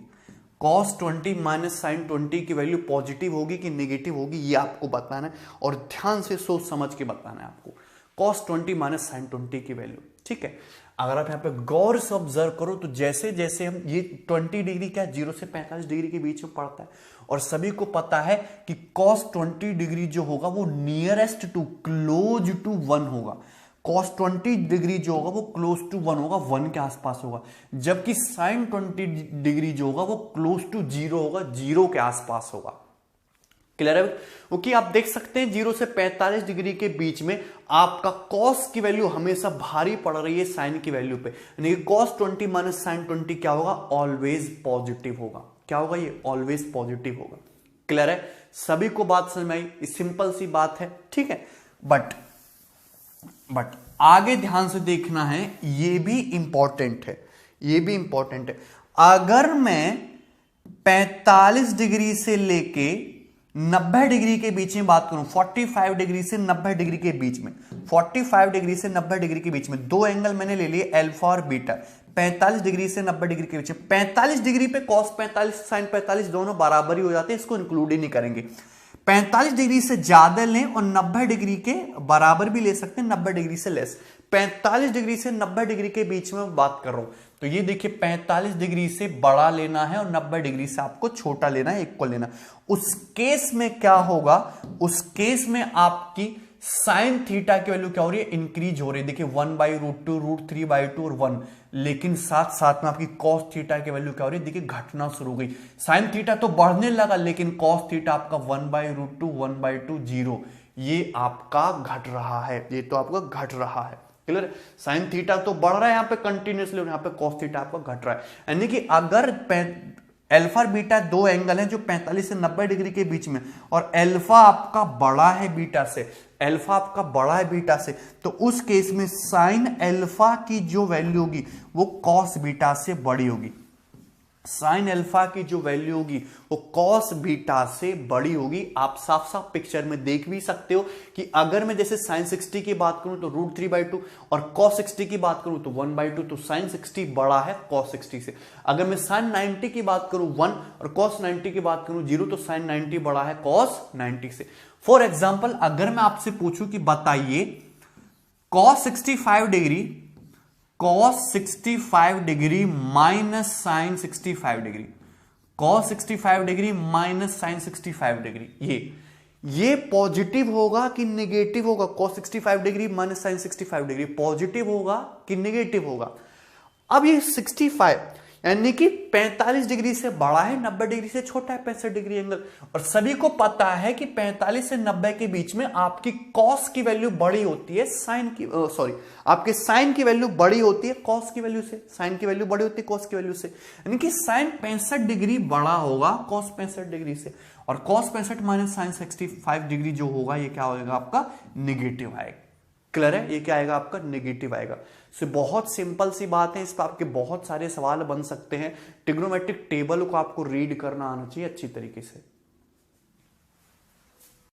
cos 20 माइनस साइन 20 की वैल्यू पॉजिटिव होगी कि नेगेटिव होगी, ये आपको बताना है, और ध्यान से सोच समझ के बताना है आपको। cos 20 माइनस साइन 20 की वैल्यू, ठीक है। अगर आप यहाँ पे गौर से ऑब्जर्व करो तो जैसे जैसे हम ये 20 डिग्री क्या 0 से 45 डिग्री के बीच में पड़ता है, और सभी को पता है कि cos 20 डिग्री जो होगा वो नियरेस्ट टू क्लोज टू 1 होगा। cos 20 डिग्री जो होगा वो क्लोज टू 1 होगा, 1 के आसपास होगा, जबकि साइन 20 डिग्री जो होगा वो क्लोज टू 0 होगा, 0 के आसपास होगा। क्लियर है? क्योंकि आप देख सकते हैं 0 से 45 डिग्री के बीच में आपका cos की वैल्यू हमेशा भारी पड़ रही है साइन की वैल्यू पे, यानी कि cos 20 माइनस साइन 20 क्या होगा? ऑलवेज पॉजिटिव होगा। क्या होगा? ये ऑलवेज पॉजिटिव होगा। क्लियर है? सभी को बात समझ में आई? सिंपल सी बात है, ठीक है। बट आगे ध्यान से देखना है, ये भी इंपॉर्टेंट है, ये भी इंपॉर्टेंट है। अगर मैं 45 डिग्री से लेके 90 डिग्री के बीच में बात करूं, 45 डिग्री से 90 डिग्री के बीच में, 45 डिग्री से 90 डिग्री के बीच में दो एंगल मैंने ले लिए अल्फा और बीटा, 45 डिग्री से 90 डिग्री के बीच में, 45 डिग्री पे cos 45 साइन 45 दोनों बराबर ही हो जाते हैं, इसको इंक्लूड ही नहीं करेंगे। 45 डिग्री से ज्यादा लें और 90 डिग्री के बराबर भी ले सकते हैं, 90 डिग्री से लेस। 45 डिग्री से 90 डिग्री के बीच में बात कर रहा हूं, तो ये देखिए 45 डिग्री से बड़ा लेना है और 90 डिग्री से आपको छोटा लेना है, इक्वल लेना। उस केस में क्या होगा? उस केस में आपकी साइन थीटा की वैल्यू क्या हो रही है? इंक्रीज हो रही है। देखिए 1/√2, √3/2 और 1, लेकिन साथ साथ में आपकी कॉस थीटा की वैल्यू क्या हो रही है? देखिए घटना शुरू हो गई। साइन थीटा तो बढ़ने लगा, लेकिन कॉस थीटा आपका 1/√2, 1/2, 0, ये आपका घट रहा है, ये तो आपका घट रहा है। क्लियर? साइन थीटा तो बढ़ रहा है यहाँ पे कंटिन्यूसली, और यहाँ पे कॉस थीटा आपका घट रहा है। यानी कि अगर अल्फा और बीटा दो एंगल हैं जो 45 से 90 डिग्री के बीच में, और अल्फा आपका बड़ा है बीटा से, अल्फा आपका बड़ा है बीटा से, तो उस केस में साइन अल्फा की जो वैल्यू होगी वो कॉस बीटा से बड़ी होगी। साइन अल्फा की जो वैल्यू होगी वो कॉस बीटा से बड़ी होगी। आप साफ साफ पिक्चर में देख भी सकते हो कि अगर मैं जैसे साइन 60 की बात करूं तो √3/2, और कॉस 60 की बात करूं तो 1/2, तो साइन 60 बड़ा है कॉस 60 से। अगर मैं साइन 90 की बात करूं 1 और कॉस 90 की बात करूं 0, तो साइन 90 बड़ा है कॉस 90 से। फॉर एग्जाम्पल, अगर मैं आपसे पूछूं कि बताइए cos 65 degree, cos 65 degree minus sine 65 degree, cos 65 degree minus sine 65 degree, ये पॉजिटिव होगा कि नेगेटिव होगा? cos 65 degree minus sine 65 degree positive होगा कि नेगेटिव होगा? अब ये 65, यानी कि 45 डिग्री से बड़ा है, 90 डिग्री से छोटा है 65 डिग्री एंगल। और सभी को पता है कि 45 से 90 के बीच में आपकी कॉस की वैल्यू बड़ी होती है साइन की, आपके साइन की वैल्यू बड़ी होती है कॉस की वैल्यू से, साइन की वैल्यू बड़ी होती है कॉस की वैल्यू से, यानी कि साइन 65 डिग्री बड़ा होगा कॉस 65 डिग्री से, और कॉस 65 माइनस साइन 65 डिग्री जो होगा ये क्या होगा आपका निगेटिव आएगा। क्लियर है, ये क्या आएगा आपका नेगेटिव आएगा। सो बहुत सिंपल सी बात है, इस पर आपके बहुत सारे सवाल बन सकते हैं। ट्रिग्नोमेट्रिक टेबल को आपको रीड करना आना चाहिए अच्छी तरीके से।